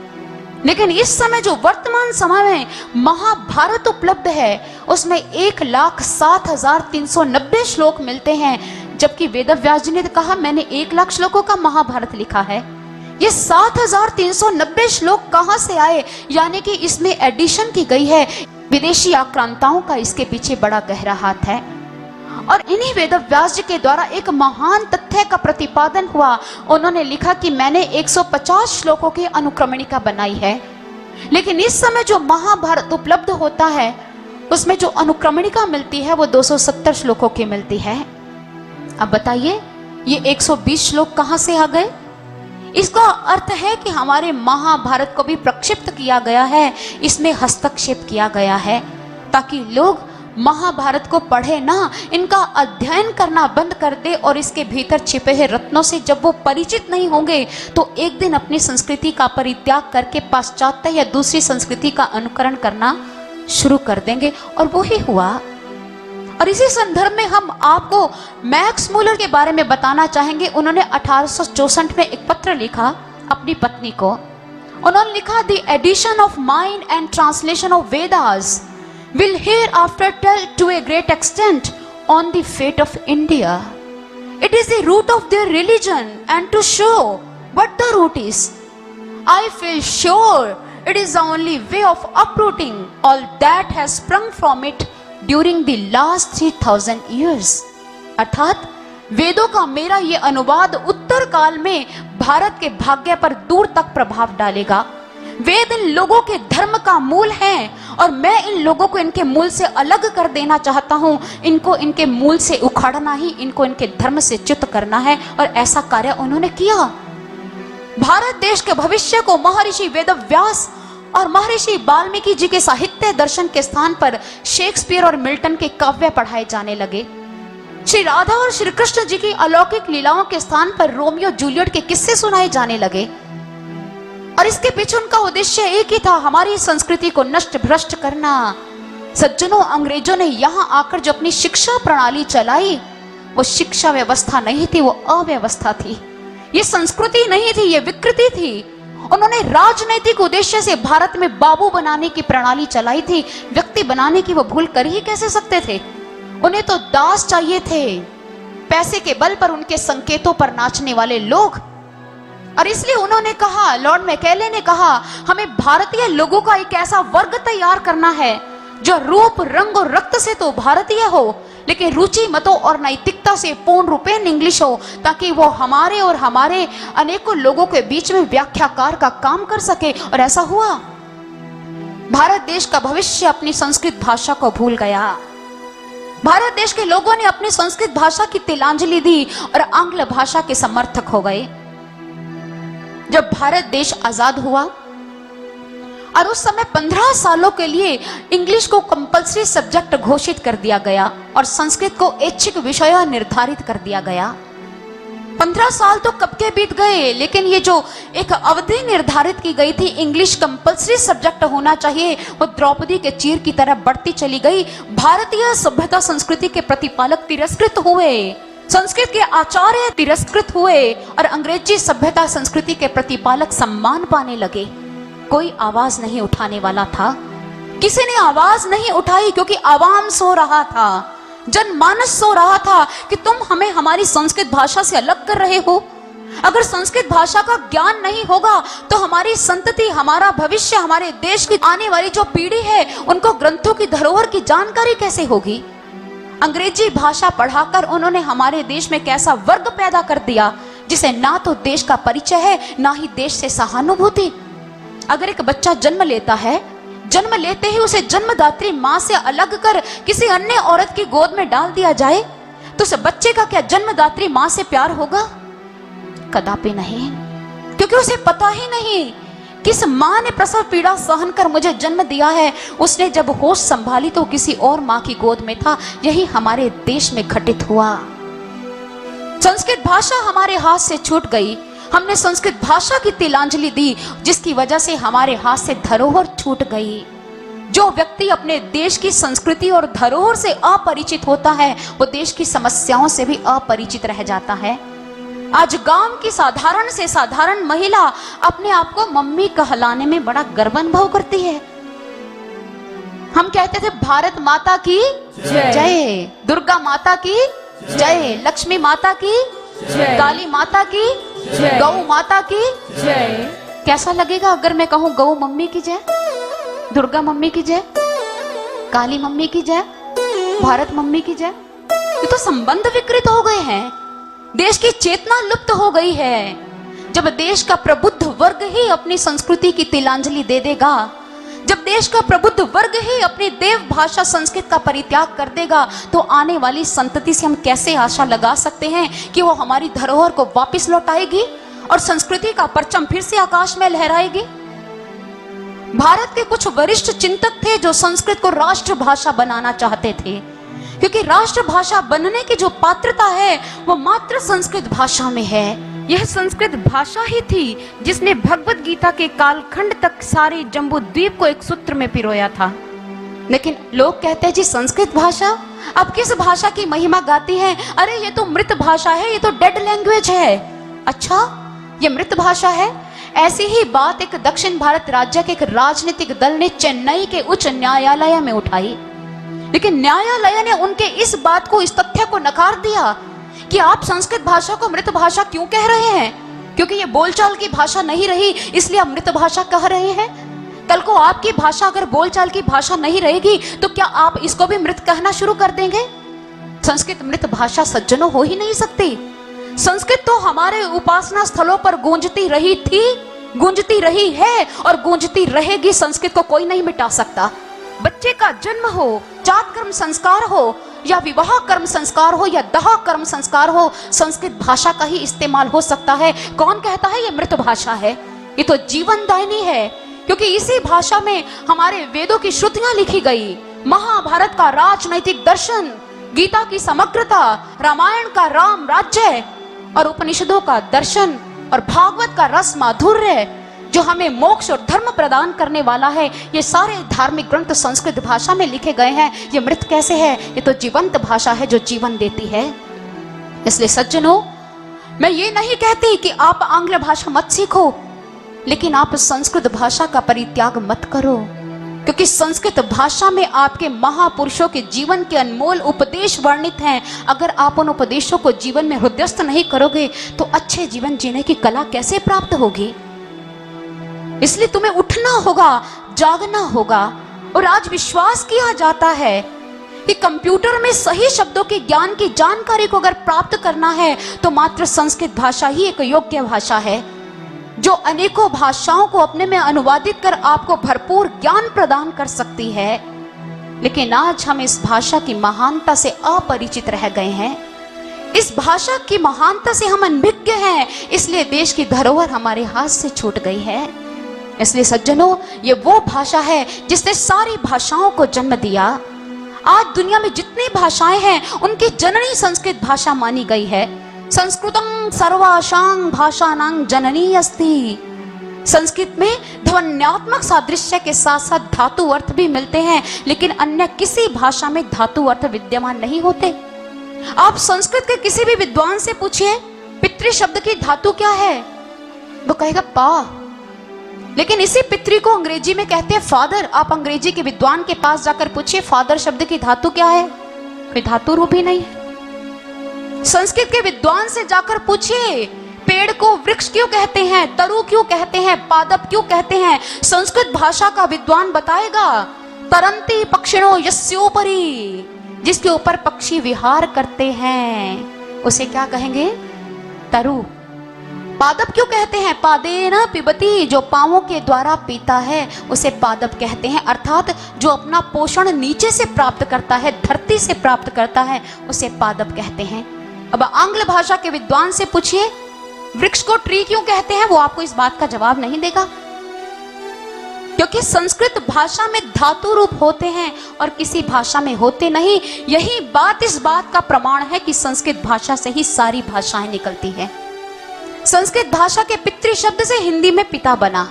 लेकिन इस समय जो वर्तमान समय में महाभारत उपलब्ध है उसमें 1,07,390 श्लोक मिलते हैं, जबकि वेदव्यास जी ने कहा मैंने 1,00,000 श्लोकों का महाभारत लिखा है। ये 7,390 श्लोक कहां से आए? यानी कि इसमें एडिशन की गई है। विदेशी आक्रांताओं का इसके पीछे बड़ा गहरा हाथ है और इन्हीं वेदव्यास जी के द्वारा एक महान तथ्य का प्रतिपादन हुआ। उन्होंने लिखा कि मैंने 150 श्लोकों की अनुक्रमणिका बनाई है, लेकिन इस समय जो महाभारत उपलब्ध होता है उसमें जो अनुक्रमणिका मिलती है वो 270 श्लोकों की मिलती है। अब बताइए ये 120 श्लोक कहां से आ गए? इसका अर्थ है कि हमारे महाभारत को भी प्रक्षिप्त किया गया है, इसमें हस्तक्षेप किया गया है ताकि लोग महाभारत को पढ़े ना, इनका अध्ययन करना बंद कर दे और इसके भीतर छिपे हुए रत्नों से जब वो परिचित नहीं होंगे तो एक दिन अपनी संस्कृति का परित्याग करके पाश्चात्य या दूसरी संस्कृति का अनुकरण करना शुरू कर देंगे। और वो ही हुआ। और इसी संदर्भ में हम आपको मैक्स मूलर के बारे में बताना चाहेंगे। उन्होंने 1864 में एक पत्र लिखा अपनी पत्नी को। उन्होंने लिखा, the edition of mind and translation of Vedas will hereafter tell to a great extent on the fate of India. It is the root of their religion, and to show what the root is, I feel sure it is the only way of uprooting all that has sprung from it during the last 3000 years. अर्थात वेदों का मेरा ये अनुवाद उत्तर काल में भारत के भाग्य पर दूर तक प्रभाव डालेगा। वेद इन लोगों के धर्म का मूल है और मैं इन लोगों को इनके मूल से अलग कर देना चाहता हूं। इनको इनके मूल से उखाड़ना ही, इनको इनके धर्म से च्युत करना है। और ऐसा कार्य उन्होंने किया। भारत देश के भविष्य को महर्षि वेदव्यास और महर्षि वाल्मीकि जी के साहित्य दर्शन के स्थान पर शेक्सपियर और मिल्टन के काव्य पढ़ाए जाने लगे। श्री राधा और श्री कृष्ण जी की अलौकिक लीलाओं के स्थान पर रोमियो जूलियट के किस्से सुनाए जाने लगे। और इसके पीछे उनका उद्देश्य एक ही था, हमारी संस्कृति को नष्ट भ्रष्ट करना। सज्जनों, अंग्रेजों ने यहां आकर जो अपनी शिक्षा प्रणाली चलाई, वो शिक्षा व्यवस्था नहीं थी, वो अव्यवस्था थी। ये संस्कृति नहीं थी, ये विकृति थी। उन्होंने राजनैतिक उद्देश्य से भारत में बाबू बनाने की प्रणाली चलाई थी। व्यक्ति बनाने की वो भूल कर ही कैसे सकते थे? उन्हें तो दास चाहिए थे, पैसे के बल पर उनके संकेतों पर नाचने वाले लोग। और इसलिए उन्होंने कहा, लॉर्ड मैकेले ने कहा, हमें भारतीय लोगों का एक ऐसा वर्ग तैयार करना है जो रूप, रंग और रक्त से तो भारतीय हो, लेकिन रुचि, मतों और नैतिकता से पूर्ण रूपेण इंग्लिश हो, ताकि वो हमारे और हमारे अनेकों लोगों के बीच में व्याख्याकार का काम कर सके। और ऐसा हुआ। भारत देश का भविष्य अपनी संस्कृत भाषा को भूल गया। भारत देश के लोगों ने अपनी संस्कृत भाषा की तिलांजलि दी और आंग्ल भाषा के समर्थक हो गए। जब भारत देश आजाद हुआ और उस समय 15 सालों के लिए इंग्लिश को कंपल्सरी सब्जेक्ट घोषित कर दिया गया और संस्कृत को ऐच्छिक विषय निर्धारित कर दिया गया। 15 साल तो कब के बीत गए, लेकिन ये जो एक अवधि निर्धारित की गई थी, इंग्लिश कंपल्सरी सब्जेक्ट होना चाहिए, वो द्रौपदी के चीर की तरह बढ़ती चली गई। भारतीय सभ्यता संस्कृति के प्रतिपालक तिरस्कृत हुए, संस्कृत के आचार्य तिरस्कृत हुए और अंग्रेजी सभ्यता संस्कृति के प्रतिपालक सम्मान पाने लगे। कोई आवाज नहीं उठाने वाला था, किसी ने आवाज नहीं उठाई, क्योंकि आवाम सो रहा था, जनमानस सो रहा था कि तुम हमें हमारी संस्कृत भाषा से अलग कर रहे हो। अगर संस्कृत भाषा का ज्ञान नहीं होगा तो हमारी संतति, हमारा भविष्य, हमारे देश की आने वाली जो पीढ़ी है, उनको ग्रंथों की धरोहर की जानकारी कैसे होगी? अंग्रेजी भाषा पढ़ाकर उन्होंने हमारे देश में कैसा वर्ग पैदा कर दिया जिसे ना तो देश का परिचय है, ना ही देश से सहानुभूति। अगर एक बच्चा जन्म लेता है, जन्म लेते ही उसे जन्मदात्री मां से अलग कर किसी अन्य औरत की गोद में डाल दिया जाए तो उस बच्चे का क्या जन्मदात्री मां से प्यार होगा? कदापि नहीं, क्योंकि उसे पता ही नहीं किस मां ने प्रसव पीड़ा सहन कर मुझे जन्म दिया है। उसने जब होश संभाली तो किसी और मां की गोद में था। यही हमारे देश में घटित हुआ। संस्कृत भाषा हमारे हाथ से छूट गई। हमने संस्कृत भाषा की तिलांजलि दी, जिसकी वजह से हमारे हाथ से धरोहर छूट गई। जो व्यक्ति अपने देश की संस्कृति और धरोहर से अपरिचित होता है, वो देश की समस्याओं से भी अपरिचित रह जाता है। आज गांव की साधारण से साधारण महिला अपने आप को मम्मी कहलाने में बड़ा गर्व अनुभव करती है। हम कहते थे भारत माता की जय, दुर्गा माता की जय, लक्ष्मी माता की जय, काली माता की जय, गौ माता की जय। कैसा लगेगा अगर मैं कहूं गौ मम्मी की जय, दुर्गा मम्मी की जय, काली मम्मी की जय, भारत मम्मी की जय? ये तो संबंध विकृत हो गए हैं, देश की चेतना लुप्त हो गई है। जब देश का प्रबुद्ध वर्ग ही अपनी संस्कृति की तिलांजलि दे देगा, जब देश का प्रबुद्ध वर्ग ही अपनी देव भाषा संस्कृत का परित्याग कर देगा तो आने वाली संतति से हम कैसे आशा लगा सकते हैं कि वो हमारी धरोहर को वापस लौटाएगी और संस्कृति का परचम फिर से आकाश में लहराएगी। भारत के कुछ वरिष्ठ चिंतक थे जो संस्कृत को राष्ट्र भाषा बनाना चाहते थे, क्योंकि राष्ट्र भाषा बनने की जो पात्रता है वो मात्र संस्कृत भाषा में है। यह संस्कृत भाषा ही थी जिसने भगवत गीता के कालखंड तक सारे जम्बू द्वीप को एक सूत्र में पिरोया था। लेकिन लोग कहते हैं जी संस्कृत भाषा, अब किस भाषा की महिमा गाती हैं? अरे ये तो मृत भाषा है, ये तो डेड लैंग्वेज है। अच्छा, ये मृत भाषा है? ऐसी ही बात एक दक्षिण भारत राज्य के एक राजनीतिक दल ने चेन्नई के उच्च न्यायालय में उठाई, लेकिन न्यायालय ने उनके इस बात को, इस तथ्य को नकार दिया कि आप संस्कृत भाषा को मृत भाषा क्यों कह रहे हैं, क्योंकि ये बोलचाल की भाषा नहीं रही इसलिए आप मृत भाषा कह रहे हैं। कल को आपकी भाषा अगर बोलचाल की भाषा नहीं रहेगी तो क्या आप इसको भी मृत कहना शुरू कर देंगे? संस्कृत मृत भाषा सज्जनों हो ही नहीं सकती। संस्कृत तो हमारे उपासना स्थलों पर गूंजती रही थी, गूंजती रही है और गूंजती रहेगी। संस्कृत को कोई नहीं मिटा सकता। बच्चे का जन्म हो, जात कर्म संस्कार हो या विवाह कर्म संस्कार हो या दाह कर्म संस्कार हो, संस्कृत भाषा का ही इस्तेमाल हो सकता है। कौन कहता है ये मृत भाषा है? ये तो जीवनदायिनी है, क्योंकि इसी भाषा में हमारे वेदों की श्रुतियां लिखी गई, महाभारत का राजनैतिक दर्शन, गीता की समग्रता, रामायण का राम राज्य और उपनिषदों का दर्शन और भागवत का रस माधुर्य जो हमें मोक्ष और धर्म प्रदान करने वाला है, ये सारे धार्मिक ग्रंथ संस्कृत भाषा में लिखे गए हैं। ये मृत कैसे है? ये तो जीवंत भाषा है जो जीवन देती है। इसलिए सज्जनों, मैं ये नहीं कहती कि आप आंग्ल भाषा मत सीखो, लेकिन आप संस्कृत भाषा का परित्याग मत करो, क्योंकि संस्कृत भाषा में आपके महापुरुषों के जीवन के अनमोल उपदेश वर्णित हैं। अगर आप उन उपदेशों को जीवन में हृदयस्थ नहीं करोगे तो अच्छे जीवन जीने की कला कैसे प्राप्त होगी? इसलिए तुम्हें उठना होगा, जागना होगा। और आज विश्वास किया जाता है कि कंप्यूटर में सही शब्दों के ज्ञान की जानकारी को अगर प्राप्त करना है तो मात्र संस्कृत भाषा ही एक योग्य भाषा है, जो अनेकों भाषाओं को अपने में अनुवादित कर आपको भरपूर ज्ञान प्रदान कर सकती है। लेकिन आज हम इस भाषा की महानता से अपरिचित रह गए हैं। इस भाषा की महानता से हम अनभिज्ञ हैं, इसलिए देश की धरोहर हमारे हाथ से छूट गई है। इसलिए सज्जनों, ये वो भाषा है जिसने सारी भाषाओं को जन्म दिया। आज दुनिया में जितनी भाषाएं हैं उनकी जननी संस्कृत भाषा मानी गई है। संस्कृतं सर्वासां भाषानां जननी अस्ति। संस्कृत में ध्वन्यात्मक सादृश्य के साथ साथ धातु अर्थ भी मिलते हैं, लेकिन अन्य किसी भाषा में धातु अर्थ विद्यमान नहीं होते। आप संस्कृत के किसी भी विद्वान से पूछिए पितृ शब्द की धातु क्या है, वो कहेगा पा। लेकिन इसी पितृ को अंग्रेजी में कहते हैं फादर। आप अंग्रेजी के विद्वान के पास जाकर पूछिए फादर शब्द की धातु क्या है, कोई धातु रूप ही नहीं है। संस्कृत के विद्वान से जाकर पूछिए पेड़ को वृक्ष क्यों कहते हैं, तरु क्यों कहते हैं, पादप क्यों कहते हैं। संस्कृत भाषा का विद्वान बताएगा तरंती पक्षिणो यस्योपरि, जिसके ऊपर पक्षी विहार करते हैं उसे क्या कहेंगे, तरु। पादप क्यों कहते हैं, पादेन पिबती, जो पांवों के द्वारा पीता है उसे पादप कहते हैं, अर्थात जो अपना पोषण नीचे से प्राप्त करता है, धरती से प्राप्त करता है, उसे पादप कहते हैं। अब आंग्ल भाषा के विद्वान से पूछिए वृक्ष को ट्री क्यों कहते हैं, वो आपको इस बात का जवाब नहीं देगा, क्योंकि संस्कृत भाषा में धातु रूप होते हैं और किसी भाषा में होते नहीं। यही बात इस बात का प्रमाण है कि संस्कृत भाषा से ही सारी भाषाएं निकलती हैं। संस्कृत भाषा के पितृ शब्द से हिंदी में पिता बना,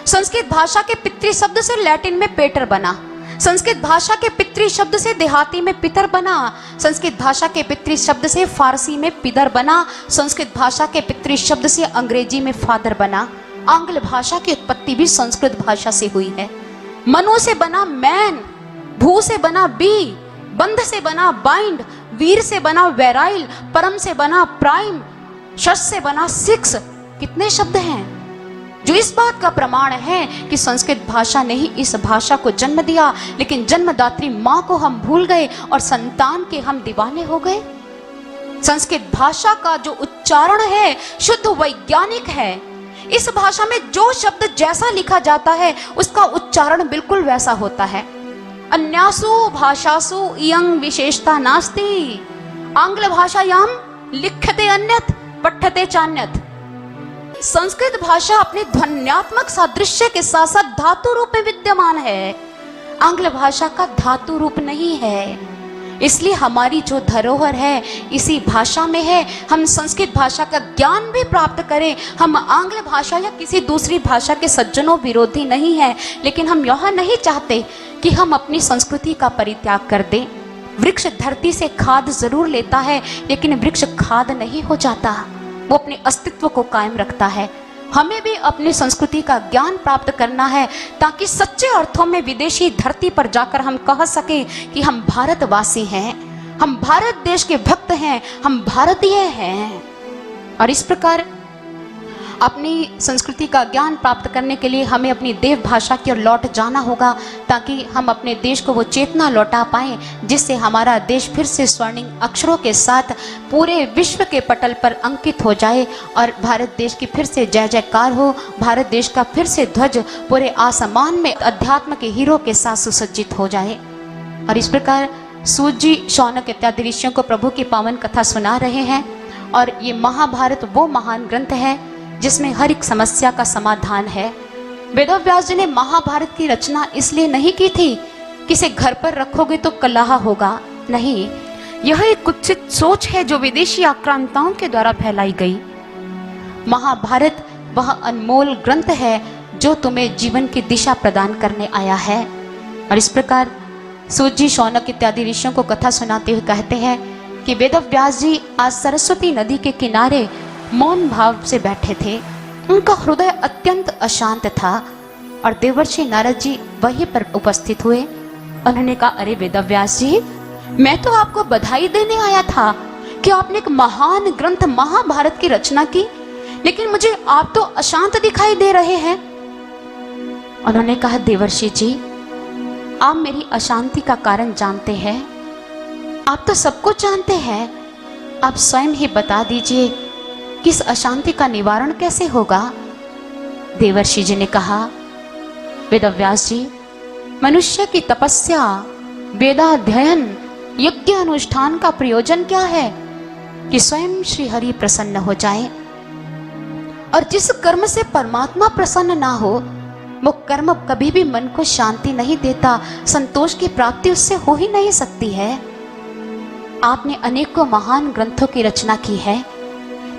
संस्कृत भाषा के पितृ शब्द से लैटिन में पेटर बना, संस्कृत भाषा के पितृ शब्द से देहाती में पितर बना, संस्कृत भाषा के पितृ शब्द से फारसी में पिदर बना, संस्कृत भाषा के पितृ शब्द से अंग्रेजी में फादर बना। आंग्ल भाषा की उत्पत्ति भी संस्कृत भाषा से हुई है। मनु से बना मैन, भू से बना बी, बंध से बना बाइंड, वीर से बना वेराइल, परम से बना प्राइम, शश से बना सिक्स। कितने शब्द हैं जो इस बात का प्रमाण है कि संस्कृत भाषा ने ही इस भाषा को जन्म दिया। लेकिन जन्मदात्री माँ को हम भूल गए और संतान के हम दीवाने हो गए। संस्कृत भाषा का जो उच्चारण है शुद्ध वैज्ञानिक है। इस भाषा में जो शब्द जैसा लिखा जाता है उसका उच्चारण बिल्कुल वैसा होता है। अन्यासु भाषासु इयं विशेषता नास्ति, आंग्ल भाषायां लिख्यते अन्यत् पठ्यते चान्यत्। संस्कृत भाषा अपने ध्वन्यात्मक सादृश्य के साथ साथ धातु रूप में विद्यमान है, आंग्ल भाषा का धातु रूप नहीं है। इसलिए हमारी जो धरोहर है इसी भाषा में है। हम संस्कृत भाषा का ज्ञान भी प्राप्त करें, हम आंग्ल भाषा या किसी दूसरी भाषा के सज्जनों विरोधी नहीं है, लेकिन हम यह नहीं चाहते कि हम अपनी संस्कृति का परित्याग कर दें। वृक्ष धरती से खाद जरूर लेता है, लेकिन वृक्ष खाद नहीं हो जाता, वो अपने अस्तित्व को कायम रखता है। हमें भी अपनी संस्कृति का ज्ञान प्राप्त करना है ताकि सच्चे अर्थों में विदेशी धरती पर जाकर हम कह सके कि हम भारतवासी हैं, हम भारत देश के भक्त हैं, हम भारतीय हैं। और इस प्रकार अपनी संस्कृति का ज्ञान प्राप्त करने के लिए हमें अपनी देव भाषा की ओर लौट जाना होगा ताकि हम अपने देश को वो चेतना लौटा पाएं जिससे हमारा देश फिर से स्वर्णिम अक्षरों के साथ पूरे विश्व के पटल पर अंकित हो जाए और भारत देश की फिर से जय जयकार हो। भारत देश का फिर से ध्वज पूरे आसमान में अध्यात्म के हीरो के साथ सुसज्जित हो जाए। और इस प्रकार सूत जी, शौनक इत्यादि ऋषियों को प्रभु की पावन कथा सुना रहे हैं। और ये महाभारत वो महान ग्रंथ है जिसमें हर एक समस्या का समाधान है। वेदव्यास जी ने महाभारत की रचना इसलिए नहीं की थी कि इसे घर पर रखोगे तो कलह होगा, नहीं, यह एक कुत्सित सोच है जो विदेशी आक्रांताओं के द्वारा फैलाई गई। महाभारत वह अनमोल ग्रंथ है जो तुम्हें जीवन की दिशा प्रदान करने आया है। और इस प्रकार सूत जी, शौनक इत्यादि ऋषियों को कथा सुनाते हुए कहते हैं कि वेदव्यास जी आज सरस्वती नदी के किनारे मौन भाव से बैठे थे। उनका हृदय अत्यंत अशांत था और देवर्षि नारद जी वहीं पर उपस्थित हुए। उन्होंने कहा, अरे वेदव्यास जी, मैं तो आपको बधाई देने आया था कि आपने एक महान ग्रंथ महाभारत की रचना की, लेकिन मुझे आप तो अशांत दिखाई दे रहे हैं। उन्होंने कहा, देवर्षि जी, आप मेरी अशांति का कारण जानते हैं, आप तो सब कुछ जानते हैं, आप स्वयं ही बता दीजिए कि इस अशांति का निवारण कैसे होगा। देवर्षि जी ने कहा, वेदव्यास जी, मनुष्य की तपस्या, वेदाध्ययन, यज्ञ अनुष्ठान का प्रयोजन क्या है कि स्वयं श्री हरि प्रसन्न हो जाए। और जिस कर्म से परमात्मा प्रसन्न ना हो वो कर्म कभी भी मन को शांति नहीं देता, संतोष की प्राप्ति उससे हो ही नहीं सकती है। आपने अनेकों महान ग्रंथों की रचना की है,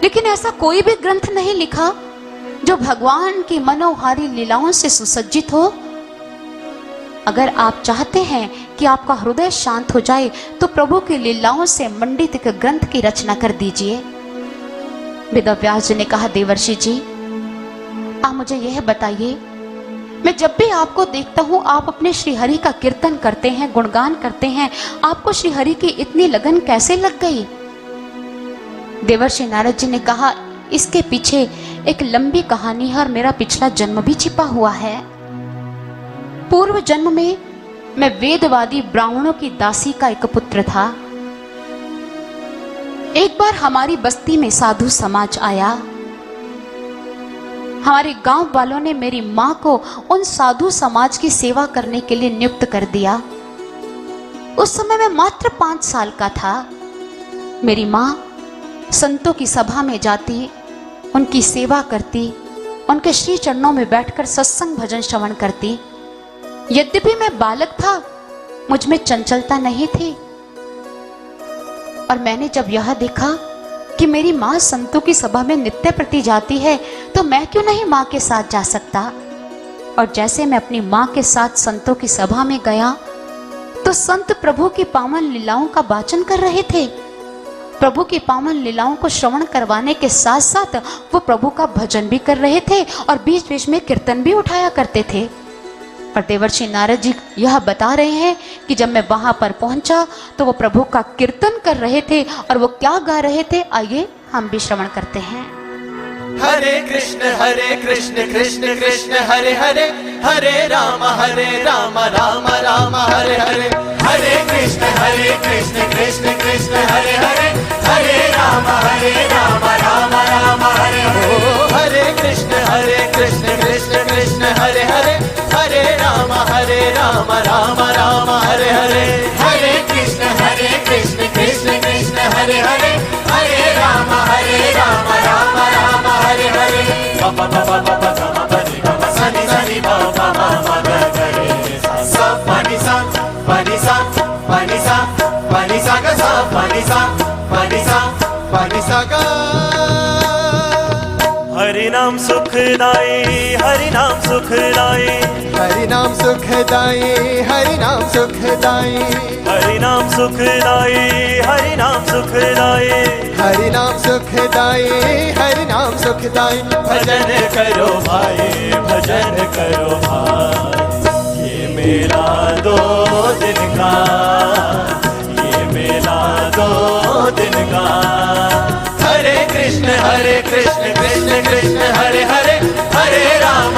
लेकिन ऐसा कोई भी ग्रंथ नहीं लिखा जो भगवान की मनोहारी लीलाओं से सुसज्जित हो। अगर आप चाहते हैं कि आपका हृदय शांत हो जाए तो प्रभु की लीलाओं से मंडित एक ग्रंथ की रचना कर दीजिए। वेदव्यास जी ने कहा, देवर्षि जी, आप मुझे यह बताइए, मैं जब भी आपको देखता हूँ आप अपने श्रीहरि का कीर्तन करते हैं, गुणगान करते हैं, आपको श्रीहरि की इतनी लगन कैसे लग गई। देवर्षि नारद जी ने कहा, इसके पीछे एक लंबी कहानी है और मेरा पिछला जन्म भी छिपा हुआ है। पूर्व जन्म में मैं वेदवादी ब्राह्मणों की दासी का एक पुत्र था। एक बार हमारी बस्ती में साधु समाज आया। हमारे गांव वालों ने मेरी मां को उन साधु समाज की सेवा करने के लिए नियुक्त कर दिया। उस समय मैं मात्र 5 साल का था। मेरी मां संतों की सभा में जाती, उनकी सेवा करती, उनके श्री चरणों में बैठकर सत्संग भजन श्रवण करती। यद्यपि मैं बालक था, मुझ में चंचलता नहीं थी। और मैंने जब यह देखा कि मेरी माँ संतों की सभा में नित्य प्रति जाती है तो मैं क्यों नहीं माँ के साथ जा सकता। और जैसे मैं अपनी माँ के साथ संतों की सभा में गया तो संत प्रभु की पावन लीलाओं का वाचन कर रहे थे। प्रभु की पावन लीलाओं को श्रवण करवाने के साथ साथ वो प्रभु का भजन भी कर रहे थे और बीच बीच में कीर्तन भी उठाया करते थे। और देवर्षि नारद जी यह बता रहे हैं कि जब मैं वहां पर पहुंचा तो वो प्रभु का कीर्तन कर रहे थे और वो क्या गा रहे थे, आइए हम भी श्रवण करते हैं। हरे कृष्ण कृष्ण कृष्ण हरे हरे, हरे राम राम राम हरे हरे। हरे कृष्ण कृष्ण कृष्ण हरे हरे, हरे राम राम राम हरे हरे। हरे कृष्ण कृष्ण कृष्ण हरे हरे, हरे राम राम राम हरे हरे। हरे कृष्ण कृष्ण कृष्ण हरे हरे, हरे राम राम राम हरे हरे। प प प प प प ग म प नि ग म स नि स नि प प म म ग ग रे रे सा सा प नि सा प नि सा प नि सा प नि सा ग सा प नि सा प नि सा प नि सा ग। हरि नाम सुखदाई, हरि नाम सुखदाई, हरि नाम सुखदाई, हरि नाम सुखदाई, हरि नाम सुखदाई, हरि नाम सुखदाई। हरि नाम सुखदाई, हरि नाम सुखदाई। भजन करो भाई, भजन करो भाई, ये मेला 2 दिन का, ये मेला 2 दिन का। हरे कृष्ण कृष्ण कृष्ण हरे हरे, हरे राम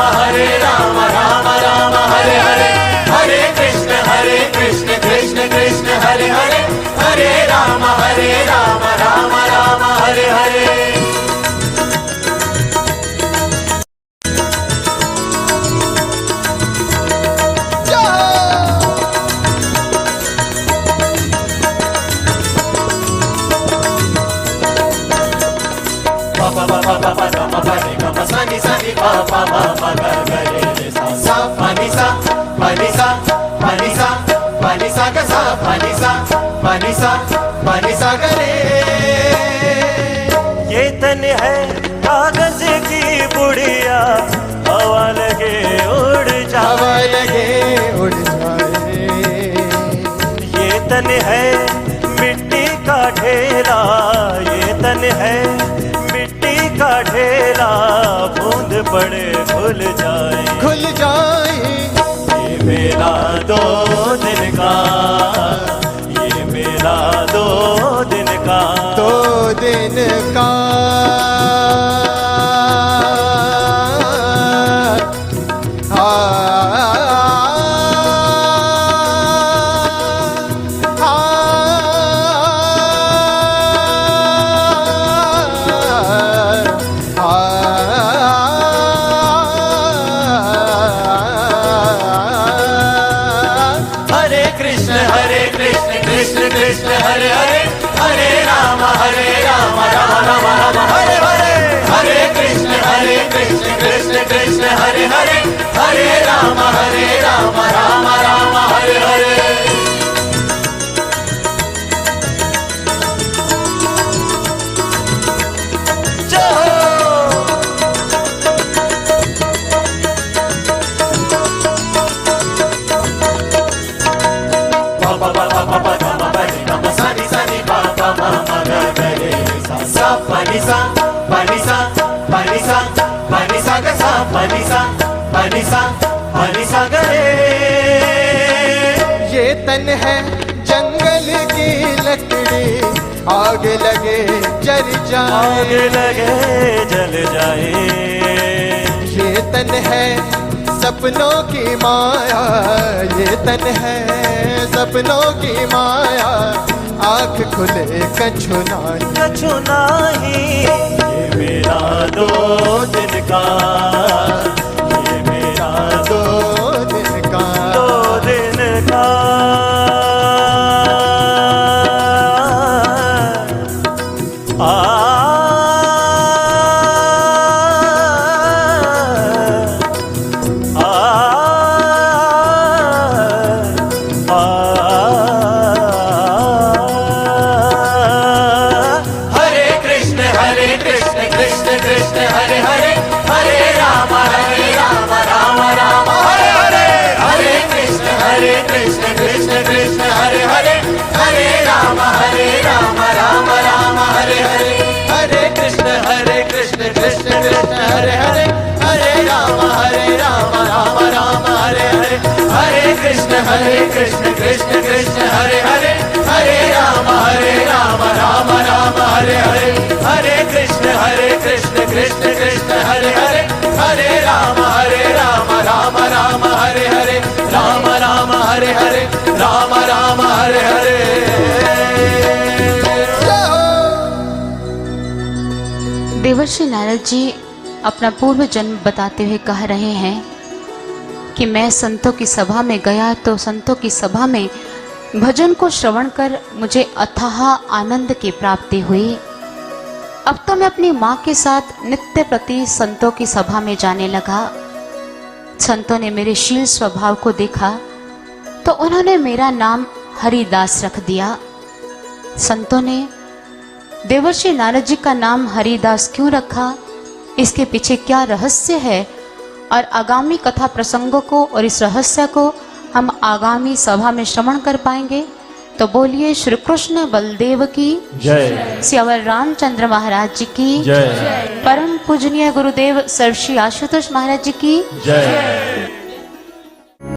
राम राम हरे हरे। हरे कृष्ण कृष्ण कृष्ण हरे हरे, हरे राम राम राम हरे हरे। सनि सनि प प म म ग ग रे रे सा सा प नि सा प नि सा प नि सा प नि सा ग सा प नि सा प नि सा प नि सा ग रे। ये तन है कागज की बुढ़िया, हवा लगे उड़ हवा जाए। लगे उड़ जाए। ये तन है मिट्टी का ढेला, ये तन है मिट्टी का ढेला, बूंद पड़े खुल जाए। खुल जाए। ये मेला 2 दिन का, ये मेला 2 दिन का। 2 दिन का। हरे कृष्ण कृष्ण कृष्ण हरे हरे, हरे राम राम राम हरे हरे। हरे कृष्ण कृष्ण कृष्ण हरे हरे, हरे राम राम राम हरे हरे। सनि सनि प प म म ग ग रे रे सा सा प नि सा प नि सा प नि सा प नि सा ग सा प नि सा प नि सा प नि सा ग रे। ये तन है जंगल की लकड़ी, आग लगे जल आग जाए। लगे जल जाए। ये तन है सपनों की माया, ये तन है सपनों की माया। आँख खुले कछु नाई। कछु नाही। ये मेरा 2 दिन का, ये मेरा 2 दिन का। 2 दिन का। आ हरे कृष्ण कृष्ण कृष्ण हरे हरे, हरे राम राम राम हरे हरे। हरे कृष्ण कृष्ण कृष्ण हरे हरे, हरे राम राम राम हरे हरे। हरे कृष्ण कृष्ण कृष्ण हरे हरे, हरे राम राम राम हरे हरे। हरे कृष्ण कृष्ण कृष्ण हरे हरे, हरे राम राम राम हरे हरे। हरे कृष्ण कृष्ण कृष्ण हरे हरे, हरे राम राम राम हरे हरे। राम राम हरे हरे, राम राम राम हरे हरे। देवर्षि नारद जी अपना पूर्व जन्म बताते हुए कह रहे हैं कि मैं संतों की सभा में गया तो संतों की सभा में भजन को श्रवण कर मुझे अथाह आनंद की प्राप्ति हुई। अब तो मैं अपनी माँ के साथ नित्य प्रति संतों की सभा में जाने लगा। संतों ने मेरे शील स्वभाव को देखा तो उन्होंने मेरा नाम हरिदास रख दिया। संतों ने देवर्षि नारद जी का नाम हरिदास क्यों रखा, इसके पीछे क्या रहस्य है, और आगामी कथा प्रसंगों को और इस रहस्य को हम आगामी सभा में श्रवण कर पाएंगे। तो बोलिए श्री कृष्ण बलदेव की जय, स्यावर रामचंद्र महाराज जी की जय, परम पूजनीय गुरुदेव सर्वश्री आशुतोष महाराज जी की जय।